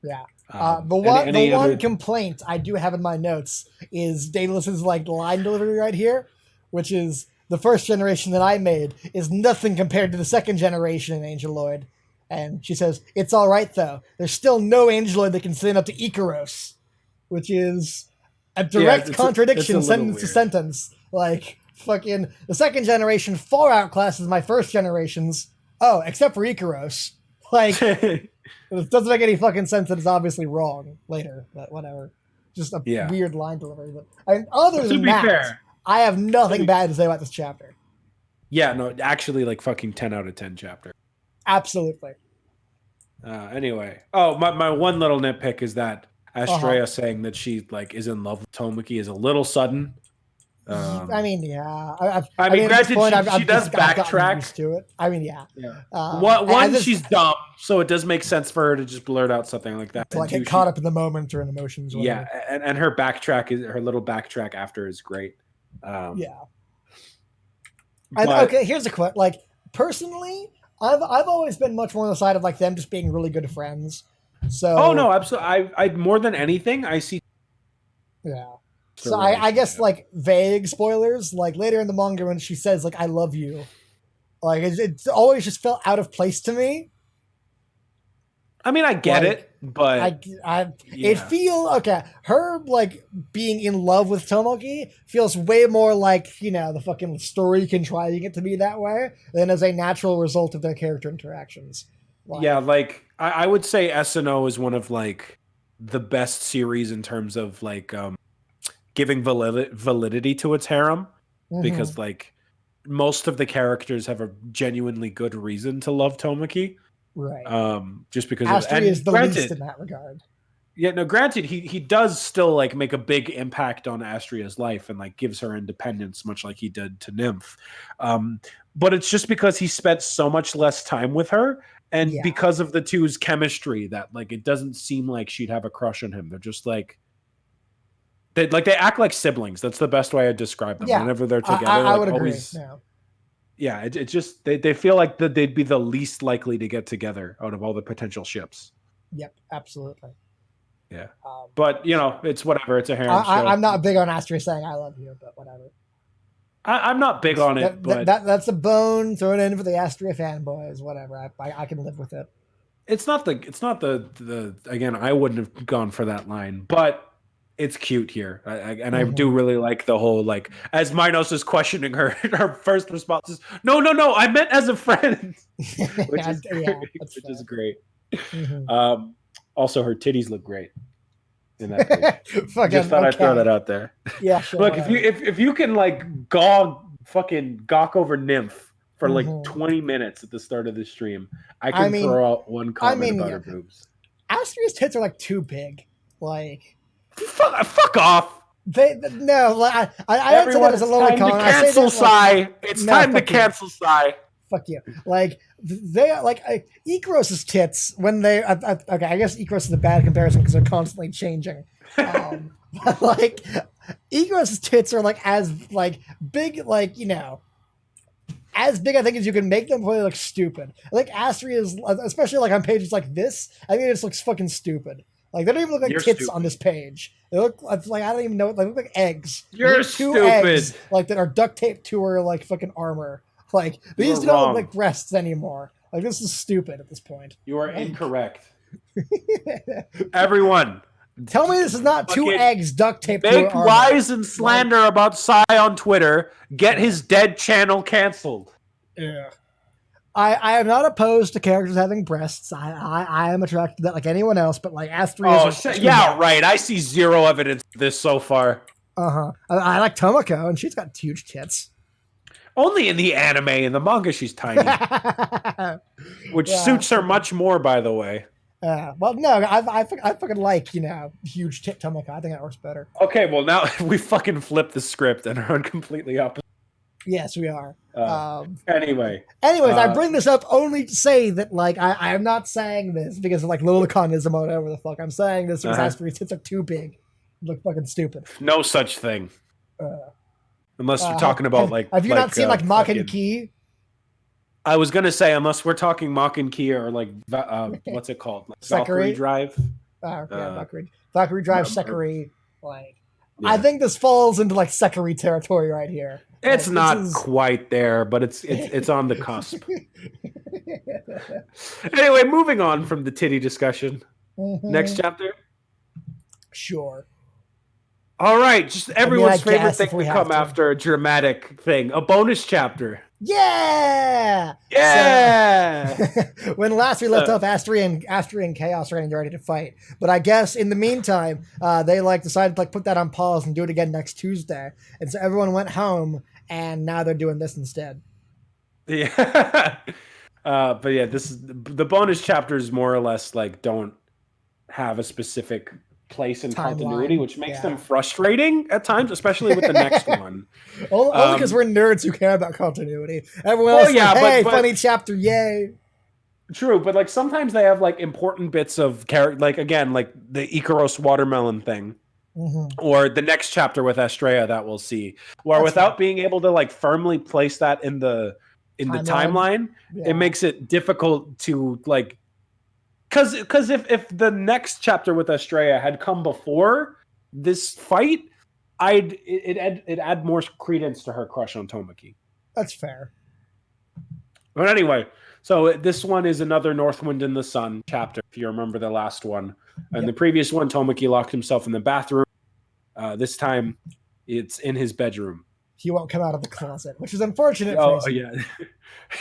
Yeah. The one other... complaint I do have in my notes is Daedalus's like line delivery right here, which is the first generation that I made is nothing compared to the second generation in Angeloid. And she says, it's all right though. There's still no Angeloid that can stand up to Ikaros, which is a direct contradiction sentence to sentence. Like fucking the second generation far outclasses my first generations. Oh, except for Ikaros. Like it doesn't make any fucking sense and it's obviously wrong later, but whatever. Just a weird line delivery. But I mean, other than that, fair, I have nothing bad to say about this chapter. Yeah, no, actually like fucking 10 out of 10 chapter. Absolutely. Anyway. Oh, my one little nitpick is that Astrea saying that she like is in love with Tomoki is a little sudden. I mean, yeah. I mean, granted, she does backtrack. Used to it. I mean, yeah. One, she's dumb, so it does make sense for her to just blurt out something like that. To like get caught up in the moment or in emotions. Yeah, and her little backtrack after is great. Yeah. Okay, here's a quote. Like personally, I've always been much more on the side of like them just being really good friends. So. Oh no, absolutely. I more than anything, I see. Yeah. So I guess like vague spoilers, like later in the manga when she says like I love you, like it's always just felt out of place to me. I mean, I get it, but it feels okay. Her like being in love with Tomoki feels way more like the fucking story contriving it to be that way than as a natural result of their character interactions. Like I would say SnO is one of like the best series in terms of like giving validity to its harem, because like most of the characters have a genuinely good reason to love Tomoki. Right. Just because Astrea is the least in that regard. Yeah, no, granted, he does still like make a big impact on Astrea's life and like gives her independence, much like he did to Nymph. But it's just because he spent so much less time with her, and because of the two's chemistry, that like it doesn't seem like she'd have a crush on him. They're just like they act like siblings. That's the best way I describe them. Whenever they're together, I would agree. It just they feel like that they'd be the least likely to get together out of all the potential ships. Yep, absolutely. Yeah, but it's whatever. It's a harem show. I'm not big on Astrea saying "I love you," but whatever. I'm not big on it, but that's a bone thrown in for the Astrea fanboys. Whatever, I can live with it. It's not the again. I wouldn't have gone for that line, but it's cute here, I do really like the whole like as Minos is questioning her. Her first response is no, I meant as a friend, which is great. Also, her titties look great in that page. Just thought I'd throw that out there. Yeah, sure. Look, if you can like gawk over Nymph for like 20 minutes at the start of the stream, I can throw out one comment about her boobs. Astrea's tits are like too big. Like fuck off. I don't say that as a lower comment. Cancel Psy. It's time to cancel Psy. Fuck you. Like they are like Ikaros' tits when they okay. I guess Ikaros is a bad comparison because they're constantly changing. But like Ikaros' tits are like as like big, like as big I think as you can make them before they look stupid. I think Astrea's, especially like on pages like this, I think it just looks fucking stupid. Like they don't even look like tits stupid on this page. They look like I don't even know. They look like eggs. You're two stupid. Eggs, like that are duct taped to her like fucking armor. Like these don't look like breasts anymore. Like this is stupid at this point. You are incorrect. Everyone, tell me this is not two eggs duct taped to her armor. Make lies and slander about Psy on Twitter. Get his dead channel canceled. Yeah. I am not opposed to characters having breasts. I am attracted to that like anyone else, but like Astrea. Right. I see zero evidence of this so far. I like Tomoko, and she's got huge tits. Only in the anime. In the manga, she's tiny, which suits her much more. By the way, Well, no, I fucking like, huge tit Tomoko. I think that works better. Okay, well now we fucking flipped the script and are on completely opposite. Yes, we are. Anyway. Anyways, I bring this up only to say that, like, I am not saying this because of, like, Lolaconism or whatever the fuck. I'm saying this because Asperi's tits are too big. Look fucking stupid. No such thing. Unless we're talking about, have you not seen, like, Mach and Key? I was going to say, unless we're talking Mach and Key or, like, what's it called? Like, Valkyrie Drive? Valkyrie Drive, Sekiri. Like, yeah. I think this falls into, like, Sekiri territory right here. It's not quite there, but it's on the cusp. Anyway, moving on from the titty discussion. Next chapter? Sure. All right, just everyone's favorite thing to come after a dramatic thing. A bonus chapter. Yeah! Yeah! So, when last we left off, Astri and Chaos are getting ready to fight. But I guess in the meantime, they decided to put that on pause and do it again next Tuesday. And so everyone went home, and now they're doing this instead. Yeah. But yeah, this is the bonus chapters more or less don't have a specific place in continuity, which makes them frustrating at times, especially with the next one. Only because we're nerds who care about continuity. Everyone else hey, funny chapter, yay. True, but sometimes they have important bits of character, again, the Icaros watermelon thing. Or the next chapter with Estrella that we'll see, where without being able to firmly place that in the timeline, it makes it difficult to because if the next chapter with Estrella had come before this fight, it'd add more credence to her crush on Tomoki. That's fair. But anyway, so this one is another Northwind in the Sun chapter, if you remember the last one. And the previous one, Tomoki locked himself in the bathroom. This time, it's in his bedroom. He won't come out of the closet, which is unfortunate. Oh, yeah.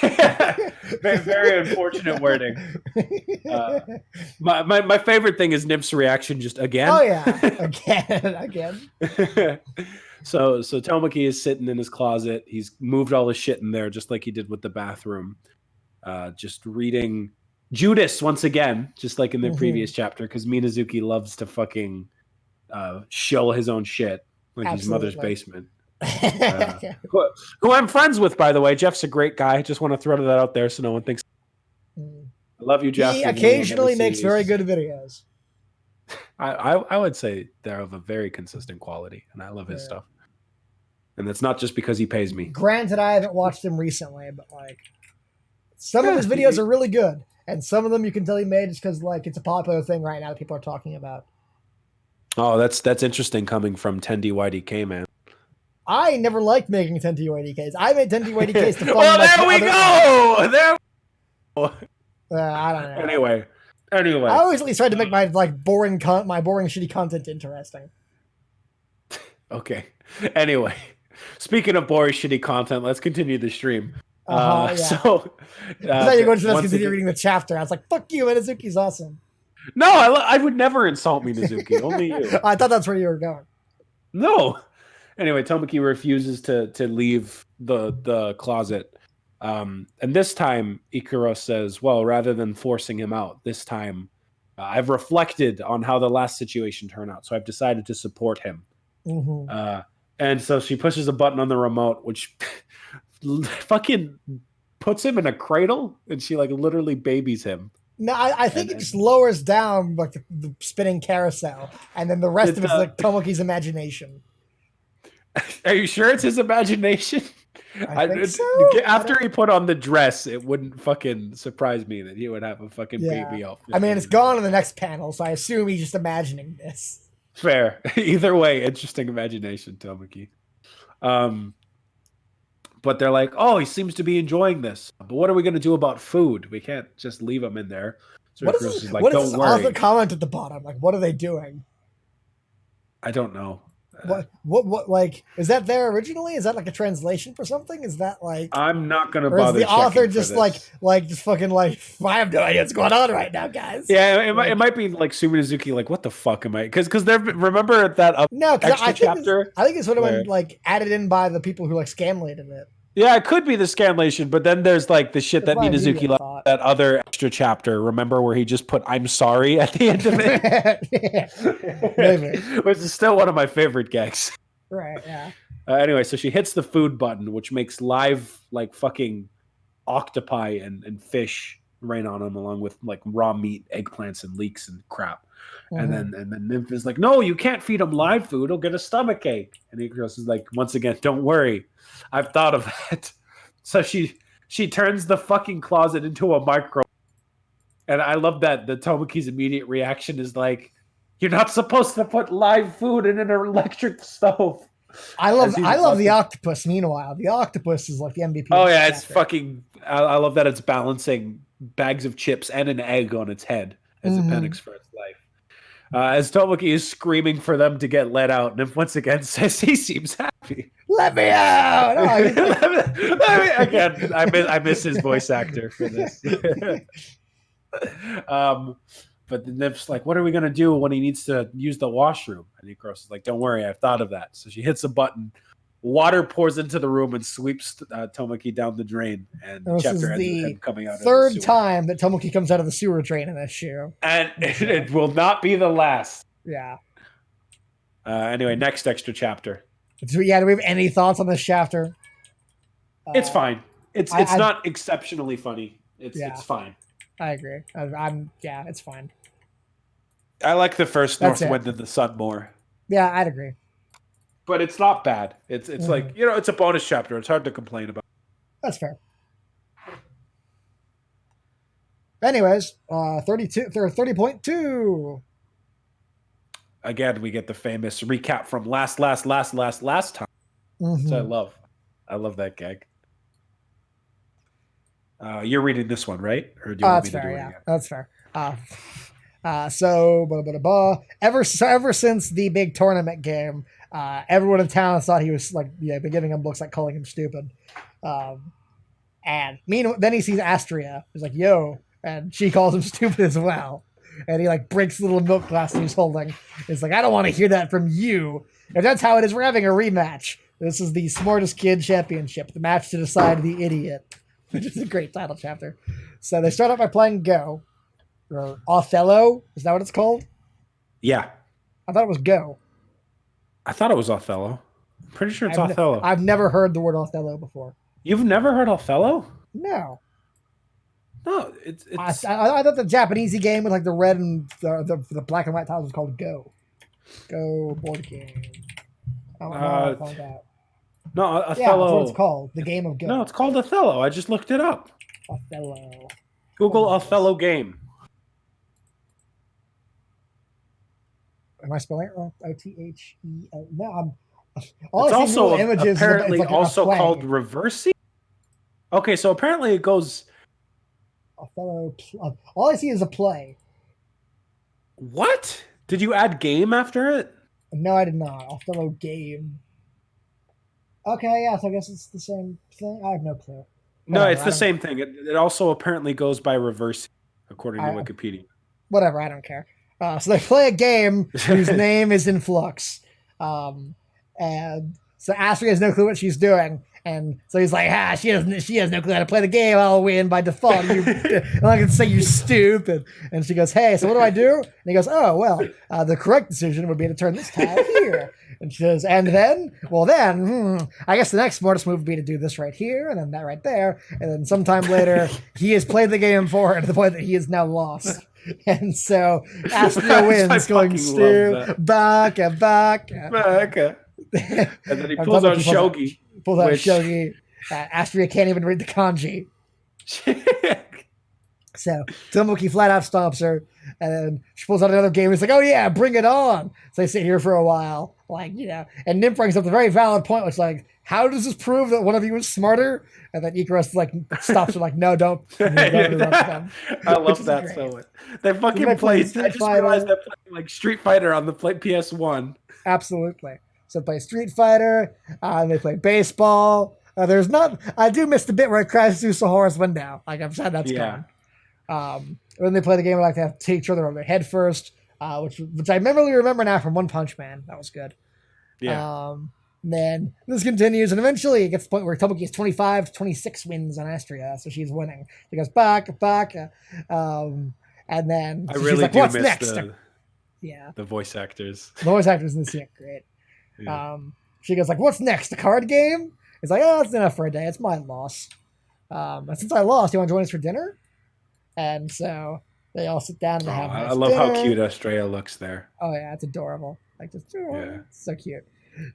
very, very unfortunate wording. My favorite thing is Nip's reaction just again. Oh, yeah. Again. So Tomoki is sitting in his closet. He's moved all his shit in there, just like he did with the bathroom. Just reading Judas once again, just like in the previous chapter, because Minazuki loves to fucking shill his own shit, like his mother's basement. Who I'm friends with, by the way. Jeff's a great guy. Just want to throw that out there so no one thinks. I love you, Jeff. He occasionally makes very good videos. I would say they're of a very consistent quality, and I love his stuff. And that's not just because he pays me. Granted, I haven't watched him recently, but some of his videos are really good, and some of them you can tell he made just because it's a popular thing right now that people are talking about. Oh, that's interesting coming from 10DYDK, man. I never liked making 10DYDKs. I made 10DYDKs to fund well, there we go! There I don't know. Anyway. I always at least tried to make my boring shitty content interesting. Okay. Anyway. Speaking of boring shitty content, let's continue the stream. So I thought you were going to continue reading the chapter. I was like, fuck you, Minazuki's awesome. No, I would never insult Minazuki. Only you. I thought that's where you were going. No. Anyway, Tomoki refuses to leave the closet. And this time, Ikaros says, well, rather than forcing him out, this time I've reflected on how the last situation turned out, so I've decided to support him. And so she pushes a button on the remote, which fucking puts him in a cradle, and she literally babies him. No, I think it just lowers down the spinning carousel, and then the rest of it is Tomoki's imagination. Are you sure it's his imagination? I think so. After he put on the dress, it wouldn't fucking surprise me that he would have a fucking baby outfit. I mean, it's gone in the next panel, so I assume he's just imagining this. Fair. Either way, interesting imagination, Tomoki. But they're like, oh, he seems to be enjoying this. But what are we going to do about food? We can't just leave him in there. So what is this author comment at the bottom? What are they doing? I don't know. What is that there originally? Is that a translation for something? Is that I'm not gonna bother. Is the author just just fucking I have no idea what's going on right now, guys? Yeah, it might be Suminazuki. What the fuck am I? Because there. Remember that extra chapter? I think it's one of them added in by the people who scamlated it. Yeah, it could be the scanlation, but then there's like the shit That's that my Minazuki immediate left, thought. that other extra chapter. Remember where he just put "I'm sorry" at the end of it, Maybe. which is still one of my favorite gags. Right, yeah. Anyway, so she hits the food button, which makes live like fucking octopi and fish rain on him, along with like raw meat, eggplants, and leeks and crap. Mhm. And then Nymph is like, "No, you can't feed him live food; he'll get a stomach ache." And Icarus is like, "Once again, don't worry, I've thought of that." So she turns the fucking closet into a micro. And I love that the Tomoki's immediate reaction is like, "You're not supposed to put live food in an electric stove." I As he's love about the to- octopus. Meanwhile, the octopus is like the MVP. Oh of this yeah, it's chapter. fucking. I love that it's balancing bags of chips and an egg on its head as it panics for its life. As Tomoki is screaming for them to get let out, and once again says he seems happy. Let me out! Oh, he's like- Again, I miss his voice actor for this. But the Nymph's like, "What are we gonna do when he needs to use the washroom?" And Ikaros is like, "Don't worry, I've thought of that." So she hits a button. Water pours into the room and sweeps Tomoki down the drain. And the This chapter is ends with the him coming out. third of the sewer. time that Tomoki comes out of the sewer drain in this show. And it will not be the last. Yeah. Anyway, next extra chapter. So, yeah, do we have any thoughts on this chapter? It's fine. It's I- not exceptionally funny. Yeah. It's fine. I agree. Yeah, it's fine. I like the first That's North it. Wind and the Sun more. Yeah, I'd agree. But it's not bad. It's like, it's a bonus chapter. It's hard to complain about. That's fair. Anyways, 30.2. Again, we get the famous recap from last time. Mhm. So I love that gag. You're reading this one, right? Or do you want That's me to fair. do it Yeah, again? that's fair. Ever since the big tournament game, everyone in town thought he was like, been giving him looks like calling him stupid. And meanwhile, then he sees Astria. He's like, "Yo," and she calls him stupid as well. And he like breaks the little milk glass he's holding. It's like, "I don't want to hear that from you." If that's how it is, we're having a rematch. This is the Smartest Kid Championship, the match to decide the idiot, which is a great title chapter. So they start out by playing Go. Or Othello, is that what it's called? Yeah. I thought it was Go. I thought it was Othello. Pretty sure it's I've Othello. I've never heard the word Othello before. You've never heard Othello? No. No, it's I thought the Japanese game with like the red and the black and white tiles was called Go. Go board game. I found out. no, Yeah, Othello. that's what it's called. The game of Go. No, it's called Othello. I just looked it up. Othello. Google Othello game. Am I spelling it wrong? O-T-H-E-L. No, I'm. All It's I see also little images. apparently it's like also a play. called reversing. Okay, so apparently it goes. Othello. All I see is a play. What? Did you add game after it? No, I did not. Othello game. Okay, yeah, so I guess it's the same thing. I have no clue. No, Whatever, it's the same thing. It also apparently goes by reversing, according to Wikipedia. Whatever, I don't care. So they play a game whose name is in flux. And so Astrid has no clue what she's doing. And so he's like, she has no clue how to play the game. I'll win by default. And I can say you're stupid. And she goes, "Hey, so what do I do?" And he goes, "Oh, well, the correct decision would be to turn this tile here." And she says, "And then? Well, then, I guess the next smartest move would be to do this right here, and then that right there. And then sometime later, he has played the game for her to the point that he is now lost." And so Astria wins, going Stu, Baka. And then he pulls out Shogi. Pulls out Shogi. Astria can't even read the kanji. So Tomoki flat out stomps her, and then she pulls out another game. He's like, "Oh yeah, bring it on." So they sit here for a while, and Nim brings up the very valid point, which how does this prove that one of you is smarter? And then Icarus stops her, "No, don't interrupt them." I love that so much. They fucking play. I just realized they're playing Street Fighter on the PS1. Absolutely. So they play Street Fighter. They play baseball. I do miss the bit where it crashes through Sahara's window. I'm sad that's gone. When they play the game, they have to take each other on their head first, which I remember now from One Punch Man. That was good. Yeah. And then this continues, and eventually it gets to the point where Tomoki has 25 to 26 wins on Astria, so she's winning. She goes back, back, and then I so she's really like, do "What's miss next?" the Yeah, voice actors. the voice actors in this scene, great. Yeah. She goes like, "What's next? A card game?" It's like, "Oh, it's enough for a day. It's my loss." And since I lost, you want to join us for dinner? And so they all sit down and they Oh, have a I nice love how dinner. cute Estrella looks there. Oh yeah, it's adorable. Like just Yeah. so cute.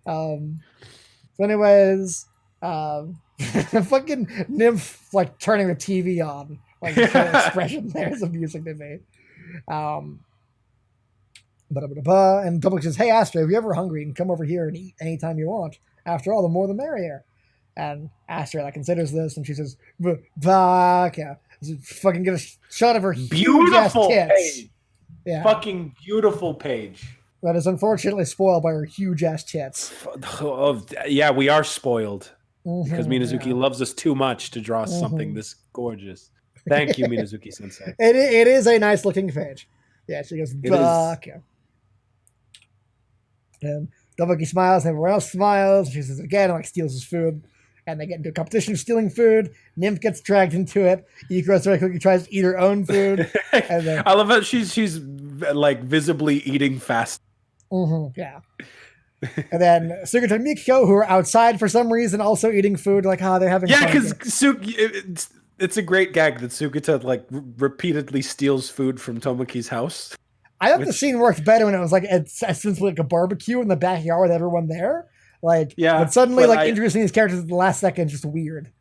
So anyways, fucking nymph like turning the TV on. Like her expression there is amusing to me. Um and Public says, "Hey Astra, if you're ever hungry, you can come over here and eat anytime you want. After all, the more the merrier." And Astra like considers this and she says, "Vodka." Fucking get a shot of her huge ass Beautiful tits. page. Yeah. Fucking beautiful page. That is unfortunately spoiled by her huge ass tits. Oh, yeah, we are spoiled because Minazuki yeah. loves us too much to draw something this gorgeous. Thank you, Minazuki Sensei. It is a nice looking page. Yeah, she goes, "Vodka." And Tomoki smiles, and everyone else smiles. She says it again, like steals his food. And they get into a competition of stealing food. Nymph gets dragged into it. Ikura very quickly tries to eat her own food. And then, I love how she's like visibly eating fast. Yeah. And then Sugata and Mikiko, who are outside for some reason, also eating food. Like, they're having Yeah, fun. because it's a great gag that Sugata like repeatedly steals food from Tomoki's house. I thought the scene worked better when it was like essentially like a barbecue in the backyard with everyone there. Like, yeah, but suddenly, like, introducing these characters at the last second is just weird.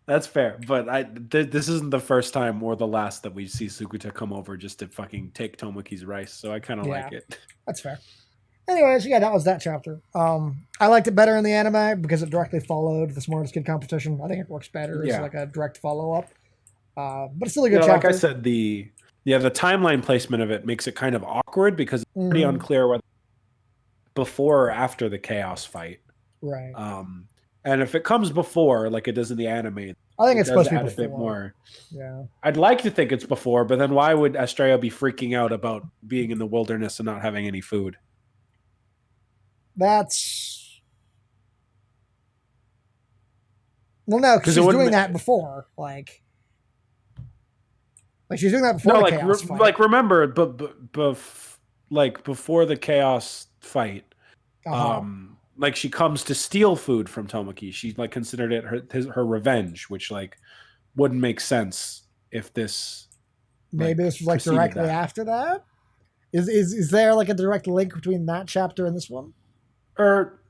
That's fair, but this isn't the first time or the last that we see Sugata come over just to fucking take Tomoki's rice, so I kind of like it. That's fair. Anyways, yeah, that was that chapter. I liked it better in the anime because it directly followed the Smartest Kid competition. I think it works better as like a direct follow-up. But it's still a good chapter. Like I said, the timeline placement of it makes it kind of awkward because it's pretty unclear whether before or after the chaos fight. Right. And if it comes before, like it does in the anime, I think it's supposed to be before. A bit more. Yeah. I'd like to think it's before, but then why would Estrella be freaking out about being in the wilderness and not having any food? That's... Well, no, because she's doing that before. Like she's doing that before the chaos fight. Like, remember, like, before the chaos fight, like, she comes to steal food from Tomoki. She, like, considered it her revenge, which, like, wouldn't make sense if this... Maybe this was, like, directly after that? Is there, like, a direct link between that chapter and this one? Or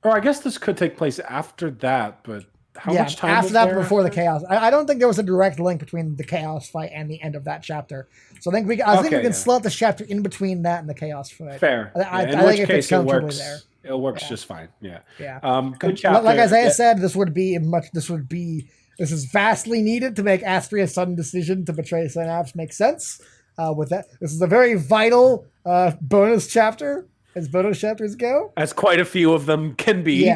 I guess this could take place after that, but how much time after that, before the chaos. I don't think there was a direct link between the chaos fight and the end of that chapter. So I think we can slot this chapter in between that and the chaos fight. Fair. In which case it works. There. It works just fine. Yeah. Yeah. Good chapter. Like Isaiah said, this is vastly needed to make Astria's sudden decision to betray Synapse make sense. With that, this is a very vital bonus chapter, as bonus chapters go. As quite a few of them can be.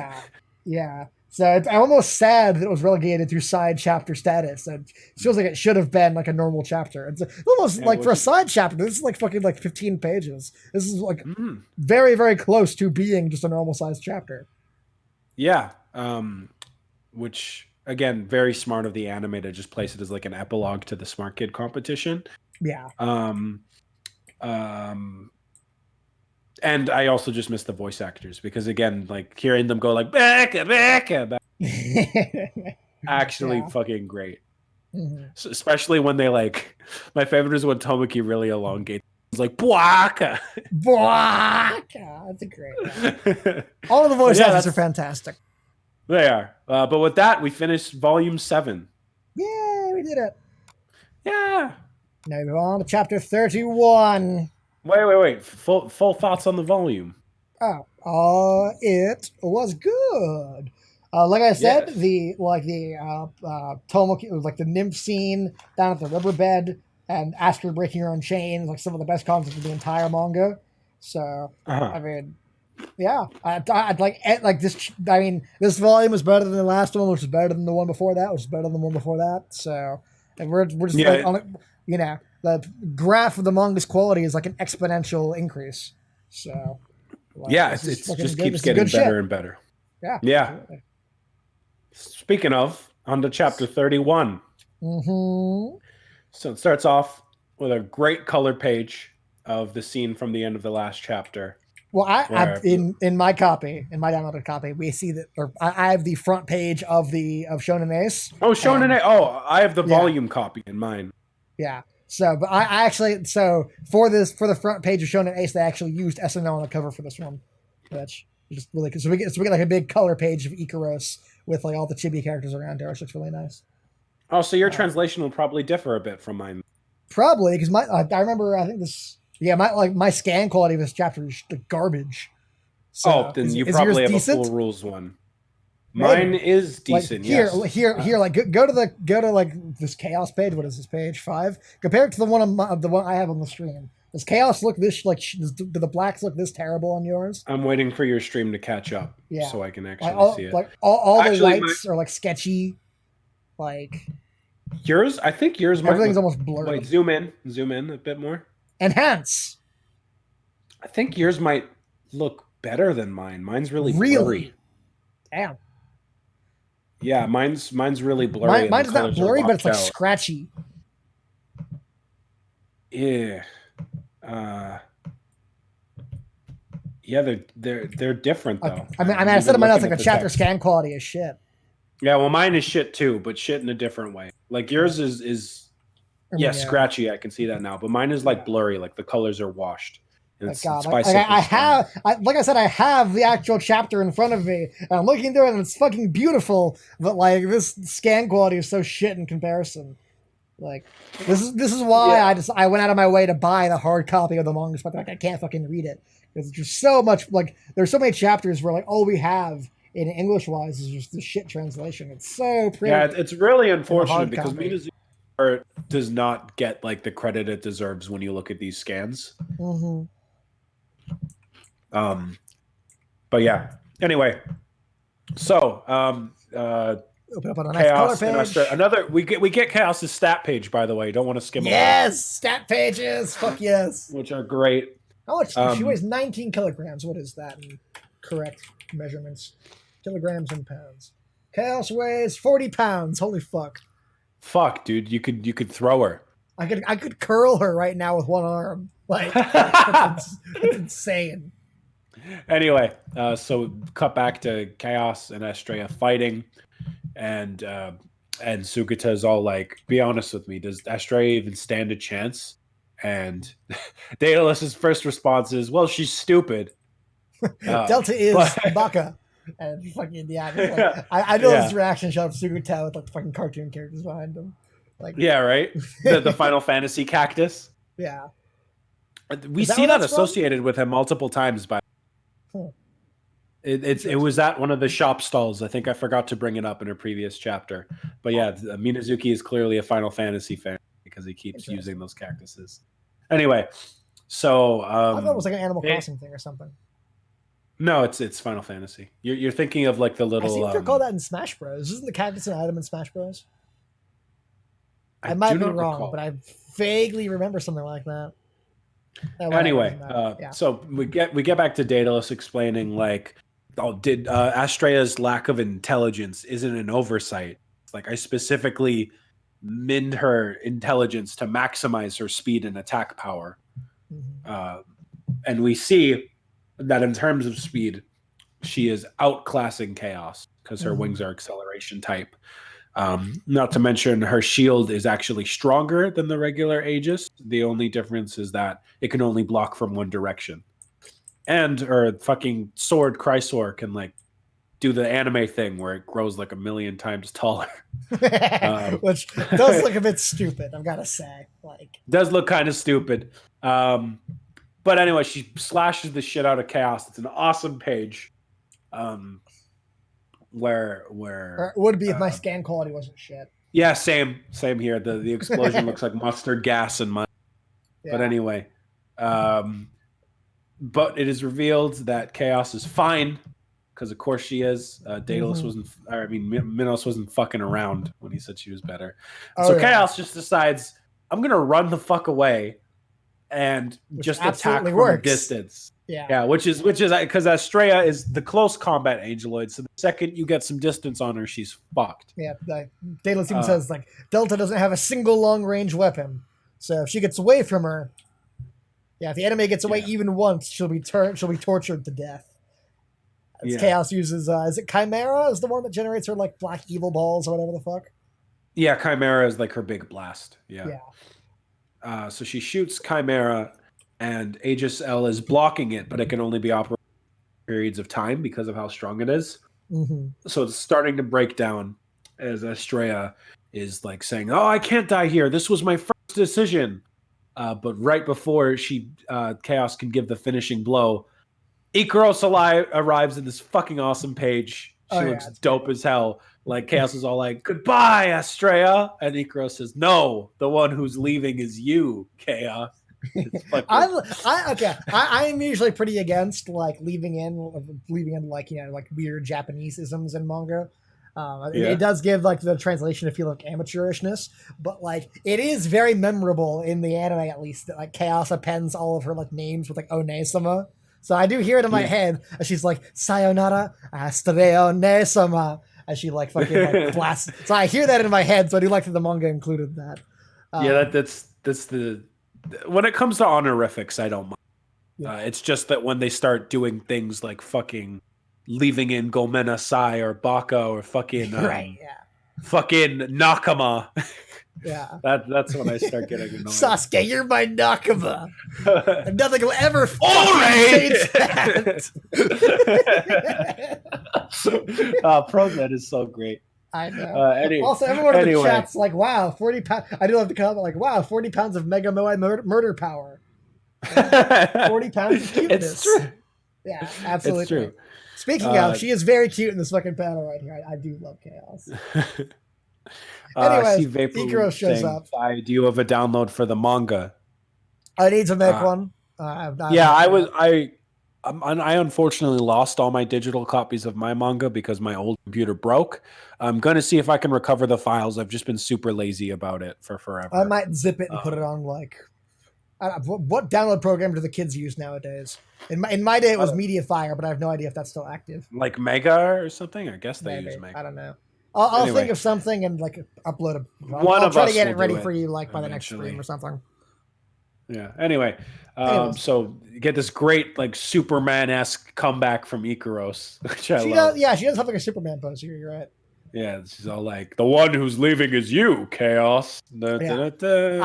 Yeah. So I'm almost sad that it was relegated to side chapter status. It feels like it should have been like a normal chapter. It's almost like for a side chapter, this is like fucking like 15 pages. This is like very, very close to being just a normal sized chapter. Yeah. Which, again, very smart of the anime to just place it as like an epilogue to the Smart Kid competition. Yeah. And I also just miss the voice actors because, again, like hearing them go like Becca, actually fucking great. So, especially when they like, my favorite is when Tomoki really elongates. It's like Bwaka. That's a great. All of the voice actors are fantastic. They are. But with that, we finished volume 7. Yeah, we did it. Yeah. Now we go on to chapter 31. Wait. Full thoughts on the volume. It was good. Like I said, the Tomoki, like the nymph scene down at the riverbed and Astra breaking her own chain, like some of the best concepts of the entire manga. So I mean, yeah, I'd like this. I mean, this volume was better than the last one, which was better than the one before that, which was better than the one before that. So, and we're just like on it, you know. The graph of the manga's quality is like an exponential increase. So, Like, Yeah, this is it fucking just good. keeps This is getting good better shit. and better. Yeah. Yeah. Absolutely. Speaking of, on to chapter 31. Mm-hmm. So it starts off with a great color page of the scene from the end of the last chapter. Well, Where in my copy, in my downloaded copy, we see that, or I have the front page of Shonen Ace. Shonen Ace. Oh, I have the Yeah. volume copy in mine. Yeah. So, but I actually, so for the front page of Shonen Ace, they actually used SNO on the cover for this one, which is just really good. So we get like a big color page of Ikaros with like all the chibi characters around there, which looks really nice. Oh, so your translation will probably differ a bit from mine. Probably because I remember, I think this, yeah, my scan quality of this chapter is the garbage. So, then you is probably yours have decent? a full rules one. Maybe. Mine is decent. Like, yes. Here. Like, go to like this chaos page. What is this page 5? Compare it to the one I have on the stream. Does chaos look this do the blacks look this terrible on yours? I'm waiting for your stream to catch up, Yeah. so I can actually see it. Like all Actually, the whites are like sketchy. Like yours, I think yours might everything's look, almost blurry. Wait, zoom in a bit more. Enhance. I think yours might look better than mine. Mine's really blurry. Damn. Yeah, mine's really blurry. Mine's not blurry, but it's like out. scratchy. Yeah. Yeah, they're different though. I said in my notes like the chapter scan quality is shit. Yeah, well, mine is shit too, but shit in a different way. Like yours is scratchy. I can see that now, but mine is like blurry. Like the colors are washed. And it's by I have, like I said, I have the actual chapter in front of me, and I'm looking through it, and it's fucking beautiful. But like this scan quality is so shit in comparison. Like this is why I went out of my way to buy the hard copy of the manga, but like I can't fucking read it because there's just so much. Like there's so many chapters where like all we have in English wise is just the shit translation. It's so pretty. Yeah, it's really unfortunate because Minazuki art does not get like the credit it deserves when you look at these scans. Mm-hmm. But yeah. Anyway, so open up on a nice Chaos color page. another we get Chaos's stat page, by the way. Don't want to skim yes, over. Stat pages. Fuck yes. Which are great. How much? She weighs 19 kilograms. What is that in correct measurements? Kilograms and pounds. Chaos weighs 40 pounds. Holy fuck. Fuck, dude. You could throw her. I could curl her right now with one arm. Like that's insane. Anyway, so cut back to Chaos and Estrella fighting, and Sugita is all like, "Be honest with me. Does Estrella even stand a chance?" And Daedalus's first response is, "Well, she's stupid." Delta is Baka. And fucking I know this reaction shot of Sugita with like fucking cartoon characters behind him. Like yeah, right. The Final Fantasy cactus. Yeah. We see that associated with him multiple times by. It was at one of the shop stalls. I think I forgot to bring it up in a previous chapter. But yeah, Minazuki is clearly a Final Fantasy fan because he keeps using those cactuses. Anyway, so I thought it was like an Animal Crossing thing or something. No, it's Final Fantasy. You're thinking of like the little. I seem to recall that in Smash Bros. Isn't the cactus an item in Smash Bros? I might be wrong, but I vaguely remember something like that. Anyway, so we get back to Daedalus explaining like, did Estrella's lack of intelligence isn't an oversight. Like I specifically minned her intelligence to maximize her speed and attack power, and we see that in terms of speed, she is outclassing Chaos because her wings are acceleration type. Not to mention her shield is actually stronger than the regular Aegis. The only difference is that it can only block from one direction. And her fucking sword Chrysor can like do the anime thing where it grows like 1,000,000 times taller. Which does look a bit stupid, I've gotta say. Like does look kind of stupid. But anyway, she slashes the shit out of Chaos. It's an awesome page. Where or it would be if my scan quality wasn't shit. Yeah, same here. The explosion looks like mustard gas in my. Yeah. But anyway, but it is revealed that Chaos is fine because of course she is. Daedalus wasn't. I mean, Minos wasn't fucking around when he said she was better. So Chaos just decides I'm gonna run the fuck away and just attack from a distance. Yeah. which is because Estrella is the close combat angeloid. So the second you get some distance on her, she's fucked. Yeah. Daedalus even says like Delta doesn't have a single long range weapon, so if she gets away from her, if the enemy gets away even once, she'll be tortured to death. Chaos uses is it Chimera is the one that generates her like black evil balls or whatever the fuck? Yeah, Chimera is like her big blast. Yeah. So she shoots Chimera, and Aegis L is blocking it, but it can only be operated periods of time because of how strong it is. Mm-hmm. So it's starting to break down as Estrella is like saying, "Oh, I can't die here. This was my first decision." But right before Chaos can give the finishing blow, Ikaros arrives in this fucking awesome page. She looks dope as hell. Like Chaos is all like, "Goodbye, Estrella," and Ikaros says, "No, the one who's leaving is you, Chaos." I am usually pretty against like leaving in like like weird Japanese isms in manga. It does give like the translation a feel like amateurishness, but like it is very memorable in the anime at least that like Chaos appends all of her like names with like One-sama. So I do hear it in my head as she's like Sayonara Astreo Ne-sama as she like fucking like blasts. So I hear that in my head. So I do like that the manga included that. That's the when it comes to honorifics, I don't mind. It's just that when they start doing things like fucking leaving in Gomena Sai or Baka or fucking fucking Nakama. Yeah. That's when I start getting annoyed. Sasuke, you're my Nakama. And nothing will ever change that. Pronet is so great. I know. Also, everyone in the chat's like, wow, 40 pounds. I do have to comment like, wow, 40 pounds of Mega Moai murder power. 40 pounds of cuteness. It's true. Yeah, absolutely. It's true. Speaking of, she is very cute in this fucking panel right here. I do love Chaos. Anyways, Ikaros shows up. Do you have a download for the manga? I need to make one. I unfortunately lost all my digital copies of my manga because my old computer broke. I'm going to see if I can recover the files. I've just been super lazy about it for forever. I might zip it and put it on like... what download program do the kids use nowadays? In my day, it was MediaFire, but I have no idea if that's still active. Like Mega or something? I guess they use Mega. I don't know. I'll think of something and like upload it. I'll try to get it ready for you like by the next stream or something. Yeah. Anyway, so you get this great like Superman-esque comeback from Ikaros, which I love. She does have like a Superman pose here. You're right. Yeah, she's all like, "The one who's leaving is you, Chaos." Okay,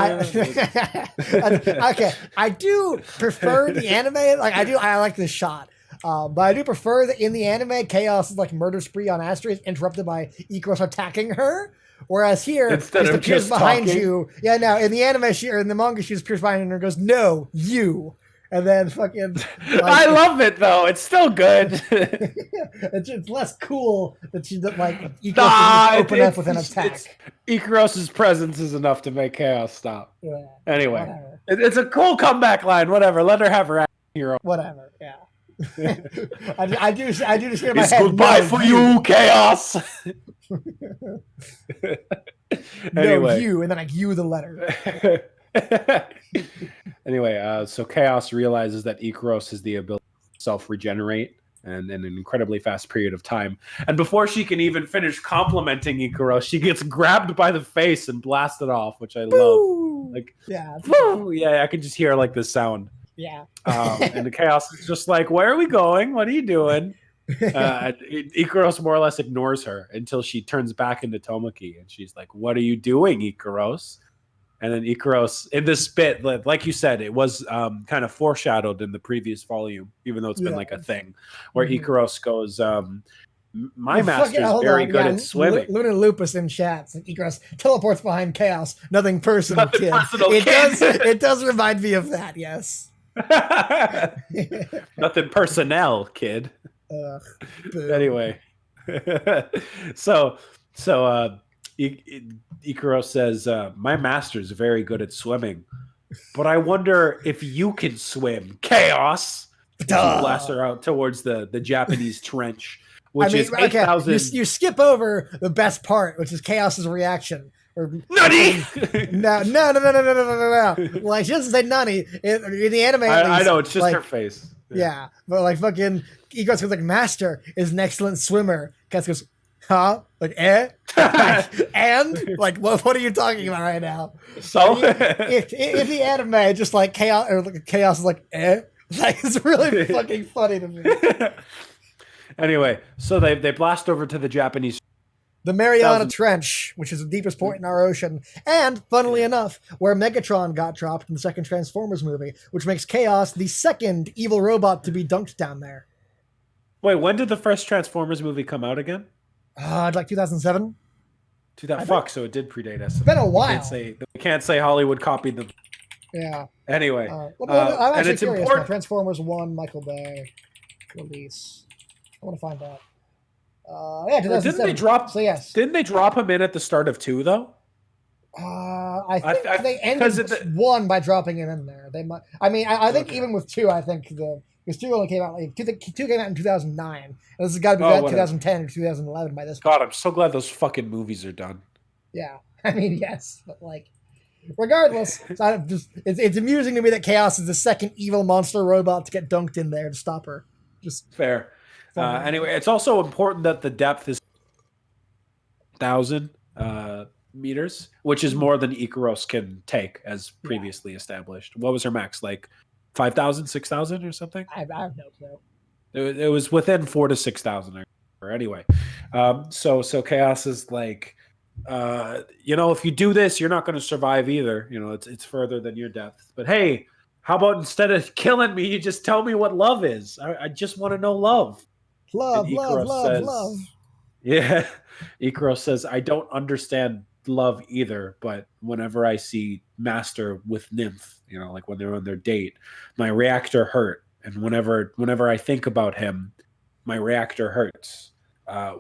I do prefer the anime. Like I like this shot. But I do prefer that in the anime, Chaos' like murder spree on Astra is interrupted by Ikaros attacking her. Whereas here, instead of appears just behind talking. you. Yeah, no, in the anime, in the manga, she just appears behind her and goes, "No, you." And then fucking... Like, I love it, though. It's still good. it's less cool that she, like, Ikaros open up with an attack. Ikaros' presence is enough to make Chaos stop. Yeah. Anyway, it's a cool comeback line. Whatever. Let her have her hero. Whatever, yeah. I do just hear in my head. Goodbye for you, Chaos. Anyway. No, you, and then you the letter. Anyway, so Chaos realizes that Ikaros has the ability to self-regenerate and in an incredibly fast period of time. And before she can even finish complimenting Ikaros, she gets grabbed by the face and blasted off, which I love. Like, yeah, I can just hear like the sound. Yeah. And the Chaos is just like, "Where are we going? What are you doing?" Ikaros more or less ignores her until she turns back into Tomoki, and she's like, "What are you doing, Ikaros?" And then Ikaros, in this bit, like you said, it was kind of foreshadowed in the previous volume, even though it's been like a thing, where Ikaros goes, "My master is very good at swimming." Luna Lupus in chat. Like Ikaros teleports behind Chaos. Nothing personal, kid. It does remind me of that, yes. Nothing personnel, kid. Anyway, so Ikaros says, "My master's very good at swimming, but I wonder if you can swim, Chaos." She blasts her out towards the Japanese trench, which is 8,000. You skip over the best part, which is Chaos's reaction. Nani! No. Like, she doesn't say Nani. In the anime, I know, it's just like, her face. Yeah, but like fucking Ikaros goes like, "Master is an excellent swimmer." Cass goes, "Huh?" Like, eh? Like, and like, what are you talking about right now? So If the anime just like chaos is like, eh? Like, it's really fucking funny to me. Anyway, so they blast over to the Japanese. The Mariana Trench, which is the deepest point in our ocean, and funnily enough, where Megatron got dropped in the second Transformers movie, which makes Chaos the second evil robot to be dunked down there. Wait, when did the first Transformers movie come out again? Like 2007. Fuck, so it did predate us. It's been a while. We can't say Hollywood copied them. Yeah. Anyway, I'm actually it's curious. important. Transformers 1 Michael Bay release. I want to find out. Yeah, 2007. Didn't they drop? So yes. Didn't they drop him in at the start of 2 though? I think they ended 1 by dropping him in there. They might. I mean, I think even with 2, I think because 2 only came out like 2 came out in 2009. And this has got to be 2010 or 2011 by this point. God, I'm so glad those fucking movies are done. Yeah, I mean, yes, but like, regardless, it's amusing to me that Chaos is the second evil monster robot to get dunked in there to stop her. Just fair. Anyway, it's also important that the depth is 1,000 meters, which is more than Ikaros can take, as previously established. What was her max? Like 5,000, 6,000 or something? I have no clue. It was within 4,000 to 6,000. Or anyway, so Chaos is like, if you do this, you're not going to survive either. It's further than your depth. But hey, how about instead of killing me, you just tell me what love is? I just want to know love. Love. Yeah. Ikaros says, I don't understand love either, but whenever I see Master with Nymph, like when they're on their date, my reactor hurt. And whenever I think about him, my reactor hurts.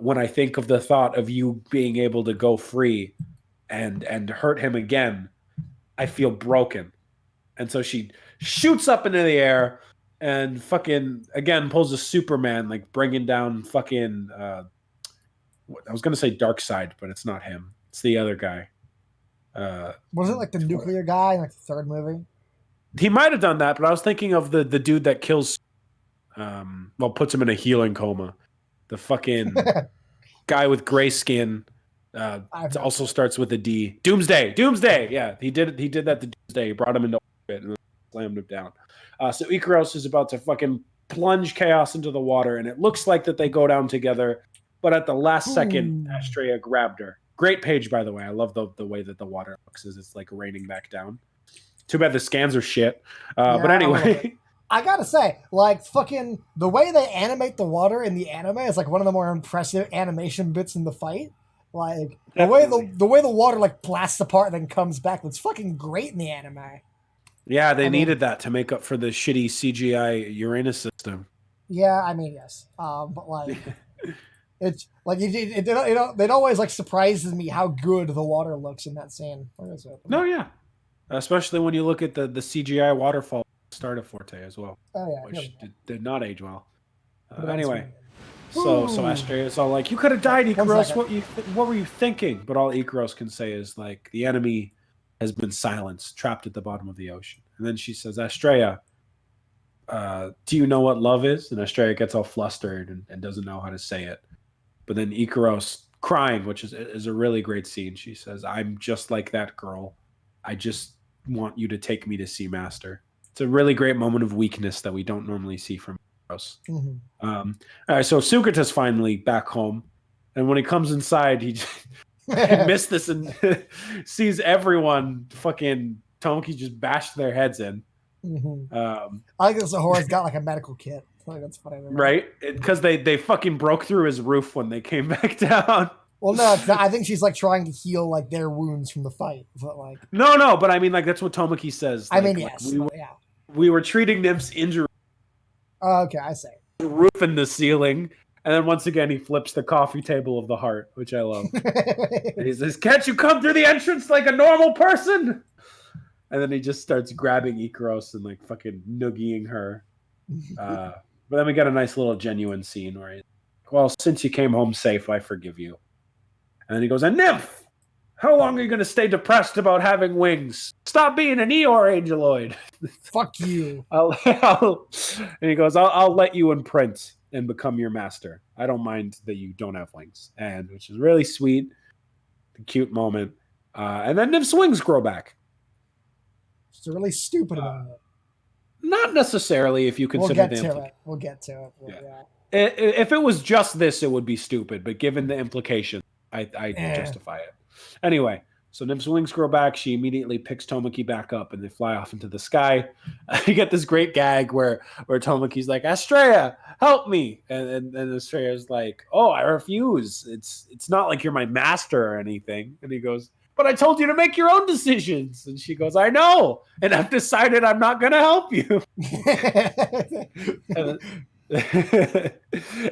When I think of the thought of you being able to go free and hurt him again, I feel broken. And so she shoots up into the air and fucking again pulls a Superman, like bringing down fucking I was gonna say Darkseid, but it's not him. It's the other guy. Was it like the nuclear guy in like the third movie? He might have done that, but I was thinking of the dude that kills puts him in a healing coma. The fucking guy with gray skin also starts with a D. Doomsday. Yeah, he did that to Doomsday. He brought him into orbit and slammed him down. So Ikaros is about to fucking plunge Chaos into the water, and it looks like that they go down together. But at the last second, Astrea grabbed her. Great page, by the way. I love the way that the water looks as it's like raining back down. Too bad the scans are shit. But anyway. I gotta say, like, fucking the way they animate the water in the anime is like one of the more impressive animation bits in the fight. Like the way the water like blasts apart and then comes back, that's fucking great in the anime. Yeah, they needed that to make up for the shitty CGI Uranus system. Yeah, I mean, yes, but like, it's like it always like surprises me how good the water looks in that scene. Where is it? No, yeah, especially when you look at the CGI waterfall start of Forte as well. Oh yeah, which did not age well. Anyway, so Astrea is all like, "You could have died, Ikaros. What were you thinking?" But all Ikaros can say is like, "The enemy has been silenced, trapped at the bottom of the ocean." And then she says, "Astrea, do you know what love is?" And Astrea gets all flustered and doesn't know how to say it. But then Ikaros, crying, which is a really great scene, she says, "I'm just like that girl. I just want you to take me to see Master." It's a really great moment of weakness that we don't normally see from Ikaros. Mm-hmm. All right, so Sukata's finally back home. And when he comes inside, he missed this and sees everyone fucking Tomoki just bashed their heads in. Mm-hmm. I think Zahori's got like a medical kit. I think that's funny. Right? Because they fucking broke through his roof when they came back down. Well, no, I think she's like trying to heal like their wounds from the fight. But like, no, but I mean, like that's what Tomoki says. I like, mean, yes, we were treating Nymph's injury. Oh, okay, I see. The roof and the ceiling, and then once again he flips the coffee table of the heart, which I love. And he says, "Can't you come through the entrance like a normal person?" And then he just starts grabbing Ikaros and like fucking noogieing her. But then we got a nice little genuine scene where he's like, "Well, since you came home safe, I forgive you." And then he goes, "And Nymph, How long are you going to stay depressed about having wings? Stop being an Eeyore Angeloid. Fuck you. And he goes, I'll let you imprint and become your master. I don't mind that you don't have wings. And which is really sweet, cute moment. And then Nymph's wings grow back. It's a really stupid moment. Not necessarily if you consider We'll get to it. Yeah. If it was just this, it would be stupid. But given the implication, I justify it. Anyway, so Nymph's wings grow back. She immediately picks Tomoki back up, and they fly off into the sky. You get this great gag where Tomoki's like, Astrea, help me. And Astrea's like, oh, I refuse. It's not like you're my master or anything. And he goes, but I told you to make your own decisions. And she goes, I know. And I've decided I'm not going to help you.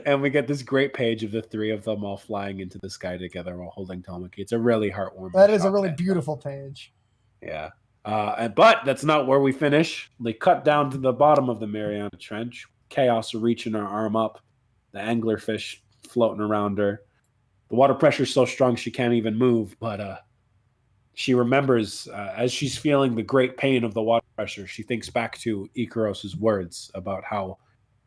And we get this great page of the three of them all flying into the sky together while holding Tomoki. It's a really heartwarming. That is a really beautiful page. Yeah. But that's not where we finish. They cut down to the bottom of the Mariana Trench. Chaos reaching her arm up. The anglerfish floating around her. The water pressure is so strong she can't even move, but she remembers as she's feeling the great pain of the water pressure, she thinks back to Ikaros's words about how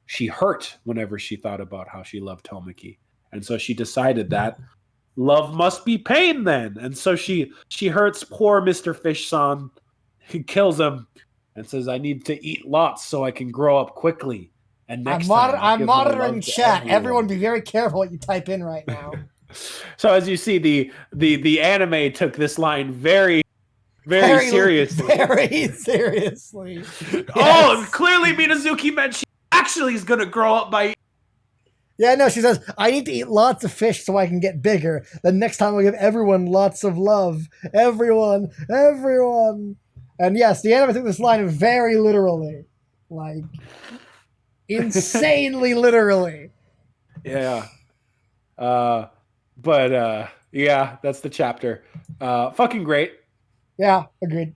she hurt whenever she thought about how she loved Tomoki. And so she decided that love must be pain then. And so she hurts poor Mr. Fish-san. He kills him and says, I need to eat lots so I can grow up quickly. And next I'm monitoring chat. Everyone be very careful what you type in right now. So as you see, the anime took this line very, very seriously. Very seriously. Oh, clearly Minazuki meant she actually is going to grow up by... Yeah, no, she says, I need to eat lots of fish so I can get bigger. Then next time I'll give everyone lots of love. Everyone. And yes, the anime took this line very literally. Like, insanely literally. Yeah. But yeah, that's the chapter. Fucking great. Yeah, agreed.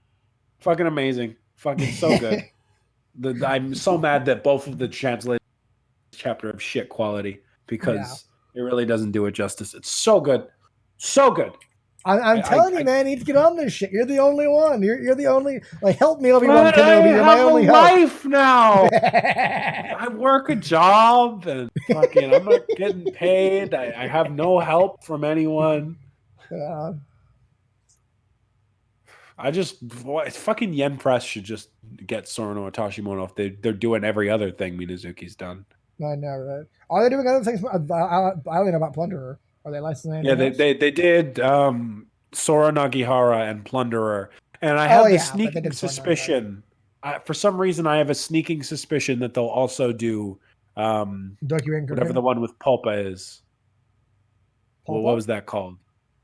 Fucking amazing. Fucking so good. I'm so mad that both of the translated chapter of shit quality because it really doesn't do it justice. It's so good. So good. I'm telling you, man, you need to get on this shit. You're the only one. You're the only... Like, help me, Obi-Wan Kenobi. You're my only help. I have a life now. I work a job and fucking I'm not getting paid. I have no help from anyone. Fucking Yen Press should just get Sorano and Tashimono if they're doing every other thing Minazuki's done. I know, right? Are they doing other things? I only know about Plunderer. Are they licensing? Yeah, they did Sora Nagihara and Plunderer, and I have the sneaking suspicion. For some reason, I have a sneaking suspicion that they'll also do whatever the one with Pulpa is. Well, what was that called?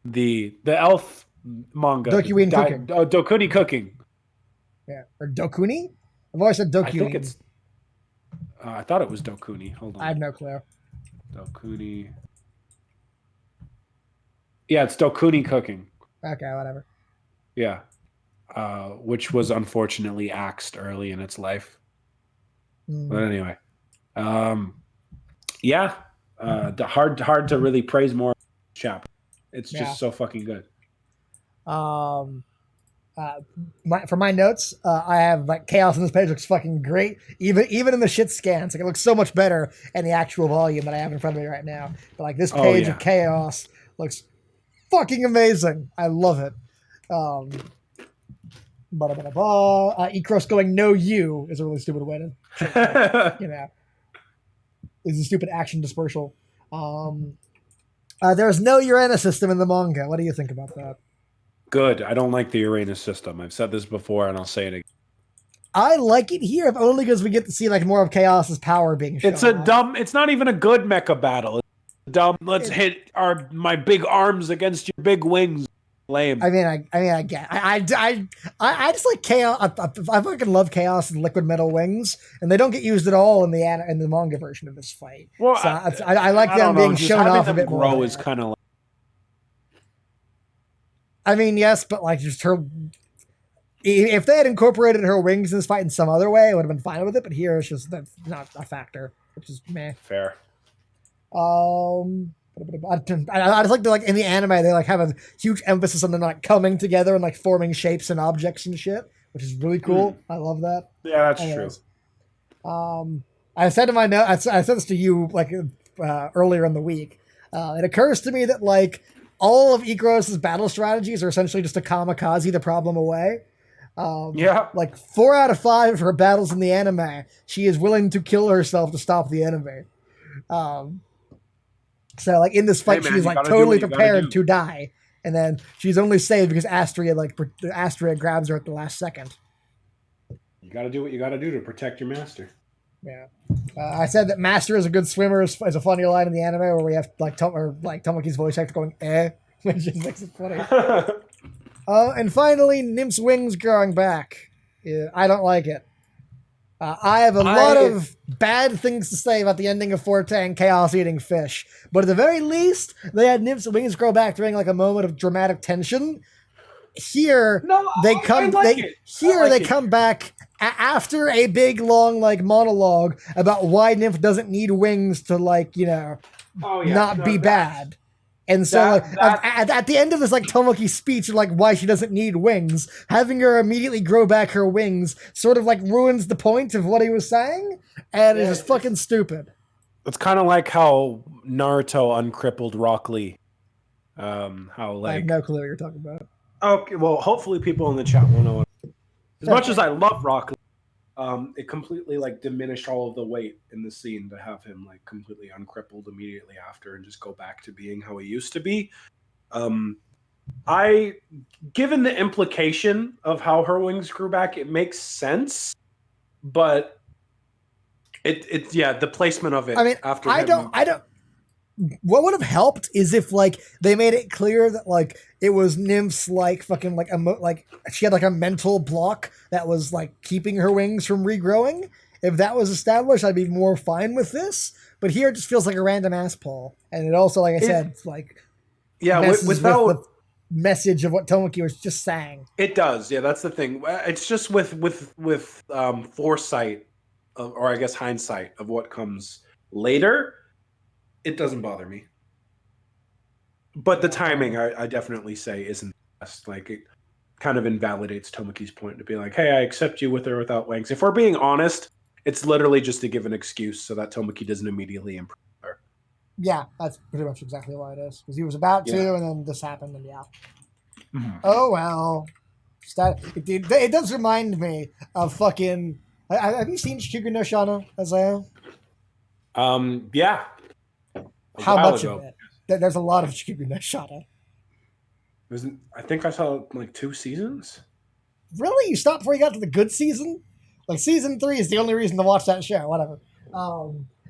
The elf manga. Dokuin Cooking. Oh, Dokuni Cooking. Yeah, or Dokuni. I've always said Dokuin. I think it's. I thought it was Dokuni. Hold on. I have no clue. Dokuni. Yeah, it's Dokuni Cooking. Okay, whatever. Yeah. Which was unfortunately axed early in its life. But anyway. Hard to really praise more chapter. It's just so fucking good. For my notes, I have like chaos on this page looks fucking great. Even in the shit scans, like it looks so much better in the actual volume that I have in front of me right now. But like this page of chaos looks fucking amazing. I love it. Ikros going no you is a really stupid way to is a stupid action dispersal. There's no Uranus system in the manga. What do you think about that? Good. I don't like the Uranus system. I've said this before and I'll say it again. I like it here, if only because we get to see like more of Chaos's power being shown. It's not even a good mecha battle. It's dumb. Let's hit my big arms against your big wings. Lame. I get. I just like Chaos. I fucking love Chaos and liquid metal wings, and they don't get used at all in the manga version of this fight. Well, so I like them being shown off a bit more. Grow is kind of like. I mean, yes, but like just her. If they had incorporated her wings in this fight in some other way, I would have been fine with it. But here, it's just that's not a factor, which is meh. Fair. I just like in the anime they like have a huge emphasis on them like coming together and like forming shapes and objects and shit, which is really cool. I love that. Yeah, that's Anyways, true. I said in my note, I said this to you like earlier in the week. It occurs to me that like all of Ikaros' battle strategies are essentially just a kamikaze the problem away. Yeah. Like 4 out of 5 of her battles in the anime, she is willing to kill herself to stop the enemy. So like in this fight, Hey, man, she's you like gotta do totally what you gotta prepared do. to die, and then she's only saved because Astria grabs her at the last second. You got to do what you got to do to protect your master. Yeah, I said that Master is a good swimmer is a funny line in the anime where we have like Tomoki's voice actor going which just makes it funny. And finally, Nymph's wings growing back. Yeah, I don't like it. I have a lot of bad things to say about the ending of Forte and Chaos eating fish, but at the very least, they had Nymph's wings grow back during like a moment of dramatic tension. Here, they come back after a big long like monologue about why Nymph doesn't need wings to like not be bad. And so at the end of this like Tomoki speech like why she doesn't need wings, having her immediately grow back her wings sort of like ruins the point of what he was saying, and it's just fucking stupid. It's kind of like how Naruto uncrippled Rock Lee. How like I have no clue what you're talking about. Okay, well, hopefully people in the chat will know. As much as I love Rock Lee, it completely like diminished all of the weight in the scene to have him like completely uncrippled immediately after and just go back to being how he used to be. Given the implication of how her wings grew back, it makes sense, but the placement of it. I mean, after I don't. What would have helped is if like they made it clear that like it was Nymph's like fucking like like she had like a mental block that was like keeping her wings from regrowing. If that was established, I'd be more fine with this. But here it just feels like a random ass pull, and it also, like I said, it's like without with the message of what Tomoki was just saying. It does, yeah. That's the thing. It's just with foresight, or I guess hindsight of what comes later. It doesn't bother me. But the timing, I definitely say, isn't the best. Like, it kind of invalidates Tomoki's point to be like, hey, I accept you with or without wings. If we're being honest, it's literally just to give an excuse so that Tomoki doesn't immediately improve her. Yeah, that's pretty much exactly why it is. Because he was about to, and then this happened, and Mm-hmm. Oh, well. It does remind me of fucking... Have you seen Shikugen no Shana, Isaiah? Yeah. How much of it? There's a lot of Shikugen no Shana. I think I saw like 2 seasons. Really? You stopped before you got to the good season? Like season 3 is the only reason to watch that show. Whatever.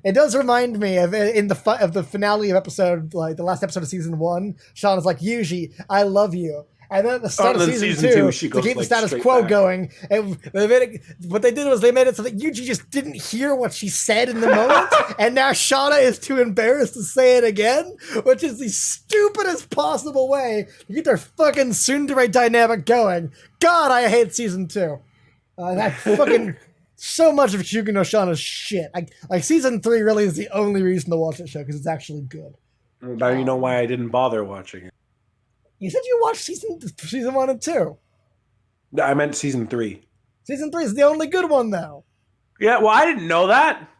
It does remind me of the finale of episode, like the last episode of season 1. Shauna's like, Yuji, I love you. And then at the start of season 2 she to goes, keep the like, status straight quo back. going, and what they did was they made it so that Yuji just didn't hear what she said in the moment, and now Shauna is too embarrassed to say it again, which is the stupidest possible way to get their fucking tsundere dynamic going. God, I hate season 2. That fucking... So much of Shikugen no Shana's shit. Like season 3 really is the only reason to watch that show because it's actually good. Now you know why I didn't bother watching it. You said you watched season 1 and 2. I meant season 3. Season 3 is the only good one though. Yeah, well, I didn't know that.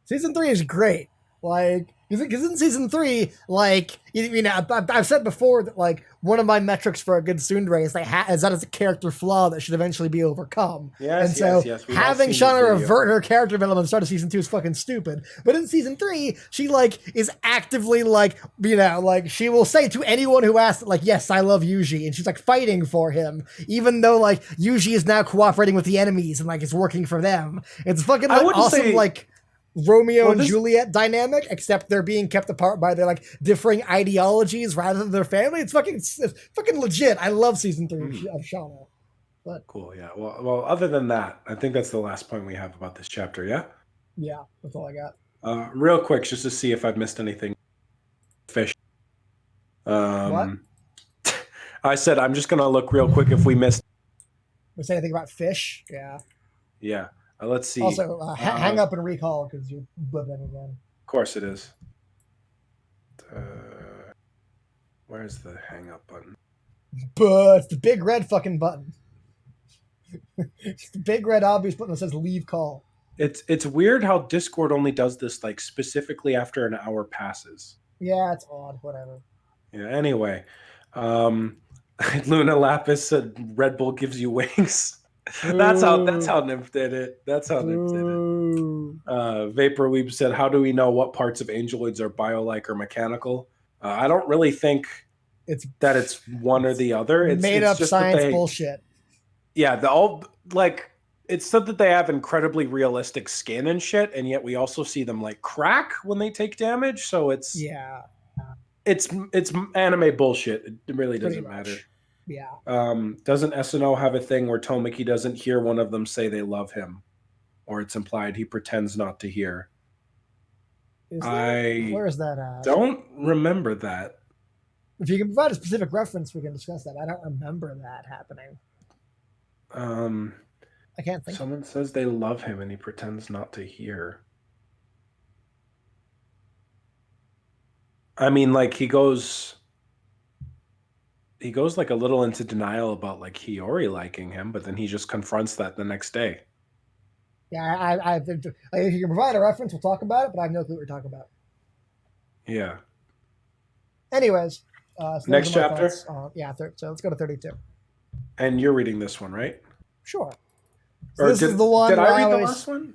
Season 3 is great. Like, because in season 3, like, I've said before that, like, one of my metrics for a good tsundere is that it's a character flaw that should eventually be overcome. Yes, and so having Shauna revert her character development at the start of season 2 is fucking stupid. But in season 3, she, like, is actively, like, like, she will say to anyone who asks, like, yes, I love Yuji, and she's, like, fighting for him, even though, like, Yuji is now cooperating with the enemies and, like, it's working for them. It's fucking, like, awesome, like... Romeo and Juliet dynamic, except they're being kept apart by their like differing ideologies rather than their family. It's fucking legit. I love season 3 of Shauna. But cool, yeah. Well, other than that, I think that's the last point we have about this chapter. Yeah. Yeah, that's all I got. Real quick, just to see if I've missed anything. Fish. What? I said I'm just gonna look real quick if we missed. Was anything about fish? Yeah. Yeah. Let's see. Also, hang up and recall because you're blipping again. Of course it is. Where's the hang up button? But it's the big red fucking button. It's the big red obvious button that says leave call. It's weird how Discord only does this like specifically after an hour passes. Yeah, it's odd. Whatever. Yeah. Anyway, Luna Lapis said Red Bull gives you wings. That's how Nymph did it. That's how Nymph did it. Vapor Weeb said, "How do we know what parts of Angeloids are bio-like or mechanical?" I don't really think it's one or the other. It's made up just science bullshit. Yeah, it's said that they have incredibly realistic skin and shit, and yet we also see them like crack when they take damage. So it's anime bullshit. It really doesn't matter. Yeah. Doesn't SNO have a thing where Tomiki doesn't hear one of them say they love him, or it's implied he pretends not to hear? Where is that at? Don't remember that. If you can provide a specific reference, we can discuss that. I don't remember that happening. I can't think. Someone says they love him and he pretends not to hear. I mean, like he goes like a little into denial about like Hiyori liking him, but then he just confronts that the next day. Yeah, if you can provide a reference, we'll talk about it, but I have no clue what we're talking about. Yeah. Anyways. So next chapter? So let's go to 32. And you're reading this one, right? Sure. So this is the one. Did I read the last one?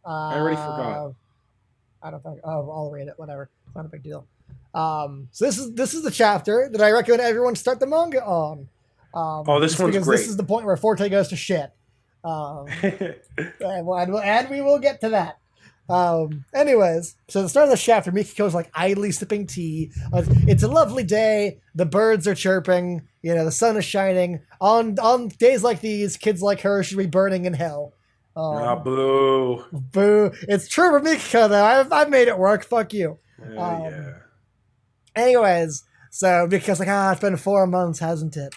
I already forgot. I don't think. Oh, I'll read it. Whatever. It's not a big deal. So this is the chapter that I recommend everyone start the manga on. This one's great. This is the point where Forte goes to shit. And we will get to that. Anyways, so the start of the chapter, Mikiko's like idly sipping tea. It's a lovely day. The birds are chirping. You know, the sun is shining. On days like these, kids like her should be burning in hell. Boo. Boo. It's true for Mikiko, though. I've made it work. Fuck you. Yeah. Anyways, so Mikiko's like, it's been 4 months, hasn't it?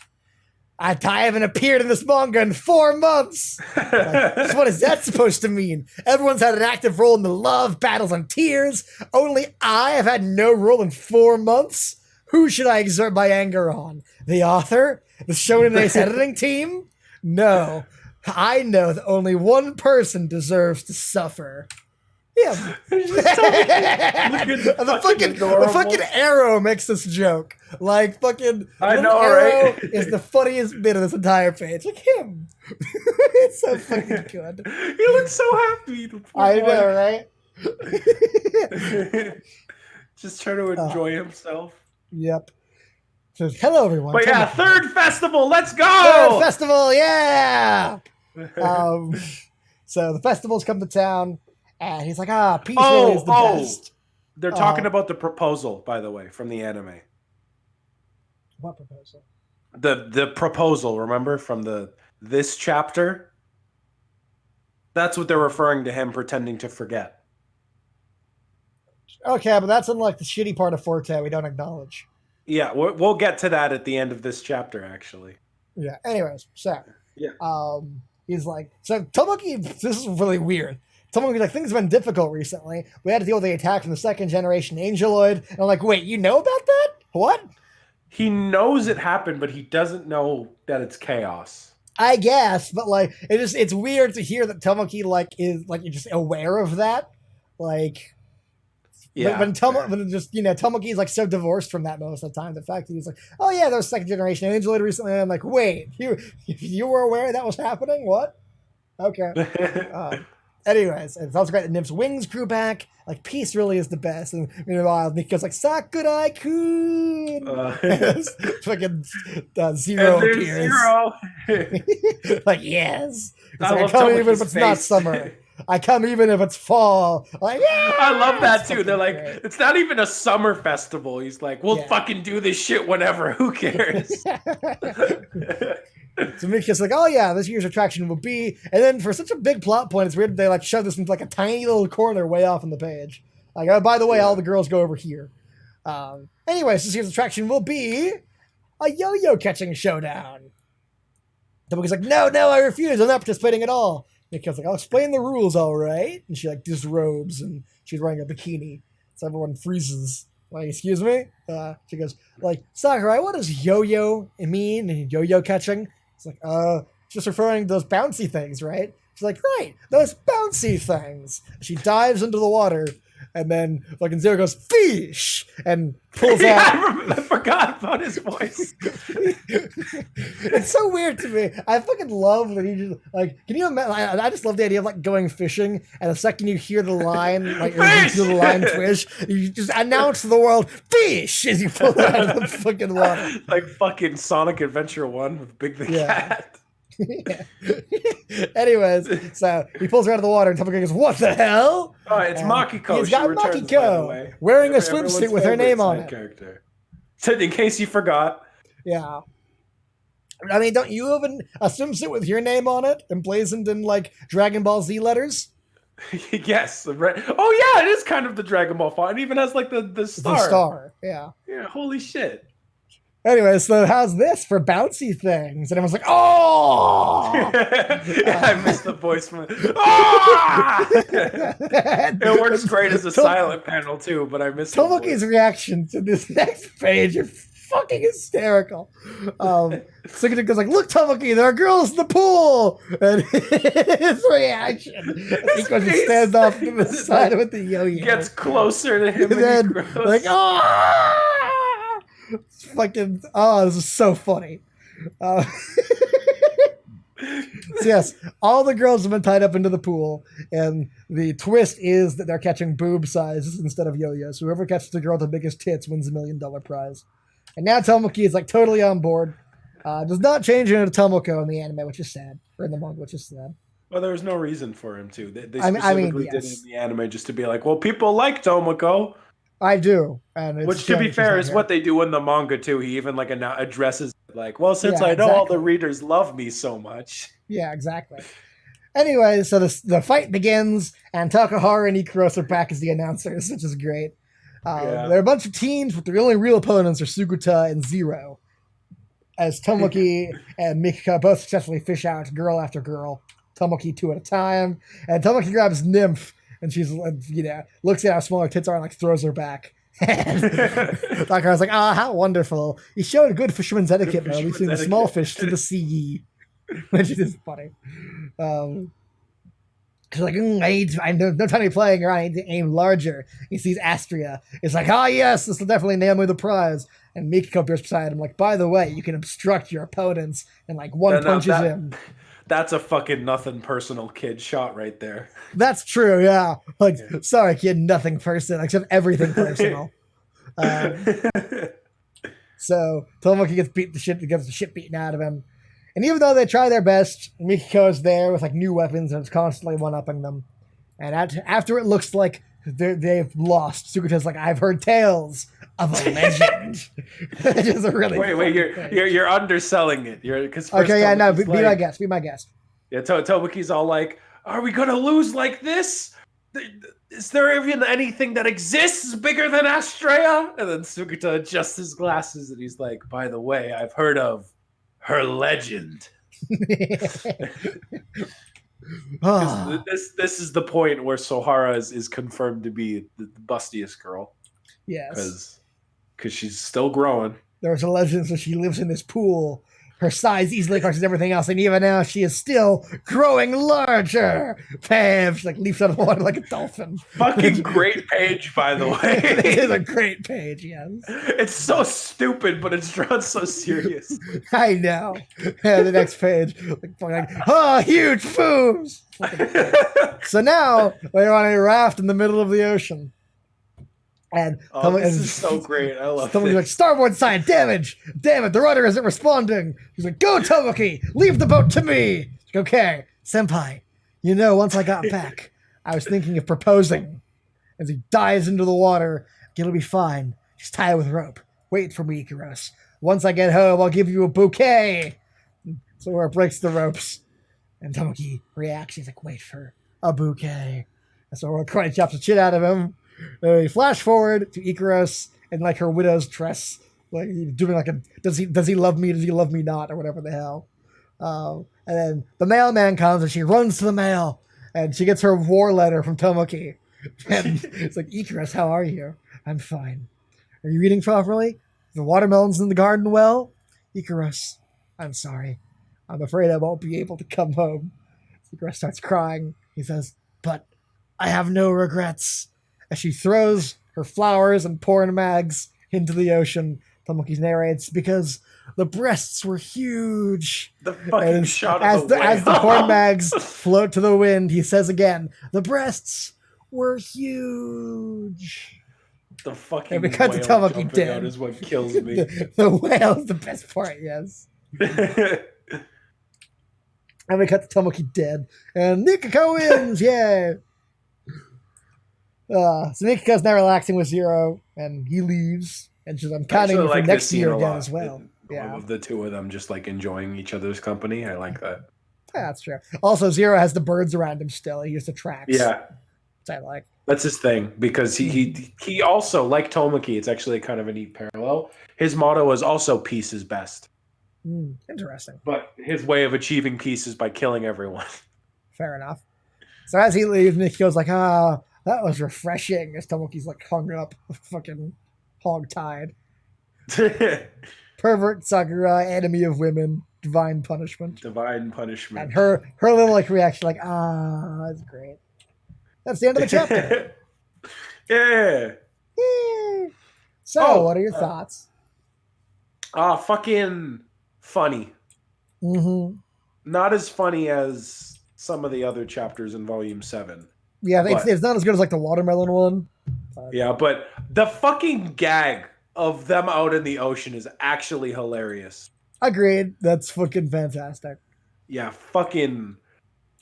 I haven't appeared in this manga in 4 months. Like, what is that supposed to mean? Everyone's had an active role in the love, battles, and tears. Only I have had no role in 4 months. Who should I exert my anger on? The author? The Shonen Ace editing team? No. I know that only one person deserves to suffer. Him. The fucking arrow makes this joke. Like fucking I know, arrow right? is the funniest bit of this entire page. Like him. It's so fucking good. He looks so happy. I know, right? Just trying to enjoy himself. Yep. Says, hello everyone. But yeah, third festival, let's go! Third festival, yeah! So the festivals come to town. And he's like, peace really is the best. They're talking about the proposal, by the way, from the anime. What proposal? The proposal, remember, from this chapter? That's what they're referring to him pretending to forget. Okay, but that's in like the shitty part of Forte we don't acknowledge. Yeah, we'll get to that at the end of this chapter, actually. Yeah, anyways, so. Yeah. He's like, so Tomoki, this is really weird. Tomoki's like, things have been difficult recently. We had to deal with the attack from the second generation Angeloid. And I'm like, wait, you know about that? What? He knows it happened, but he doesn't know that it's chaos. I guess, but like, it's weird to hear that Tomoki like is like, you're just aware of that. Like, yeah. When Tomoki's like so divorced from that most of the time. The fact that he's like, oh yeah, there was second generation Angeloid recently. And I'm like, wait, you were aware that was happening? What? Okay. Anyways, it's also great that Nymph's wings grew back. Like, peace really is the best. And meanwhile, Mikiko's like, Sakurai-kun! Fucking Zero appears. Zero. Like, yes. I come even if it's not summer. I come even if it's fall. Like, yeah! I love that, too. They're like, great. It's not even a summer festival. He's like, we'll fucking do this shit whenever. Who cares? So Mikiko's like, oh yeah, this year's attraction will be, and then for such a big plot point, it's weird they like shove this into like a tiny little corner way off on the page. Like, oh, by the way, all the girls go over here. Anyways, this year's attraction will be a yo-yo catching showdown. Tomokie's like, no, I refuse. I'm not participating at all. Mikiko's like, I'll explain the rules, all right. And she like disrobes, and she's wearing a bikini, so everyone freezes. Like, excuse me? She goes, like, Sakurai, what does yo-yo mean? And yo-yo catching? It's like, it's just referring to those bouncy things, right? She's like, right, those bouncy things. She dives into the water, and then fucking Zero goes, fish! And pulls out. I forgot about his voice. It's so weird to me. I fucking love that he just, like, can you imagine? I just love the idea of, like, going fishing, and the second you hear the line, like, or you hear the line fish, you just announce to the world, fish! As you pull it out of the fucking water. Like fucking Sonic Adventure 1 with Big the Cat. Anyways, so he pulls her out of the water, and Tomoko goes, "What the hell?" Oh, it's Makiko. He's got Makiko wearing a swimsuit with her name on it. Character. So in case you forgot. Yeah. I mean, don't you have a swimsuit with your name on it, emblazoned in like Dragon Ball Z letters? Yes. Oh yeah, it is kind of the Dragon Ball font. It even has like the star. The star. Yeah. Yeah. Holy shit. Anyway, so how's this for bouncy things? And everyone's like, "Oh!" Yeah, I missed the voice from it. Ah! It works great as a silent panel too, but I missed Tomoki's reaction to this next page are fucking hysterical. Sukuna goes like, "Look, Tomoki, there are girls in the pool!" And his reaction, he goes to stand off to the side with the yo-yo. Gets closer to him and then, like, "Oh!" It's fucking, this is so funny. So yes, all the girls have been tied up into the pool, and the twist is that they're catching boob sizes instead of yo-yos. Whoever catches the girl with the biggest tits wins $1 million prize. And now Tomoki is like totally on board. Does not change into Tomoko in the anime, which is sad, or in the manga, which is sad. Well, there was no reason for him to. They specifically did it in the anime just to be like, well, people like Tomoko. I do, and which, to be fair, is what they do in the manga too. He even like addresses it like, well, since I know all the readers love me so much. Yeah, exactly. Anyway, so the fight begins, and Takahara and Ikaros are back as the announcers, which is great. There are a bunch of teams, but the only real opponents are Suguta and Zero, as Tomoki and Mikiko both successfully fish out girl after girl, Tomoki 2 at a time, and Tomoki grabs Nymph. And she's, looks at how small her tits are and, like, throws her back. And Takara's like, how wonderful. He showed good fisherman's etiquette by releasing the small fish to the sea. Which is funny. She's like, I have no time to be playing around. I need to aim larger. He sees Astria. It's like, yes, this will definitely nail me the prize. And Mikiko appears beside him, like, by the way, you can obstruct your opponents. And, like, one punches him. That's a fucking nothing personal kid shot right there. That's true, yeah. Like, sorry, kid, nothing personal, except everything personal. So Tomoki gets the shit beaten out of him. And even though they try their best, Mikiko's there with like new weapons and it's constantly one-upping them. And after it looks like they've lost, Sukuta's like, I've heard tales of a legend. Which is a really wait, you're underselling it. Be my guest. Be my guest. Yeah, Tomoki's all like, are we gonna lose like this? Is there even anything that exists bigger than Astrea? And then Sukuta adjusts his glasses and he's like, by the way, I've heard of her legend. This is the point where Sohara is confirmed to be the bustiest girl. Yes. Because she's still growing. There's a legend that she lives in this pool. Her size easily crushes everything else, and even now she is still growing larger. Pam, she like leaps out of the water like a dolphin. Fucking great page, by the way. It is a great page, yes. It's so stupid, but it's drawn so serious. I know. Yeah, the next page, huge boobs. So now we're on a raft in the middle of the ocean. And this is so great. I love it. Tomoki's like, starboard side, damage! Damn it, the rudder isn't responding! He's like, go, Tomoki! Leave the boat to me! Like, okay, senpai, once I got back, I was thinking of proposing. As he dives into the water, it'll be fine. Just tie it with rope. Wait for me, Ikaros. Once I get home, I'll give you a bouquet! So where it breaks the ropes. And Tomoki reacts, he's like, wait for a bouquet. And so Aurora karate chops the shit out of him. We flash forward to Ikaros in like her widow's dress, like doing like a does he love me? Does he love me not? Or whatever the hell. And then the mailman comes and she runs to the mail and she gets her war letter from Tomoki. And it's like, Ikaros, how are you? I'm fine. Are you eating properly? The watermelons in the garden well? Icarus, I'm sorry. I'm afraid I won't be able to come home. Icarus starts crying. He says, but I have no regrets. As she throws her flowers and porn mags into the ocean, Tomoki narrates, because the breasts were huge. The fucking shot of as the porn mags float to the wind, he says again, the breasts were huge. The fucking and we cut whale to Tomoki jumping dead. out is what kills me. the whale is the best part, yes. And we cut to Tomoki dead. And Nikiko wins! Yay! So Nikiko's now relaxing with Zero, and he leaves. And she's, I'm counting you for next year again as well. Yeah. Of the two of them just like enjoying each other's company. I like that. Yeah, that's true. Also, Zero has the birds around him still. He used the tracks. Yeah. Which I like. That's his thing, because he also, like Tomoki, it's actually kind of a neat parallel. His motto is also peace is best. Interesting. But his way of achieving peace is by killing everyone. Fair enough. So as he leaves, Nikiko's like, that was refreshing. As Tomoki's like hung up, fucking hog-tied. Pervert Sakura, enemy of women, divine punishment. Divine punishment. And her little like reaction, like, that's great. That's the end of the chapter. Yeah. So, what are your thoughts? Fucking funny. Mm-hmm. Not as funny as some of the other chapters in Volume 7. Yeah, it's not as good as like the watermelon one. Yeah, but the fucking gag of them out in the ocean is actually hilarious. Agreed. That's fucking fantastic. Yeah, fucking...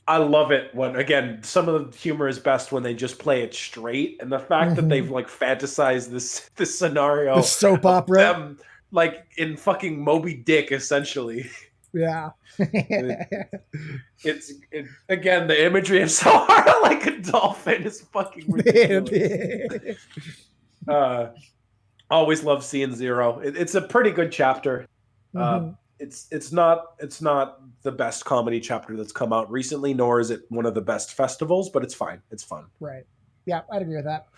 I love it when, again, some of the humor is best when they just play it straight. And the fact that they've, like, fantasized this scenario. The soap opera. Them, like, in fucking Moby Dick, essentially. Yeah. Again, the imagery of Sahara like a dolphin is fucking ridiculous. Always love seeing Zero. It's a pretty good chapter. It's not the best comedy chapter that's come out recently, nor is it one of the best festivals, but it's fine. It's fun. Right. Yeah, I'd agree with that.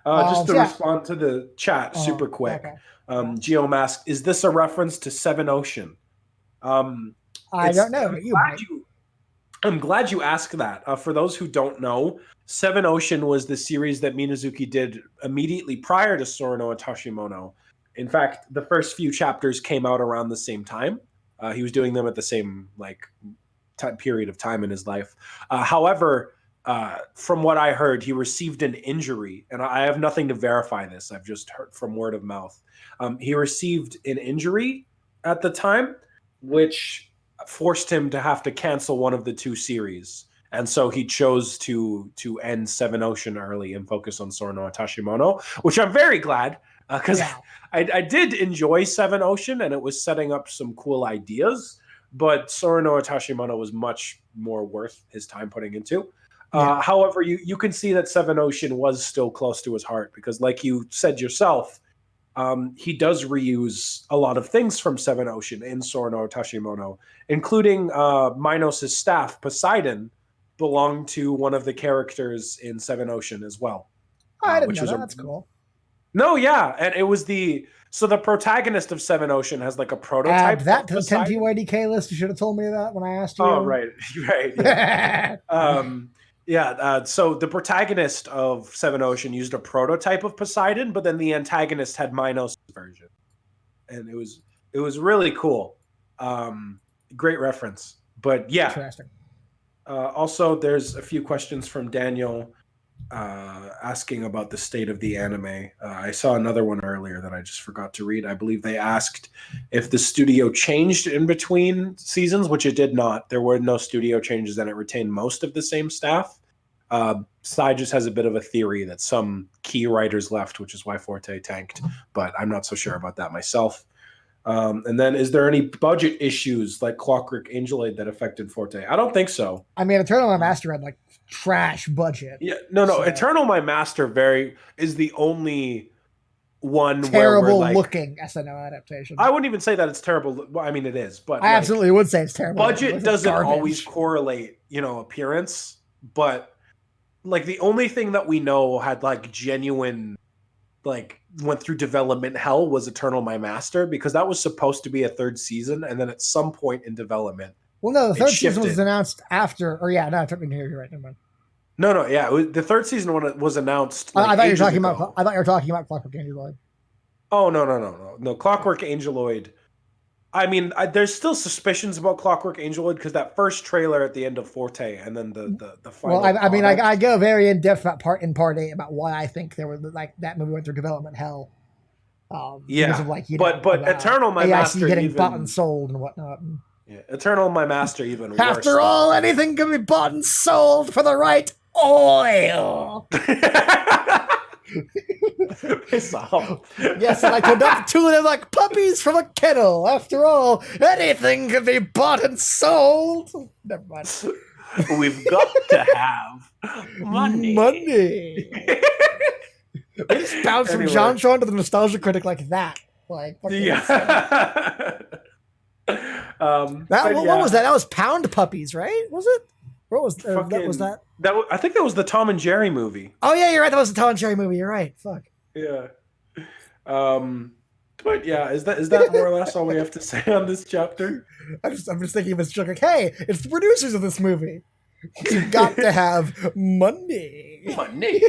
Just to respond to the chat super quick. Okay. Geomask, is this a reference to Seven Ocean? I don't know. I'm glad you asked that. For those who don't know, Seven Ocean was the series that Minazuki did immediately prior to Sorano and Tashimono. In fact, the first few chapters came out around the same time. He was doing them at the same period of time in his life. However, from what I heard, he received an injury, and I have nothing to verify this. I've just heard from word of mouth. He received an injury at the time, which forced him to have to cancel one of the two series. And so he chose to end Seven Ocean early and focus on Sorano and Tashimono, which I'm very glad, because I did enjoy Seven Ocean, and it was setting up some cool ideas, but Sorano and Tashimono was much more worth his time putting into. However, you can see that Seven Ocean was still close to his heart, because like you said yourself, he does reuse a lot of things from Seven Ocean in Sorano Tashimono, including Minos' staff, Poseidon, belonged to one of the characters in Seven Ocean as well. I didn't know that. That's cool. No, yeah, and it was the protagonist of Seven Ocean has like a prototype. Add that to the 10 TYDK list. You should have told me that when I asked you. Oh, right. Yeah. So the protagonist of Seven Ocean used a prototype of Poseidon, but then the antagonist had Minos' version, and it was really cool. Great reference, but yeah. Interesting. Also, there's a few questions from Daniel asking about the state of the anime. I saw another one earlier that I just forgot to read. I believe they asked if the studio changed in between seasons, which it did not. There were no studio changes, and it retained most of the same staff. Sai just has a bit of a theory that some key writers left, which is why Forte tanked, but I'm not so sure about that myself. And then, is there any budget issues like Clockwork Angel Aid that affected Forte? I don't think so. I mean, Eternal My Master had like trash budget. Yeah, no. So. Eternal My Master is the only one terrible where looking SNO adaptation. I wouldn't even say that it's terrible. Well, I mean, it is, but I absolutely would say it's terrible. Budget doesn't always correlate, appearance, but like the only thing that we know had like genuine like went through development hell was Eternal My Master, because that was supposed to be a third season, and then at some point in development, Well, no, the third season was shifted. announced after, or yeah, no, I took me here. You're right. Never mind. No, yeah, the third season when it was announced. I thought you were ages talking ago. about. I thought you were talking about Clockwork Angel. Oh no! Clockwork Angeloid. I mean, there's still suspicions about Clockwork Angeloid because that first trailer at the end of Forte, and then the final. Well, I mean, I go very in depth about in part 8 about why I think there was like that movie went through development hell. Because of, like, but Eternal My AIC Master getting even, bought and sold and whatnot. Yeah, Eternal My Master even worse. After all, anything can be bought and sold for the right oil. Piss off. Yes, and I could not tune them like puppies from a kennel. After all, anything can be bought and sold. Never mind. We've got to have money. Money. We just bounced from John Shaw to the nostalgia critic like that. Like, yeah. What was that? That was Pound Puppies, right? Was it? What was that? Was that? I think that was the Tom and Jerry movie. Oh yeah, you're right. That was the Tom and Jerry movie. You're right. Fuck. Yeah. But yeah, is that more or less all we have to say on this chapter? I'm just thinking of this joke like, hey, it's the producers of this movie. You've got to have money. Money.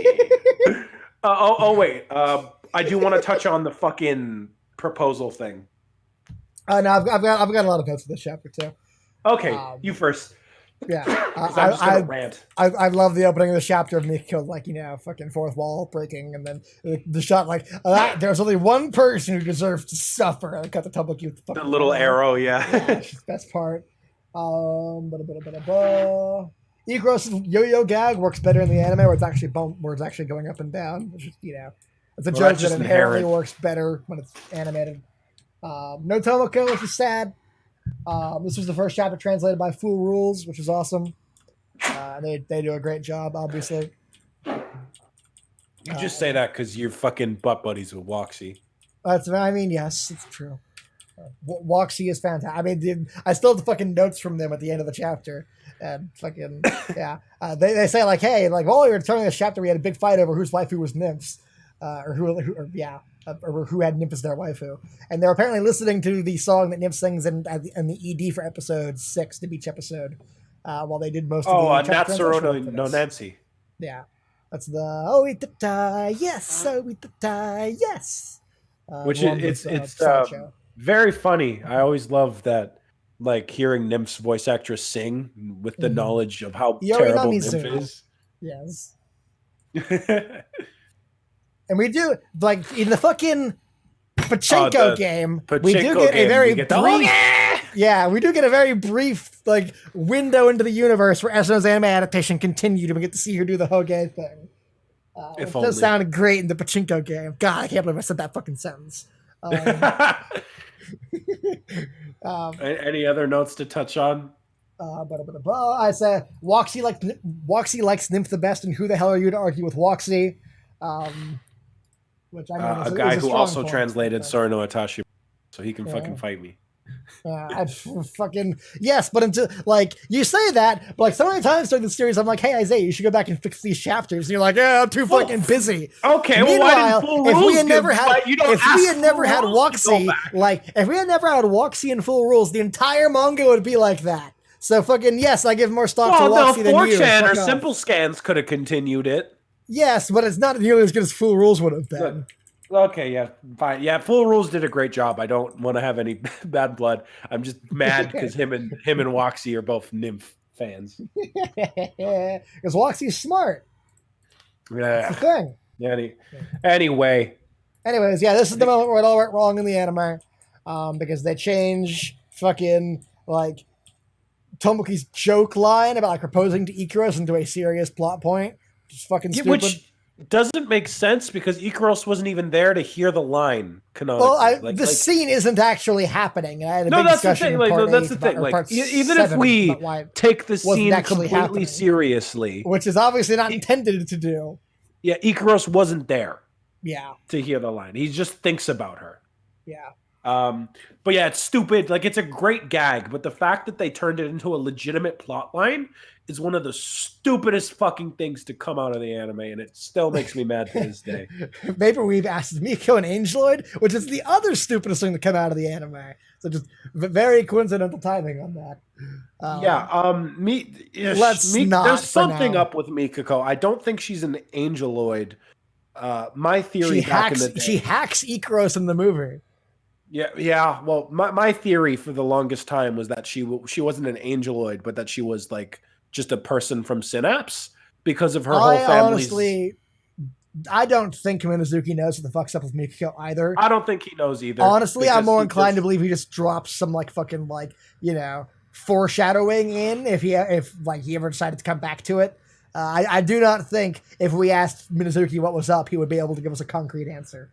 Wait. I do want to touch on the fucking proposal thing. No, I've got a lot of notes for this chapter too. Okay, you first. Yeah, I'm just gonna rant. I love the opening of the chapter of Nick killed, like, fucking fourth wall breaking, and then the shot like there's only one person who deserves to suffer. I got the public youth. The little arrow, yeah. That's the best part. Ikros' yo-yo gag works better in the anime where it's actually going up and down. Which is, it's a joke that inherently works better when it's animated. No Tomoko, which is sad. This was the first chapter translated by Fool Rules, which is awesome. They do a great job, obviously. You just say that because you're fucking butt buddies with Woxy. Yes, it's true. Woxy is fantastic. I mean, I still have the fucking notes from them at the end of the chapter, and fucking yeah. They say like, hey, like while we were turning this chapter, we had a big fight over whose waifu was Nymphs, or who had Nymph as their waifu, and they're apparently listening to the song that Nymph sings in the ED for episode 6 of each episode, while they did most of the Natsuro no Nancy. Yeah, that's the Oitata, yes, Oitata, yes. Which it's very funny. I always love that, like hearing Nymph's voice actress sing with the knowledge of how terrible Nymph is. Yes. And we do, like, in the fucking Pachinko game, we do get a very brief... Yeah, we do get a very brief, like, window into the universe where SNO's anime adaptation continued, and we get to see her do the Hoge thing. It does sound great in the Pachinko game. God, I can't believe I said that fucking sentence. Any other notes to touch on? I said Woxy likes Nymph the best, and who the hell are you to argue with Woxy? Which I mean, a guy who also translated Sorino Atashi, so he can fucking fight me. Fucking yes, but until like you say that, but like so many times during the series, I'm like, hey Isaiah, you should go back and fix these chapters. And you're like, yeah, I'm too fucking busy. Okay, meanwhile, well, if we had never had Woxy, like if we had never had Woxy in Full Rules, the entire manga would be like that. So fucking yes, I give more stock to Woxy than you. 4chan or Simple Scans could have continued it. Yes, but it's not nearly as good as Full Rules would have been. Okay, yeah, fine. Yeah, Full Rules did a great job. I don't want to have any bad blood. I'm just mad because him and Woxy are both Nymph fans. Because Woxy's smart. Yeah. That's the thing. Anyways, yeah, this is the moment where it all went wrong in the anime. Because they change fucking, like, Tomoki's joke line about, like, proposing to Ikaros into a serious plot point. Which is fucking stupid. Which doesn't make sense because Ikaros wasn't even there to hear the line canonically. Well, the scene isn't actually happening. I had a big that's the discussion thing. That's the thing. Like, even if we take the scene completely seriously, which is obviously not intended to do. Yeah, Ikaros wasn't there. Yeah. To hear the line, he just thinks about her. Yeah. But yeah, it's stupid. Like, it's a great gag, but the fact that they turned it into a legitimate plot line is one of the stupidest fucking things to come out of the anime, and it still makes me mad to this day. Vaporweave asked Miko an Angeloid, which is the other stupidest thing to come out of the anime. So just very coincidental timing on that. Let's not there's for something now. up with Mikako. I don't think she's an Angeloid. My theory in the day, she hacks Ikaros in the movie. Yeah. Well, my theory for the longest time was that she wasn't an Angeloid, but that she was like just a person from Synapse because of her whole family's. Honestly, I don't think Minazuki knows what the fuck's up with Mikako either. I don't think he knows either. Honestly, I'm more inclined to believe he just drops some like fucking like, foreshadowing in if he ever decided to come back to it. I do not think if we asked Minazuki what was up, he would be able to give us a concrete answer.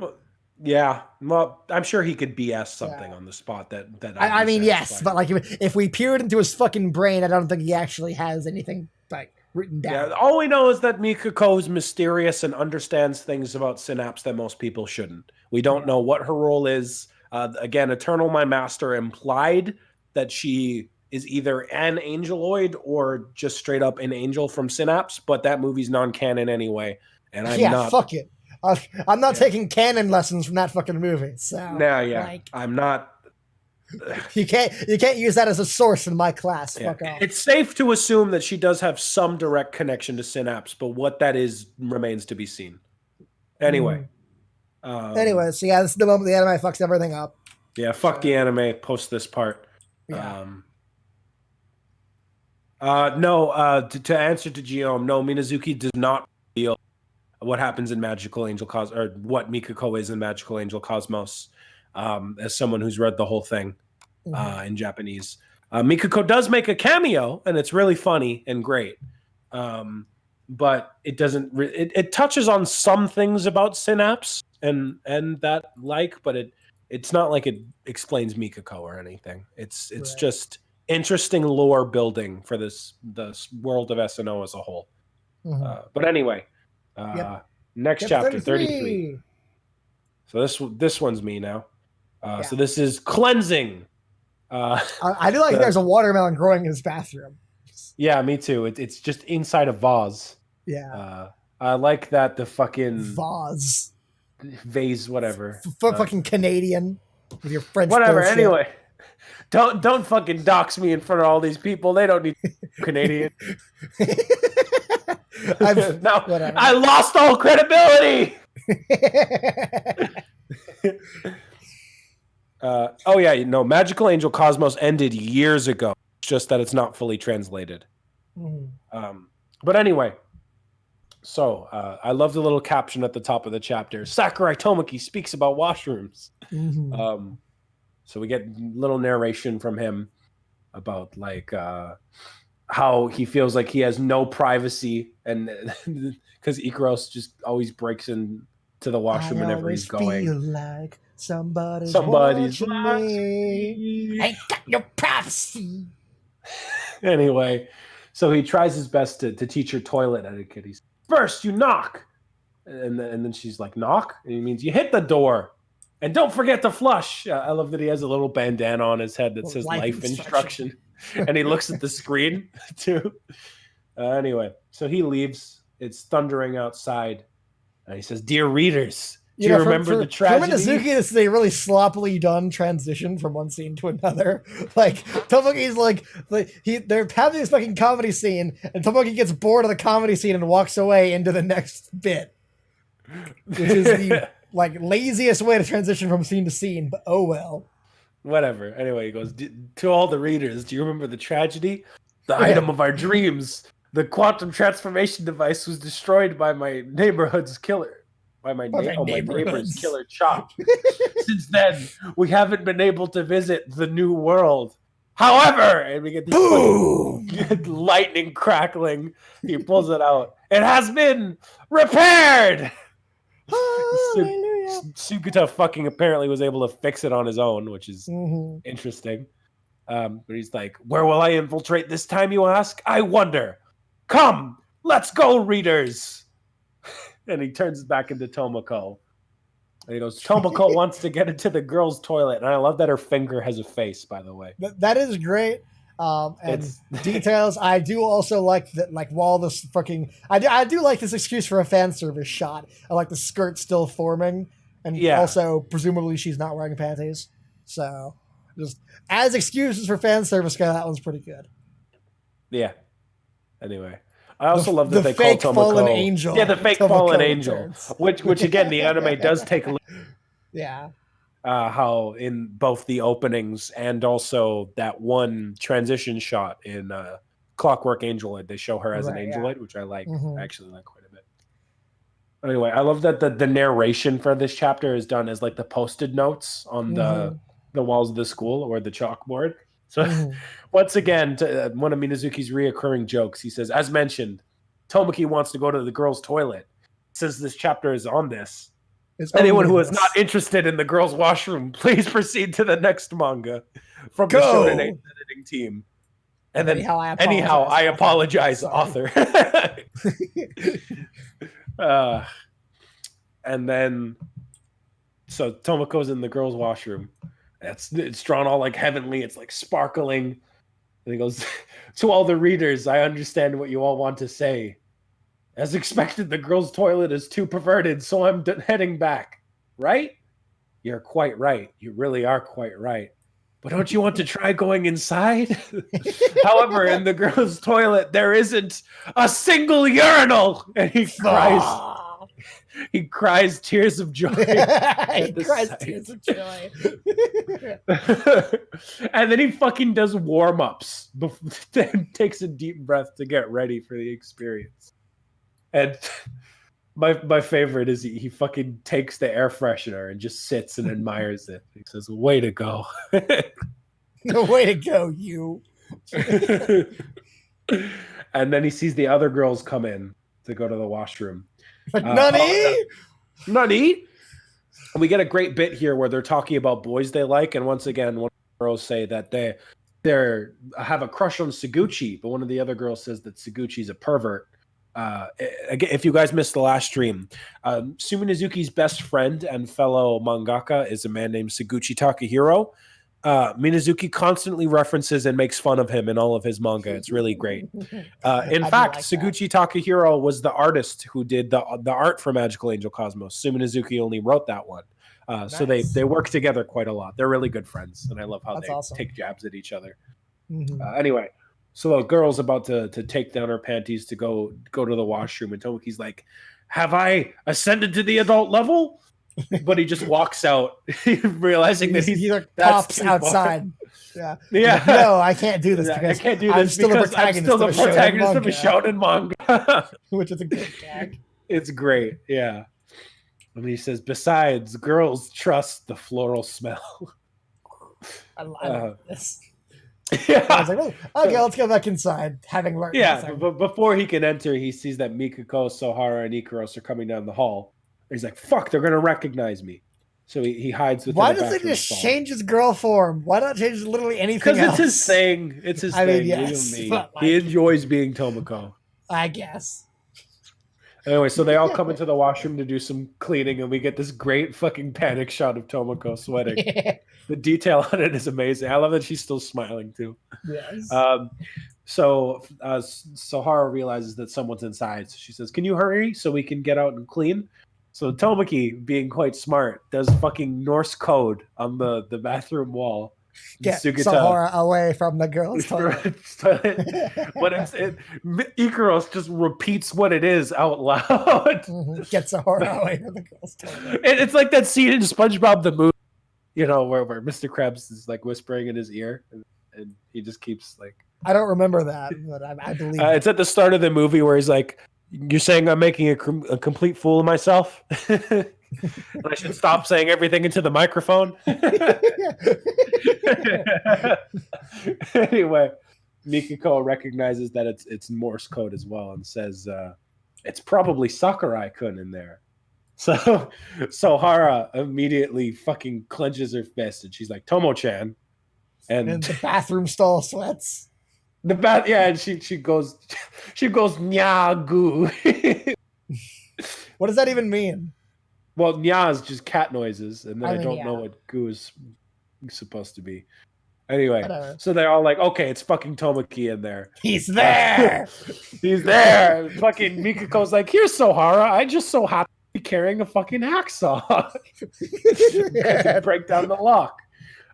Yeah, well, I'm sure he could BS something on the spot that I mean, yes, but like if we peered into his fucking brain, I don't think he actually has anything like written down. Yeah, all we know is that Mikako is mysterious and understands things about Synapse that most people shouldn't. We don't know what her role is. Again, Eternal My Master implied that she is either an Angeloid or just straight up an angel from Synapse, but that movie's non-canon anyway, and fuck it. I'm not taking canon lessons from that fucking movie. So I'm not. You can't use that as a source in my class. Fuck off. It's safe to assume that she does have some direct connection to Synapse, but what that is remains to be seen. Anyway. So this is the moment the anime fucks everything up. Yeah, fuck the anime. Post this part. Yeah. To answer to Guillaume, no, Minazuki does not reveal what happens in Magical Angel Cosmos, or what Mikako is in Magical Angel Cosmos, as someone who's read the whole thing in Japanese. Mikako does make a cameo, and it's really funny and great. But it doesn't. It touches on some things about Synapse and that but it's not like it explains Mikako or anything. It's just interesting lore building for the world of SNO as a whole. But anyway. Next chapter 33. So this one's me now. So this is cleansing. I do like there's a watermelon growing in his bathroom. Yeah, me too. It's just inside a vase. Yeah. I like that the fucking vase, whatever. Fucking Canadian with your French. Whatever. Bullshit. Anyway, don't fucking dox me in front of all these people. They don't need Canadian. I lost all credibility. Magical Angel Cosmos ended years ago. It's just that it's not fully translated. But anyway, so I love the little caption at the top of the chapter. Sakurai Tomoki speaks about washrooms. So we get little narration from him about like how he feels like he has no privacy, and because Ikaros just always breaks into the washroom whenever he's going. I feel like somebody's watching me. I got your privacy. Anyway, so he tries his best to teach her toilet etiquette. He's first you knock, and then she's like, knock, and he means you hit the door, and don't forget to flush. I love that he has a little bandana on his head that says life instruction. And he looks at the screen too. Anyway, so he leaves. It's thundering outside, and he says, "Dear readers, do you remember the tragedy?" For Minazuki, this is a really sloppily done transition from one scene to another. Like Tomoki's they're having this fucking comedy scene, and Tomoki gets bored of the comedy scene and walks away into the next bit, which is the laziest way to transition from scene to scene. But oh well. Whatever. Anyway, he goes, to all the readers, do you remember the tragedy? The item of our dreams. The quantum transformation device was destroyed by my neighborhood's killer. My neighbor's killer Chop. Since then, we haven't been able to visit the new world. However, and we get this lightning crackling. He pulls it out. It has been repaired! Sukuta fucking apparently was able to fix it on his own, which is interesting. But he's like, where will I infiltrate this time, you ask? I wonder. Come, let's go, readers. And he turns back into Tomoko. And he goes, Tomoko wants to get into the girls' toilet. And I love that her finger has a face, by the way. That is great. And It's details. I do also like that, like while this fucking, I do like this excuse for a fan service shot. I like the skirt still forming, and also presumably she's not wearing panties. So just as excuses for fan service, that one's pretty good. Yeah. Anyway, I also love that they call Tomoko fallen angel. Yeah, the fake Tomoko fallen angel, returns. which again the anime does take a look. Yeah. How in both the openings and also that one transition shot in Clockwork Angel, they show her as an Angelite, which I like. I actually like quite a bit. Anyway, I love that the narration for this chapter is done as like the posted notes on the walls of the school or the chalkboard. So once again, one of Minazuki's reoccurring jokes, he says, as mentioned, Tomoki wants to go to the girls' toilet. Since this chapter is on this, anyone who is not interested in the girls' washroom, please proceed to the next manga from the Shonen editing team. And then, anyhow, I apologize, author. And then, so Tomoko's in the girls' washroom. It's drawn all like heavenly. It's like sparkling. And he goes, to all the readers, I understand what you all want to say. As expected, the girls' toilet is too perverted, so I'm heading back. Right? You're quite right. You really are quite right. But don't you want to try going inside? However, in the girls' toilet, there isn't a single urinal. And he cries. He cries tears of joy. He cries tears of joy. And then he fucking does warm-ups. Then takes a deep breath to get ready for the experience. And my favorite is he fucking takes the air freshener and just sits and admires it. He says, way to go. Way to go, you. And then he sees the other girls come in to go to the washroom. Like, Nani? Nani? We get a great bit here where they're talking about boys they like. And once again, one of the girls say that they have a crush on Suguchi, but one of the other girls says that Suguchi's a pervert. Again, if you guys missed the last stream, Suminazuki's best friend and fellow mangaka is a man named Suguchi Takahiro. Minazuki constantly references and makes fun of him in all of his manga. It's really great. In fact, Suguchi Takahiro was the artist who did the art for Magical Angel Cosmos. Suminazuki only wrote that one. Nice. So they work together quite a lot. They're really good friends, and I love how take jabs at each other. Anyway, so the girl's about to take down her panties to go to the washroom, and Tomoki's like, have I ascended to the adult level? But he just walks out, realizing that he's like pops outside. Yeah. No, I can't do this because I can't do this because I'm still the protagonist of a shonen manga. Which is a good gag. It's great, yeah. And he says, besides, girls trust the floral smell. I love this. Yeah. I was like, well, okay, let's go back inside, having learned. Yeah, but before he can enter, he sees that Mikako, Sohara, and Ikaros are coming down the hall. He's like, fuck, they're going to recognize me. So he hides within Why does he just change his girl form? Why not change literally anything else? Because it's his thing. It's his thing. Yes, he enjoys being Tomoko. I guess. Anyway, so they all come into the washroom to do some cleaning, and we get this great fucking panic shot of Tomoko sweating. The detail on it is amazing. I love that she's still smiling, too. Yes. So Sohara realizes that someone's inside. So she says, can you hurry so we can get out and clean? So Tomoki, being quite smart, does fucking Norse code on the bathroom wall. Get Sohara away from the girls' toilet. But Ikaros just repeats what it is out loud. Get Sohara away from the girls' toilet. It's like that scene in SpongeBob the movie, where Mr. Krabs is like whispering in his ear, and he just keeps like. I don't remember that, but I believe it's at the start of the movie where he's like, you're saying I'm making a complete fool of myself? And I should stop saying everything into the microphone? Anyway, Mikako recognizes that it's Morse code as well and says, it's probably Sakurai-kun in there. So Sohara immediately fucking clenches her fist and she's like, Tomo-chan. And the bathroom stall sweats. And she goes nyagu. What does that even mean? Well, nya is just cat noises, and then I mean, don't yeah. know what goo is supposed to be. Anyway, Whatever. so they're all like, okay, it's fucking Tomoki in there. He's there. He's there. Fucking Mikako's like, here's Sohara. I just so happen to be carrying a fucking hacksaw. To break down the lock.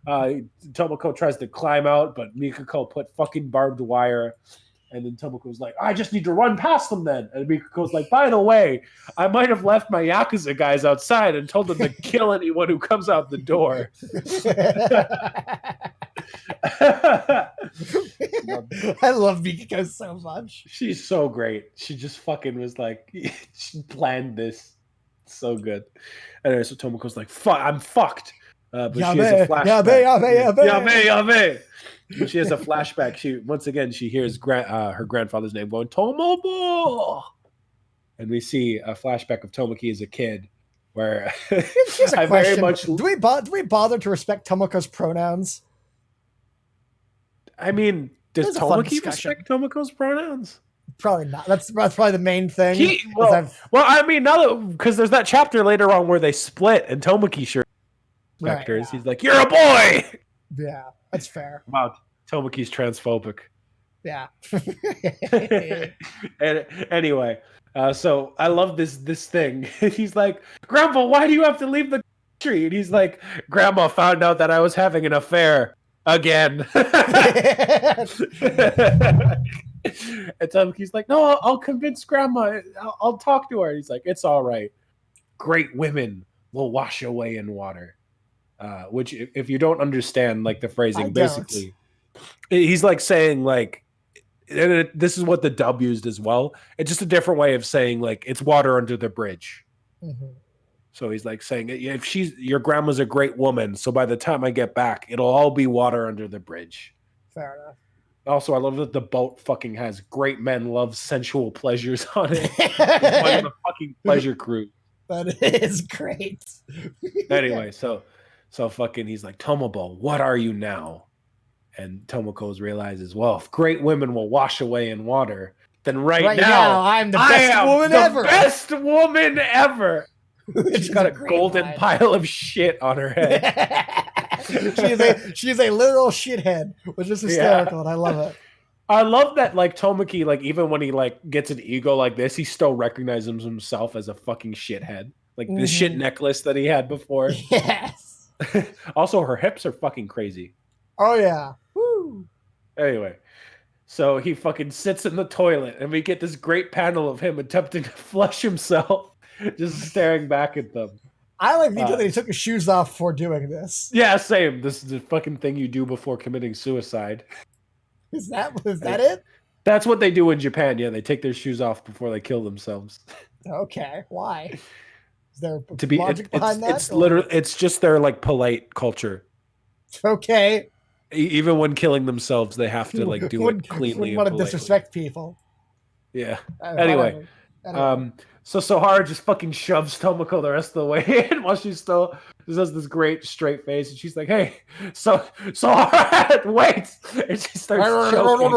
Tomoko tries to climb out, but Mikako put fucking barbed wire. And then Tomoko's like, I just need to run past them then. And Mikako's like, by the way, I might have left my Yakuza guys outside and told them to kill anyone who comes out the door. I love Mikako so much. She's so great. She just fucking was like, she planned this so good. Anyway, so Tomoko's like, fuck, I'm fucked. But she has a flashback. Yabe. When she has a flashback, she hears her grandfather's name going, Tomobo. And we see a flashback of Tomoki as a kid where Here's a I question. very much... Do we bother to respect Tomoko's pronouns? I mean, does Tomoki discussion. respect Tomoko's pronouns? Probably not. That's probably the main thing. Well, I mean, now because there's that chapter later on where they split and Tomoki sure respecters. Right, yeah. He's like, you're a boy! Yeah, that's fair. Wow, Tomoki's transphobic. Yeah. And anyway, so I love this thing. He's like, Grandpa, why do you have to leave the country? And he's like, Grandma found out that I was having an affair again. And Tomoki's like, no, I'll convince Grandma. I'll talk to her. He's like, it's all right. Great women will wash away in water. Which, if you don't understand, like the phrasing, basically, he's like saying like, and this is what the dub used as well. It's just a different way of saying like it's water under the bridge. Mm-hmm. So he's like saying, if your grandma's a great woman, so by the time I get back, it'll all be water under the bridge. Fair enough. Also, I love that the boat fucking has great men love sensual pleasures on it. It's one of the fucking pleasure cruise. That is great. Anyway, so fucking he's like, Tomobo, what are you now? And Tomoko realizes, well, if great women will wash away in water, then right now I'm the best woman ever. Best woman ever. She's got a golden pile of shit on her head. she's a literal shithead, which is hysterical, and I love it. I love that, like, Tomoki, like, even when he, like, gets an ego like this, he still recognizes himself as a fucking shithead. Like, the shit necklace that he had before. Yes. Also, her hips are fucking crazy. Oh, yeah. Woo. Anyway, so he fucking sits in the toilet, and we get this great panel of him attempting to flush himself, just staring back at them. I like the detail that he took his shoes off before doing this. Yeah, same. This is the fucking thing you do before committing suicide. Is that it? That's what they do in Japan. Yeah, they take their shoes off before they kill themselves. Okay, why? Is there logic behind that? It's literally, it's just their like polite culture. Okay. Even when killing themselves, they have to like do it cleanly. Wouldn't want to disrespect people. Yeah. Anyway, so Sohara just fucking shoves Tomoko the rest of the way in while she still just has this great straight face, and she's like, "Hey, Sohara, wait!" And she starts choking.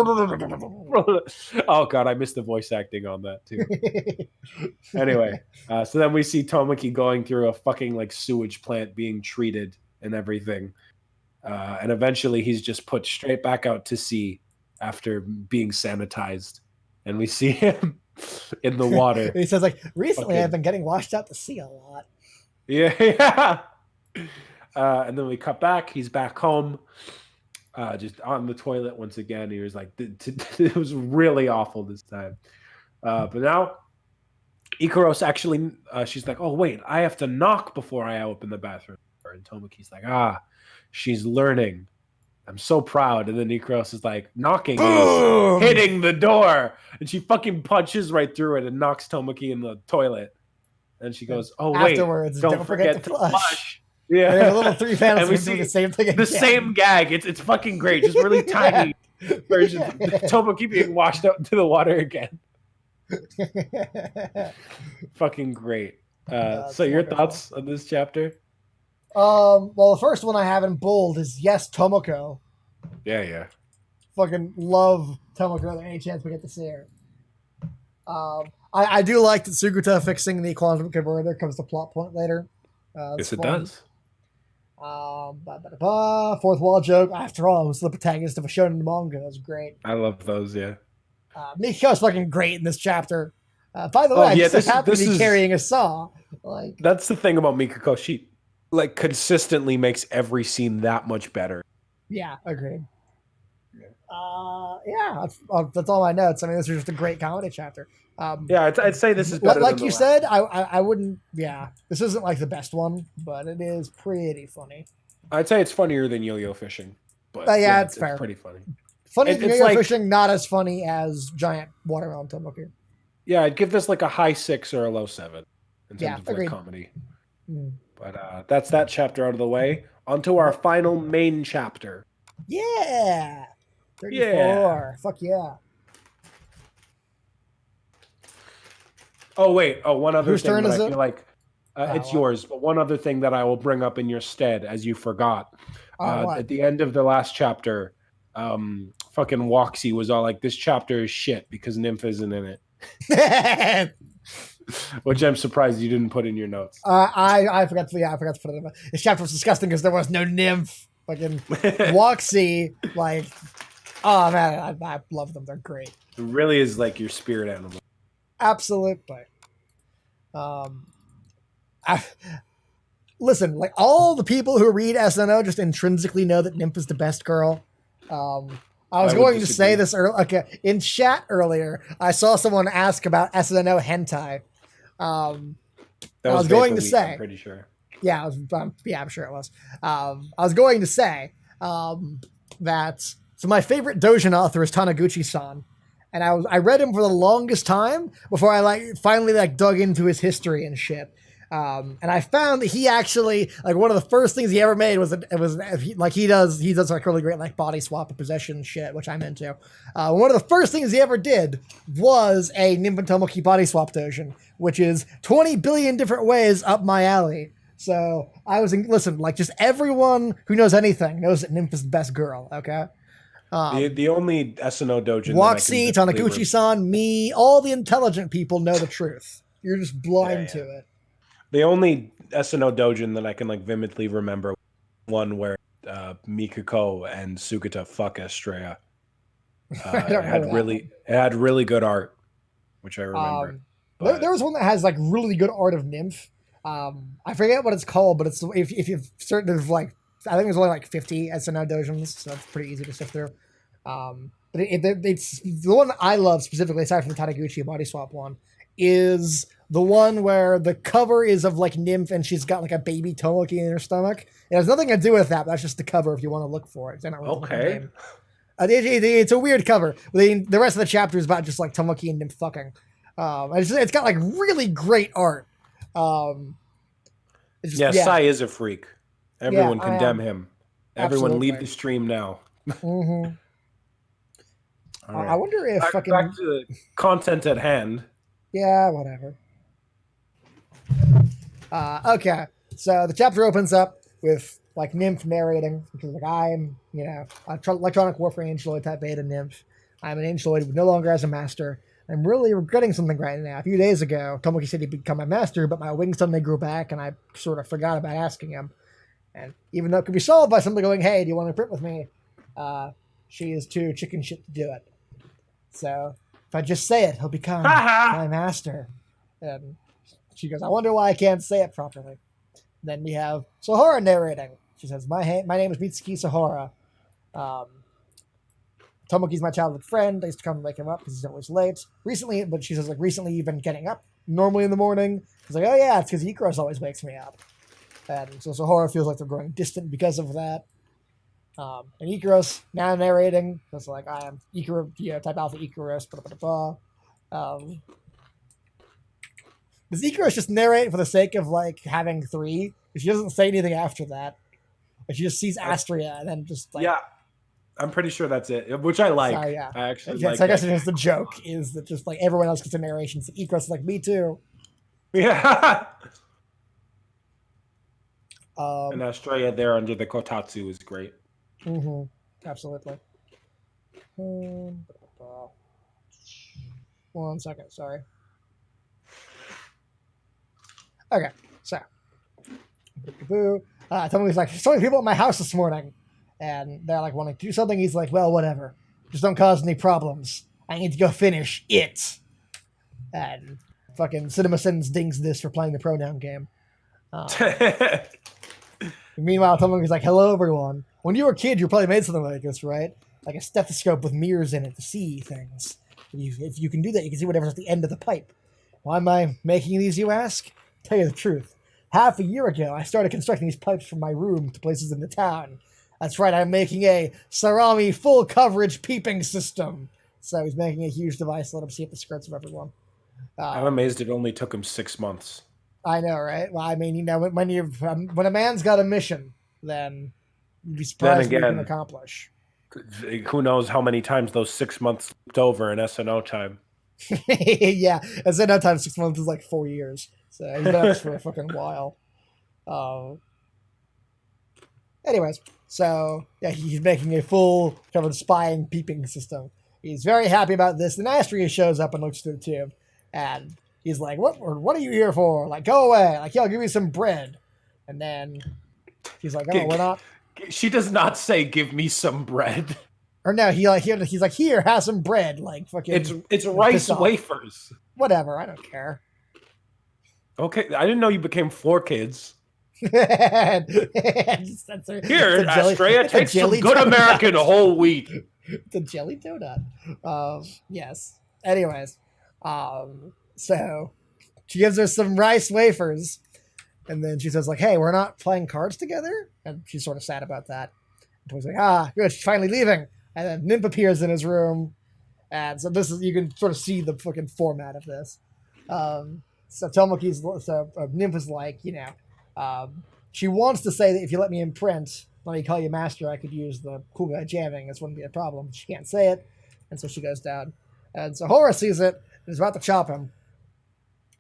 Oh god, I missed the voice acting on that too. Anyway, so then we see Tomoki going through a fucking like sewage plant, being treated and everything, and eventually he's just put straight back out to sea after being sanitized, and we see him in the water. He says, like, recently I've been getting washed out to sea a lot. Yeah. And then we cut back. He's back home, just on the toilet once again. He was like, it was really awful this time. But now, Ikaros actually, she's like, oh, wait, I have to knock before I open the bathroom. And Tomoki's like, she's learning. I'm so proud. And then Ikaros is like, knocking, hitting the door. And she fucking punches right through it and knocks Tomoki in the toilet. And she goes, oh, wait, afterwards, don't forget to flush. Yeah. There's a little 3 panels and we see the same thing again. The same gag. It's fucking great. Just really tiny version. Tomoki being washed out into the water again. Fucking great. So your thoughts on this chapter? Well, the first one I have in bold is yes, Tomoko. Yeah. Fucking love Tomoko. Any chance we get to see her. I do like that Suguta fixing the quantum converter comes to plot point later. Yes, it fun. does. Fourth wall joke. After all, it was the protagonist of a shonen manga. That was great. I love those. Yeah. Mikiko's fucking great in this chapter. By the way, Oh I'm yeah, just so happy this to be is carrying a saw. Like, that's the thing about Mikako. She like consistently makes every scene that much better. yeah, agreed. Yeah, that's all my notes. I mean, this is just a great comedy chapter. Yeah, I'd say this is better. Like than you the said, I wouldn't. Yeah, this isn't like the best one, but it is pretty funny. I'd say it's funnier than yo-yo fishing, but Yeah, it's fair. It's pretty funny. Funny It's yo-yo like- fishing, not as funny as giant watermelon tomoki. Yeah, I'd give this like a high 6 or a low 7 in terms Yeah, of like agreed. comedy. Mm. But that's that chapter out of the way. Onto our final main chapter. Yeah, 34. Yeah. Fuck yeah. Oh wait. Oh, one other Whose thing turn that is I it? feel like it's well. yours. But one other thing that I will bring up in your stead, as you forgot, What? at the end of the last chapter, fucking Woxy was all like, "This chapter is shit because Nymph isn't in it," which I'm surprised you didn't put in your notes. I forgot to. Yeah, I forgot to put it in. This chapter was disgusting because there was no nymph. Fucking Woxy, like, oh man, I love them. They're great. It really is like your spirit animal. Absolutely. Listen, like all the people who read SNO just intrinsically know that Nymph is the best girl. I was I would going to disagree. say this earlier. Okay, in chat earlier, I saw someone ask about SNO hentai. That I was Vapor going to Week, say- I'm pretty sure. Yeah, I'm sure it was. I was going to say that so my favorite Dojin author is Taniguchi-san, and I read him for the longest time before I finally dug into his history and shit. And I found that he actually one of the first things he ever made was he does like really great like body swap and possession shit, which I'm into. One of the first things he ever did was a Nymph and Tomoki body swap Dojin, which is 20 billion different ways up my alley. So listen, like just everyone who knows anything knows that Nymph is the best girl. Okay. The only SNO dojo. Woxy, Taniguchi-san, me, all the intelligent people know the truth. You're just blind to it. The only SNO dojin that I can like vividly remember, one where Mikako and Sugata fuck Estrella. It had really good art, which I remember. There was one that has like really good art of Nymph. I forget what it's called, but it's if you've certain there's like I think there's only like 50 SNO dojins, so it's pretty easy to sift through. But it's the one I love specifically, aside from the Taniguchi body swap one, is the one where the cover is of like Nymph and she's got like a baby Tomoki in her stomach. It has nothing to do with that, but that's just the cover if you want to look for it. Okay. It's a weird cover. The rest of the chapter is about just like Tomoki and Nymph fucking. It's got like really great art. Sai is a freak. Everyone Yeah, condemn him. Everyone Absolutely. leave the stream now. Mm-hmm. All right. I wonder if back to the content at hand. Yeah, whatever. Okay, so the chapter opens up with like Nymph narrating, because like I'm, electronic warfare Angeloid type beta Nymph. I'm an Angeloid who no longer has a master. I'm really regretting something right now. A few days ago, Tomoki said he'd become my master, but my wings suddenly grew back, and I sort of forgot about asking him. And even though it could be solved by somebody going, "Hey, do you want to print with me?" She is too chicken shit to do it. So if I just say it, he'll become my master. And she goes, "I wonder why I can't say it properly." Then we have Sahara narrating. She says, my name is Mitsuki Sahara. Tomoki's my childhood friend. I used to come and wake him up because he's always late. Recently you've been getting up normally in the morning. He's like, "Oh yeah, it's because Ikaros always wakes me up." And so Sahara feels like they're growing distant because of that. And Ikaros now narrating. It's like, "I am Ikaros, type alpha Ikaros, blah, blah, blah, blah." Does Ikaros just narrate for the sake of like having 3? She doesn't say anything after that. Like, she just sees Astria and then just like... Yeah, I'm pretty sure that's it, which I like. Sorry, yeah. I actually Yeah, like so I guess that. it's just the joke is that just like everyone else gets a narration. So Ikaros is like, "Me too." Yeah. Um, And Australia there under the Kotatsu is great. Mm-hmm. Absolutely. 1 second, sorry. Okay, so Tomoki's like, so many people at my house this morning, and they're like wanting to do something. He's like, well, whatever, just don't cause any problems. I need to go finish it. And fucking Cinema Sins dings this for playing the pronoun game. Meanwhile, Tomoki's like, hello, everyone. When you were a kid, you probably made something like this, right? Like a stethoscope with mirrors in it to see things. If you can do that, you can see whatever's at the end of the pipe. Why am I making these, you ask? Tell you the truth. Half a year ago, I started constructing these pipes from my room to places in the town. That's right, I'm making a Sarami full coverage peeping system. So he's making a huge device to let him see at the skirts of everyone. I'm amazed it only took him 6 months. I know, right? Well, I mean, you know, when a man's got a mission, then you'd be surprised what he can accomplish. Who knows how many times those 6 months looked over in SNO time. Yeah, SNO time 6 months is like 4 years. So he's been at this for a fucking while. Anyways, so yeah, he's making a full covered spying peeping system. He's very happy about this. Then Astria shows up and looks through the tube, and he's like, "What are you here for? Like, go away! Like, yeah, I'll give you some bread." And then he's like, "Oh, we're not." She does not say, "Give me some bread." Or no, he's like, "Here, have some bread." Like, fucking. It's rice wafers. Whatever, I don't care. Okay, I didn't know you became 4 kids. Here, Astrea, take some good American whole wheat. The jelly donut. Yes. Anyways, so she gives her some rice wafers, and then she says, like, "Hey, we're not playing cards together," and she's sort of sad about that. And Tomoki's like, good, she's finally leaving. And then Nymph appears in his room, and so this is, you can sort of see the fucking format of this. Nymph is like, you know, she wants to say that if you let me imprint, let me call you master, I could use the cool guy jamming. This wouldn't be a problem. She can't say it, and so she goes down. And so Hora sees it and is about to chop him.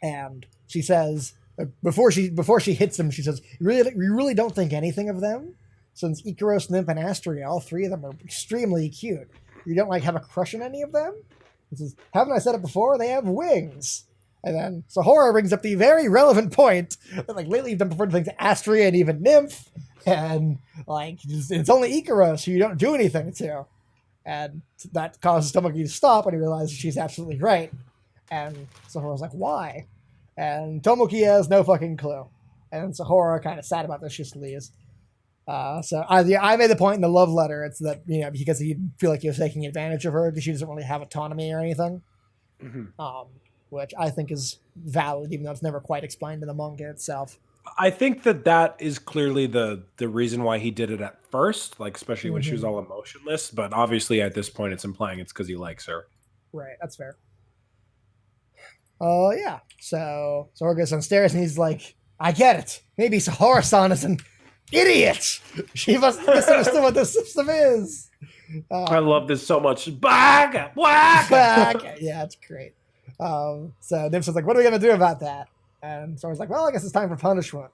And she says, before she hits him, she says, you really don't think anything of them? Since Ikaros, Nymph, and Astria, all 3 of them are extremely cute. You don't like have a crush on any of them? He says, haven't I said it before? They have wings. And then Sahara brings up the very relevant point that, like, lately you've done preferred things to Astria and even Nymph, and like it's only Ikaros who you don't do anything to, and that causes Tomoki to stop, and he realizes she's absolutely right. And Sahara's like, why? And Tomoki has no fucking clue, and Sahara kind of sad about this. She just leaves. So I made the point in the love letter. It's that, you know, because he feel like he was taking advantage of her because she doesn't really have autonomy or anything. Mm-hmm. Which I think is valid, even though it's never quite explained in the manga itself. I think that is clearly the reason why he did it at first, like especially when she was all emotionless. But obviously at this point, it's implying it's because he likes her. Right, that's fair. Yeah. So Sahara goes downstairs and he's like, I get it. Maybe Sahara-san is an idiot. She must have misunderstood what this system is. I love this so much. Bag! Yeah, it's great. So Nymph's like, what are we going to do about that? And Sora's like, well, I guess it's time for punishment.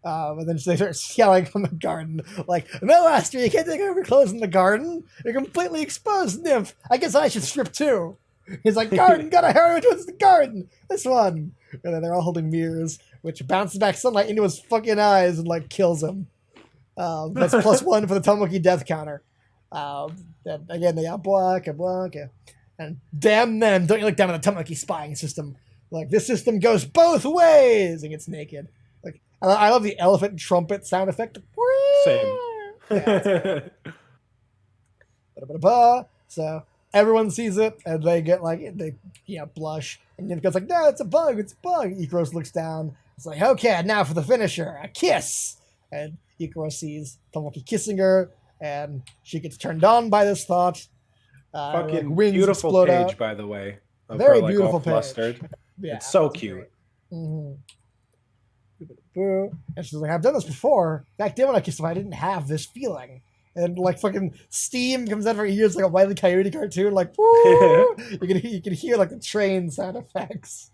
And then they start yelling from the garden, like, no, Astria, you can't take off your clothes in the garden. You're completely exposed, Nymph. I guess I should strip too. He's like, garden, gotta hurry, which one's the garden? This one. And then they're all holding mirrors, which bounces back sunlight into his fucking eyes and, like, kills him. That's +1 for the Tomoki death counter. Then again, they got Blanca. And damn them, don't you look down on the Tomoki spying system. Like, this system goes both ways and gets naked. Like, I love the elephant trumpet sound effect. Same. Yeah, so everyone sees it and they get like, they blush. And then goes like, no, it's a bug. Ikaros looks down. It's like, okay, now for the finisher, a kiss. And Ikaros sees Tomoki kissing her, and she gets turned on by this thought. Fucking wings beautiful page, out. By the way. Very her, like, beautiful all page. flustered. Yeah, it's so cute. Mm-hmm. And she's like, I've done this before. Back then when I kissed him, I didn't have this feeling. And like fucking steam comes out of her ears like a Wile E. Coyote cartoon. Like, woo! you can hear like the train sound effects.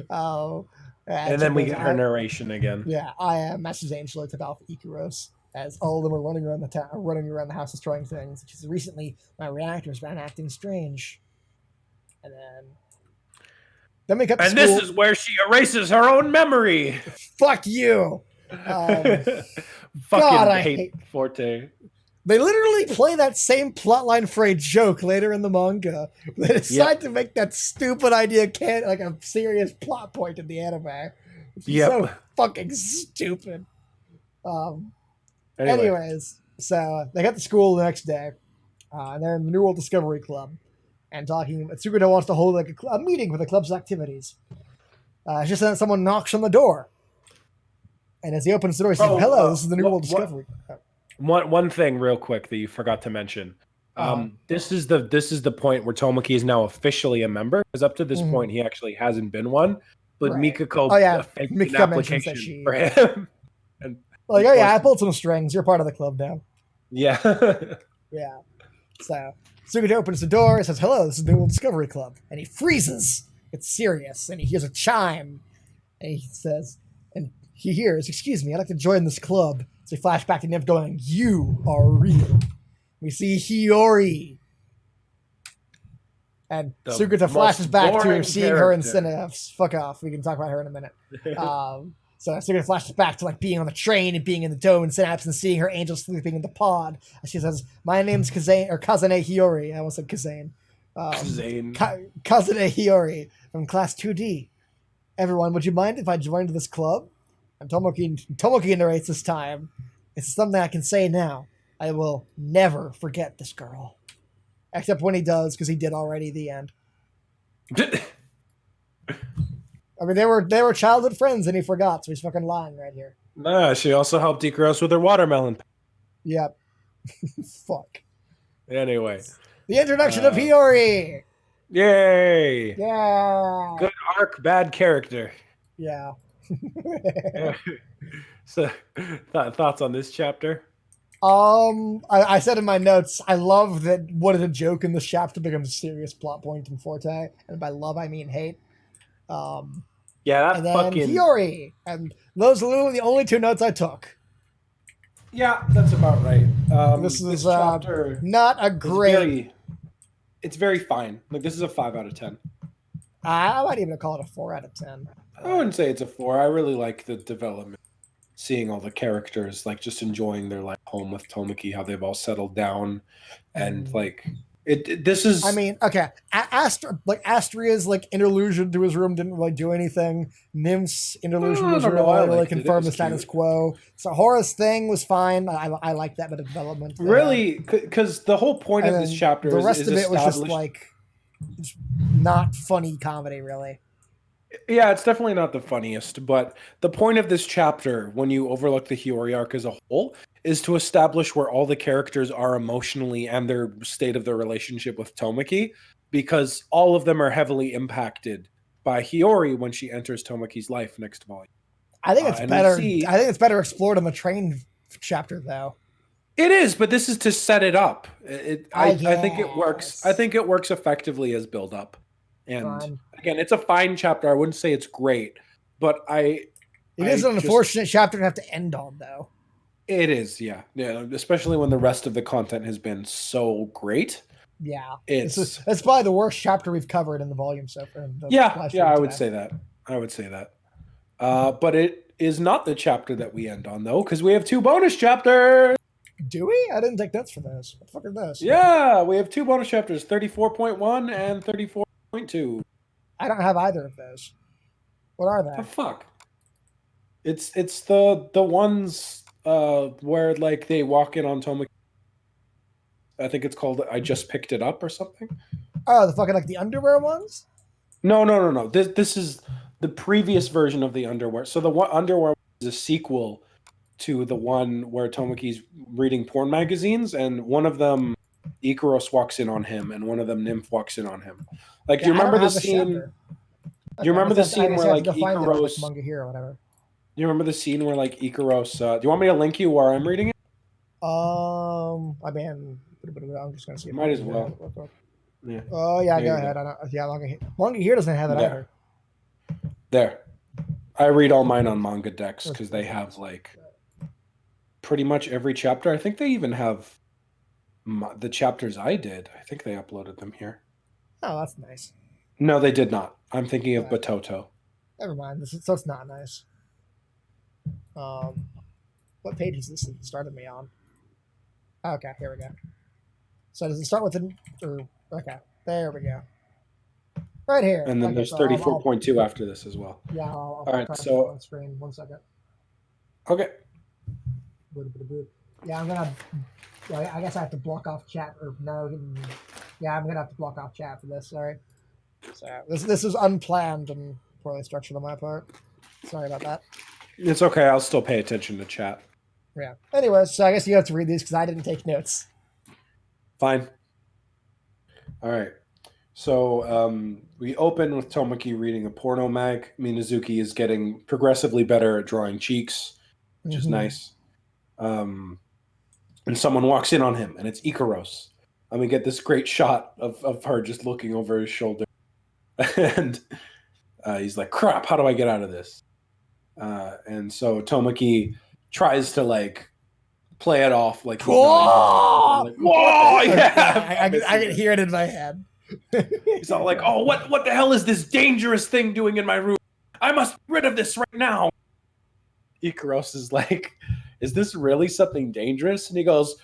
And then we get her narration again. Yeah, I am Master's Angel took off Ikaros as all of them are running around the town, running around the house destroying things. She says, recently my reactor's been acting strange. And Then we cut to And school. this is where she erases her own memory. Fuck you. Fucking God, I hate Forte. They literally play that same plotline for a joke later in the manga. They decide to make that stupid idea like a serious plot point in the anime. It's so fucking stupid. Anyways, so they got to school the next day. And they're in the New World Discovery Club. And talking, Tsukuto wants to hold like a meeting for the club's activities. It's just that someone knocks on the door. And as he opens the door, he says, hello, this is the New World Discovery Club. One thing real quick that you forgot to mention. This is the point where Tomoki is now officially a member, because up to this point he actually hasn't been one. But Mikako faked an application for him. And like, oh yeah, I pulled some strings. You're part of the club now. Yeah. Yeah. So Tsukuto opens the door and says, hello, this is the New World Discovery Club. And he freezes. It's serious. And he hears a chime. And he says, and he hears, excuse me, I'd like to join this club. So he flashes back to Nymph going, you are real. We see Hiyori. And Tsukuto flashes back to seeing her in SnO. Fuck off. We can talk about her in a minute. So Tsukuto flashes back to like being on the train and being in the dome and Synapse and seeing her angel sleeping in the pod. And she says, my name's Kazane Hiyori. I almost said Kazane. Kazane Hiyori from class 2D. Everyone, would you mind if I joined this club? And Tomoki narrates this time. It's something I can say now. I will never forget this girl. Except when he does, because he did already, the end. I mean, they were childhood friends, and he forgot, so he's fucking lying right here. Nah, she also helped Ikaros with her watermelon. Yep. Fuck. Anyway. The introduction of Hiyori! Yay! Yeah! Good arc, bad character. Yeah. So, thoughts on this chapter? I said in my notes, I love that what is a joke in this chapter becomes a serious plot point in Forte, and by love I mean hate. Yeah, that and then fucking Hiyori, and those are literally the only two notes I took. Yeah, that's about right. This chapter not a great. It's very fine. Like, this is a 5 out of 10. I might even call it a 4 out of 10. I wouldn't say it's a 4. I really like the development. Seeing all the characters, like, just enjoying their like home with Tomoki, how they've all settled down, and like this is. I mean, okay, Astria's like interlusion to his room didn't really do anything. Nymph's interlusion to his room really confirmed the status quo. So Horace's thing was fine. I like that bit of development. Really, because the whole point of this chapter, the rest of it was just like not funny comedy, really. Yeah, it's definitely not the funniest, but the point of this chapter, when you overlook the Hiyori arc as a whole, is to establish where all the characters are emotionally and their state of their relationship with Tomoki, because all of them are heavily impacted by Hiyori when she enters Tomoki's life next volume. I think it's better. I think it's better explored in the train chapter, though. It is, but this is to set it up. I think it works. I think it works effectively as build up. And again, it's a fine chapter. I wouldn't say it's great, but it is an unfortunate chapter to have to end on, though. It is, yeah, especially when the rest of the content has been so great. Yeah, it's probably the worst chapter we've covered in the volume so far. I would say that. But it is not the chapter that we end on, though, because we have 2 bonus chapters. Do we? I didn't take notes for those. What the fuck are those? Yeah, we have 2 bonus chapters, 34.1 and 34.2. I don't have either of those. What are they? The fuck? It's the ones where like they walk in on Tomoki. I think it's called I Just Picked It Up or something. Oh, the fucking like the underwear ones? No. This is the previous version of the underwear. So the underwear is a sequel to the one where Tomoki's reading porn magazines, and one of them Ikaros walks in on him, and one of them Nymph walks in on him. Like, do you remember the scene? Do you remember the scene where like Ikaros manga here or whatever? Do you remember the scene where like Ikaros? Do you want me to link you where I'm reading it? I mean, I'm just gonna see. Might as well. Yeah. Oh yeah, go ahead. Manga here doesn't have it either. There. I read all mine on Manga Dex because they have like pretty much every chapter. I think they even have the chapters I did. I think they uploaded them here. Oh, that's nice. No, they did not. I'm thinking of Right. Batoto. Never mind. So it's not nice. What page is this? It started me on. Okay, here we go. So does it start with okay, there we go. Right here. And then Okay, there's so 34.2 after this as well. yeah, I'll All right, try to put it so on screen. 1 second. okay. Yeah, I'm gonna. Yeah, I guess I have to block off chat or no. Yeah, I'm gonna have to block off chat for this. Sorry. So this is unplanned and poorly structured on my part. Sorry about that. It's okay. I'll still pay attention to chat. Yeah. Anyways, so I guess you have to read these because I didn't take notes. Fine. All right. So we open with Tomoki reading a porno mag. Minazuki is getting progressively better at drawing cheeks, which is nice. And someone walks in on him, and it's Ikaros. And we get this great shot of her just looking over his shoulder. And he's like, crap, how do I get out of this? And so Tomoki tries to like play it off like he's not like, whoa, yeah. I can hear it in my head. He's all like, oh, what the hell is this dangerous thing doing in my room? I must get rid of this right now. Ikaros is like, is this really something dangerous? And he goes,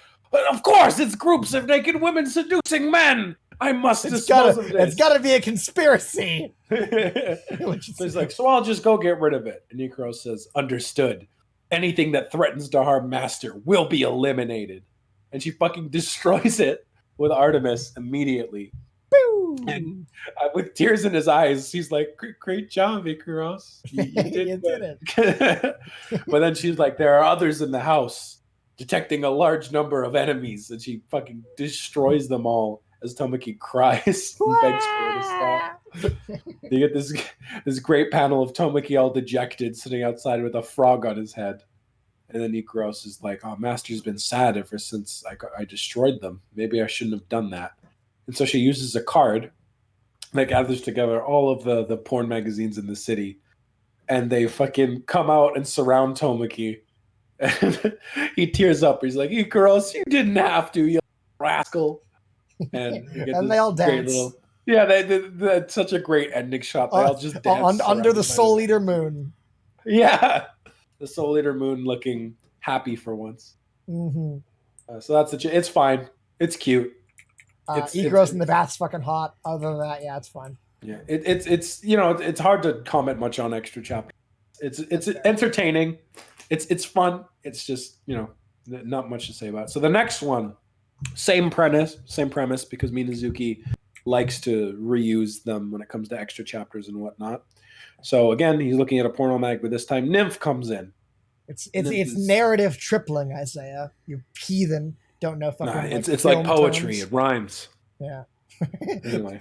of course, it's groups of naked women seducing men. I must dispose of this. It's got to be a conspiracy. So he's like, so I'll just go get rid of it. And Ikaros says, understood. Anything that threatens to harm Master will be eliminated. And she fucking destroys it with Artemis immediately. And with tears in his eyes, he's like, great job, Ikaros. You did it. But then she's like, there are others in the house, detecting a large number of enemies. And she fucking destroys them all as Tomoki cries and begs for her to stop. You get this great panel of Tomoki all dejected, sitting outside with a frog on his head. And then Ikaros is like, oh, Master's been sad ever since I destroyed them. Maybe I shouldn't have done that. And so she uses a card that gathers together all of the porn magazines in the city. And they fucking come out and surround Tomoki. And he tears up. He's like, Ikaros, you didn't have to, you rascal. And, they all dance. That's such a great ending shot. They all just dance. Under the Soul Eater moon. Yeah. The Soul Eater moon looking happy for once. Mm-hmm. So it's fine. It's cute. Ikaros in the bath's fucking hot. Other than that, yeah, it's fine. Yeah, it's hard to comment much on extra chapters. It's entertaining. It's fun. It's just not much to say about it. So the next one, same premise because Minazuki likes to reuse them when it comes to extra chapters and whatnot. So again, he's looking at a porno mag, but this time Nymph comes in. It's narrative tripling, Isaiah. You heathen. Don't know fucking. Nah, it's like poetry. Terms. It rhymes. Yeah. Anyway,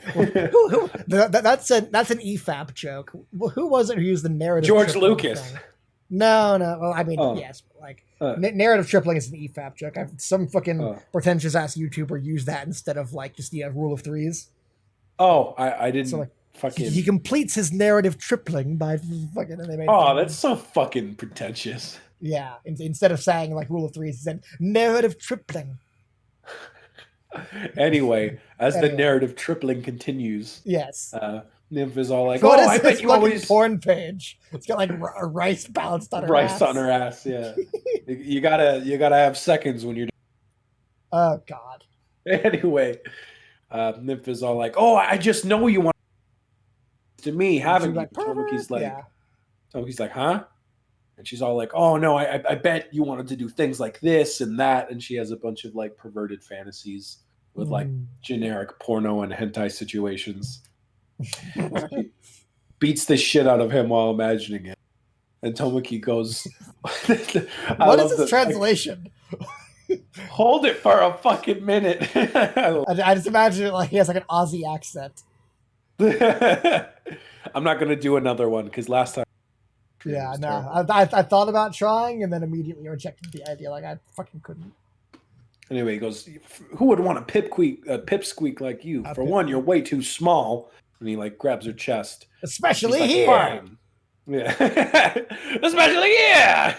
that's an EFAP joke. Who was it who used the narrative? George Lucas. Thing? No. Well, I mean, yes, but like narrative tripling is an EFAP joke. Some fucking pretentious ass YouTuber used that instead of like just the rule of threes. Oh, I didn't. So, like, fucking. He completes his narrative tripling by fucking. And they made that's so fucking pretentious. Yeah, instead of saying like rule of threes, he said narrative tripling. Anyway, the narrative tripling continues, yes, Nymph is all like, what is I bet you always porn page. It's got like a rice balanced on her ass. Rice on her ass, yeah. you gotta have seconds when you're. Oh God. Anyway, Nymph is all like, I just know you want to me, haven't you? Tomoki's like, huh? And she's all like, oh, no, I bet you wanted to do things like this and that. And she has a bunch of, like, perverted fantasies with, like, generic porno and hentai situations. She beats the shit out of him while imagining it. And Tomoki goes... What is his translation? Hold it for a fucking minute. I just imagine it like he has, like, an Aussie accent. I'm not going to do another one, because last time... Yeah, no. I thought about trying and then immediately rejected the idea. Like, I fucking couldn't. Anyway, he goes, who would want a pipsqueak like you? For one, you're way too small. And he, like, grabs her chest. Especially like, here. Fine. Yeah. Especially here.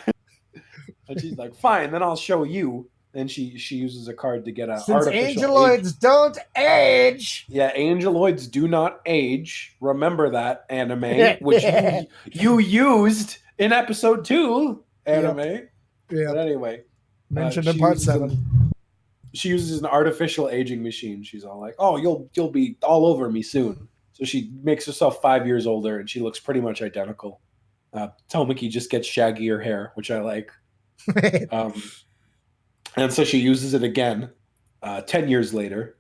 And she's like, fine, then I'll show you. and she uses a card to get an Since artificial angeloids age. don't age. Yeah, angeloids do not age. Remember that, anime, which you used in episode 2, anime. Yep. But anyway, Mentioned in part 7. She uses an artificial aging machine. She's all like, "Oh, you'll be all over me soon." So she makes herself 5 years older, and she looks pretty much identical. Tomoki just gets shaggier hair, which I like. And so she uses it again 10 years later,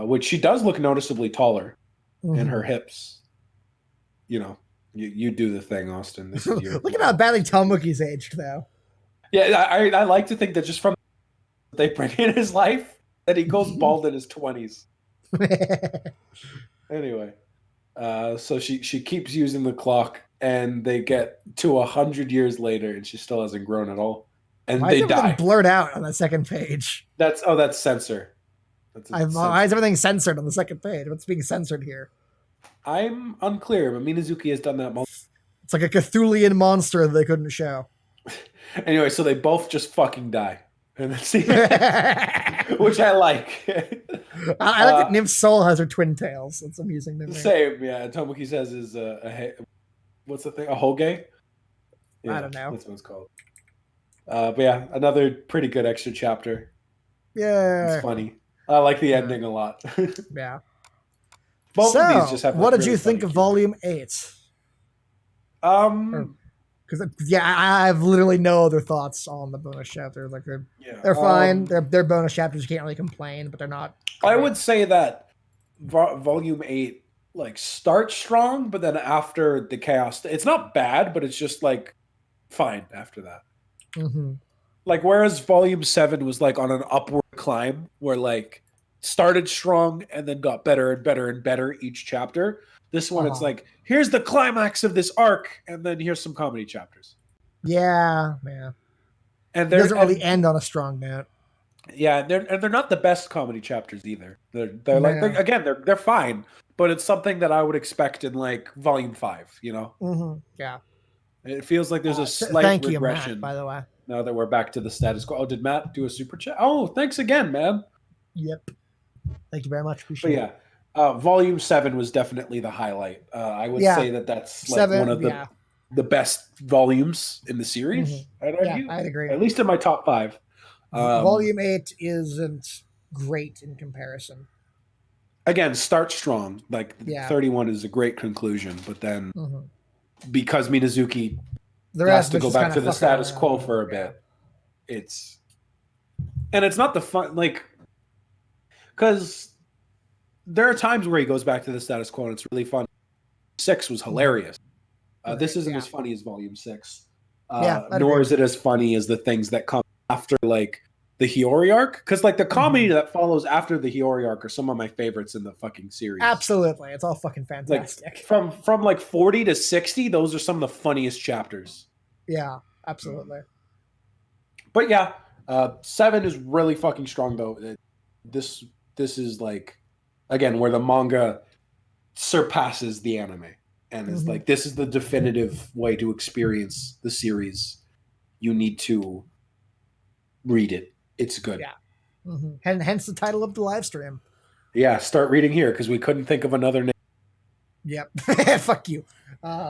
which she does look noticeably taller in her hips. You know, you do the thing, Austin. This is your Look at how badly Tomoki's aged, though. Yeah, I like to think that just from they bring in his life, that he goes bald in his 20s. Anyway, so she keeps using the clock, and they get to 100 years later, and she still hasn't grown at all. And Why they is everything die. blurred out on the second page? That's censor. Why is everything censored on the second page? What's being censored here? I'm unclear, but Minazuki has done that multiple. It's like a Cthulian monster that they couldn't show. Anyway, so they both just fucking die. And that's which I like. I like that Nymph's soul has her twin tails. That's amusing to me. Same, yeah. Tomoki says is what's the thing? A hoge? Yeah, I don't know. That's what it's called. But yeah, another pretty good extra chapter. Yeah. It's funny. I like the ending a lot. Yeah. Both of these just have. What did really you think of Volume 8? Because I have literally no other thoughts on the bonus chapters. Like they're fine. They're bonus chapters. You can't really complain, but they're not. I would say that Volume 8 like starts strong, but then after the chaos, it's not bad, but it's just like fine after that. Mm-hmm. Like whereas Volume 7 was like on an upward climb, where like started strong and then got better and better and better each chapter. This one, it's like, here's the climax of this arc, and then here's some comedy chapters. Yeah. And it doesn't really end on a strong note. Yeah, they're not the best comedy chapters either. They're like they're fine, but it's something that I would expect in like Volume 5. You know? Mm-hmm. Yeah. It feels like there's a slight thank regression. You, Matt, by the way. Now that we're back to the status quo. Oh, did Matt do a super chat? Oh, thanks again, man. Yep. Thank you very much. Appreciate it. Volume 7 was definitely the highlight. I would say that's like one of the best volumes in the series. Mm-hmm. I'd argue. Yeah, I'd agree. At least in my top 5. Volume 8 isn't great in comparison. Again, start strong. Like 31 is a great conclusion, but then because Minazuki has to go back to the status quo for a bit, it's not the fun, like, because there are times where he goes back to the status quo and it's really fun. 6 was hilarious. This isn't as funny as Volume 6. Nor is it as funny as the things that come after, like, the Hiyori arc. Because, like, the comedy that follows after the Hiyori arc are some of my favorites in the fucking series. Absolutely. It's all fucking fantastic. Like, from like 40 to 60, those are some of the funniest chapters. Yeah, absolutely. But yeah, 7 is really fucking strong, though. This is, like, again, where the manga surpasses the anime. And it's like, this is the definitive way to experience the series. You need to read it. It's good. Yeah. And hence the title of the live stream. Yeah, start reading here because we couldn't think of another name. Yep. Fuck you.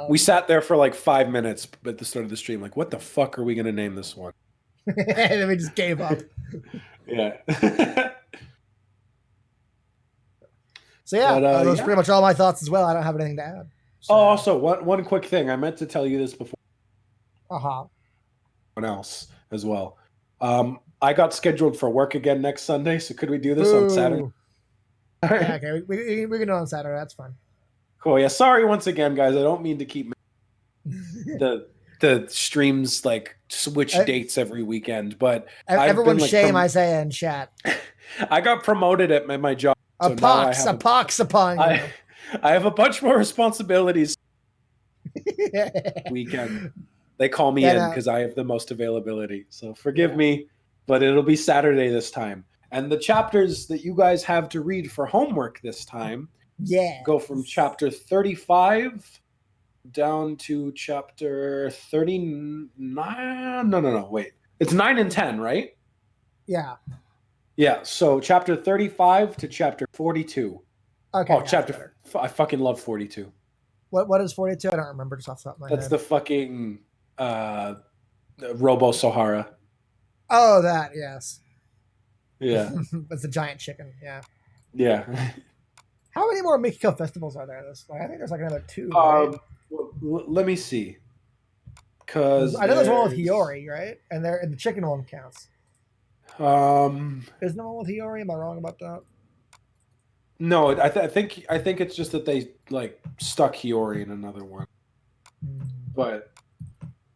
We sat there for like 5 minutes at the start of the stream, like, what the fuck are we going to name this one? And then we just gave up. Yeah. So yeah, those are pretty much all my thoughts as well. I don't have anything to add. So. Oh, also, one quick thing. I meant to tell you this before. Someone else as well. I got scheduled for work again next Sunday, so could we do this on Saturday? Yeah, okay. We can do it on Saturday. That's fine. Cool. Yeah, sorry once again, guys. I don't mean to keep the streams like switch dates every weekend, but everyone shame Isaiah in chat. I got promoted at my job. So a pox upon you. I have a bunch more responsibilities. Weekend. They call me in because I have the most availability. So forgive me, but it'll be Saturday this time. And the chapters that you guys have to read for homework this time go from chapter 35 down to chapter 39. No, wait. It's 9 and 10, right? Yeah. Yeah, so chapter 35 to chapter 42. Okay. Oh, yeah, chapter. I fucking love 42. What is 42? I don't remember just off the top of my That's head. the fucking Robo Sahara. Oh, that, yes. Yeah. That's a giant chicken, yeah. Yeah. How many more Mikiko festivals are there? I think there's like another 2, right? Let me see. Because I know there's one with Hiyori, right? And the chicken one counts. Isn't there one with Hiyori? Am I wrong about that? No, I think it's just that they like stuck Hiyori in another one, but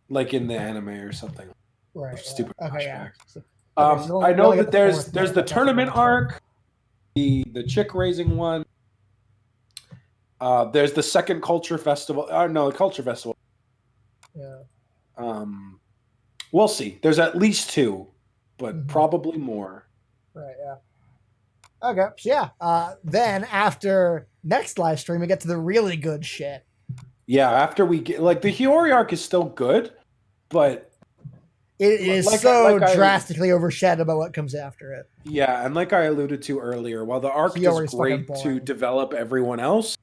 like in the anime or something. Right. Stupid Okay, flashbacks. yeah. So I know that there's fourth the one. tournament arc, the chick raising one. There's the second culture festival. No, the culture festival. Yeah. We'll see. There's at least 2, but probably more. Right. Yeah. Okay. So yeah. Then after next live stream, we get to the really good shit. Yeah. After we get like the Hiyori arc is still good, but it is drastically overshadowed by what comes after it. Yeah, and like I alluded to earlier, while the arc is great to develop everyone else,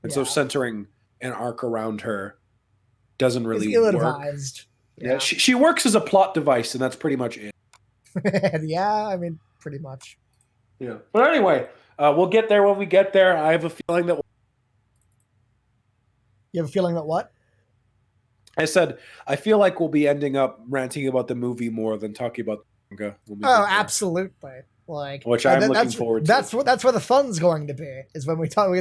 and so centering an arc around her doesn't really work. Ill-advised. Yeah, she works as a plot device, and that's pretty much it. Yeah, I mean, pretty much. Yeah, but anyway, we'll get there when we get there. I have a feeling that. You have a feeling that what? I said I feel like we'll be ending up ranting about the movie more than talking about the manga. Oh, absolutely! Like, which I'm looking forward to. That's where the fun's going to be. Is when we talk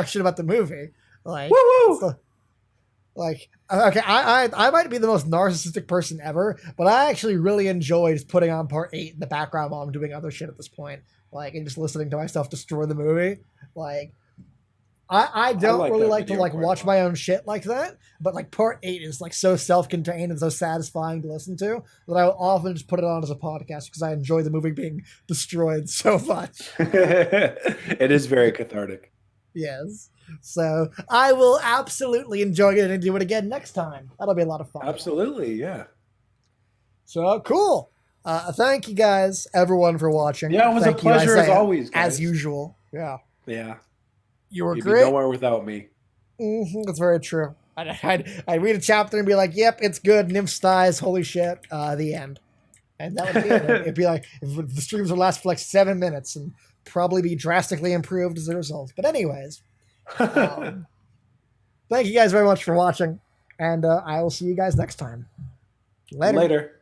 shit about the movie. Like, woo! Like, okay, I might be the most narcissistic person ever, but I actually really enjoy just putting on part 8 in the background while I'm doing other shit at this point. Like, and just listening to myself destroy the movie. Like, I don't really like to like watch my own shit like that, but like part 8 is like so self-contained and so satisfying to listen to that I will often just put it on as a podcast because I enjoy the movie being destroyed so much. It is very cathartic. Yes. So I will absolutely enjoy it and do it again next time. That'll be a lot of fun. Absolutely, yeah. So cool. Thank you guys, everyone, for watching. Yeah, it was a pleasure as always, guys. As usual. Yeah. Yeah. You were You'd great. Be nowhere without me. That's very true. I'd read a chapter and be like, "Yep, it's good." Nymph dies. Holy shit! The end. And that would be it. It'd be like if the streams would last for like 7 minutes and probably be drastically improved as a result. But anyways, thank you guys very much for watching, and I will see you guys next time. Later.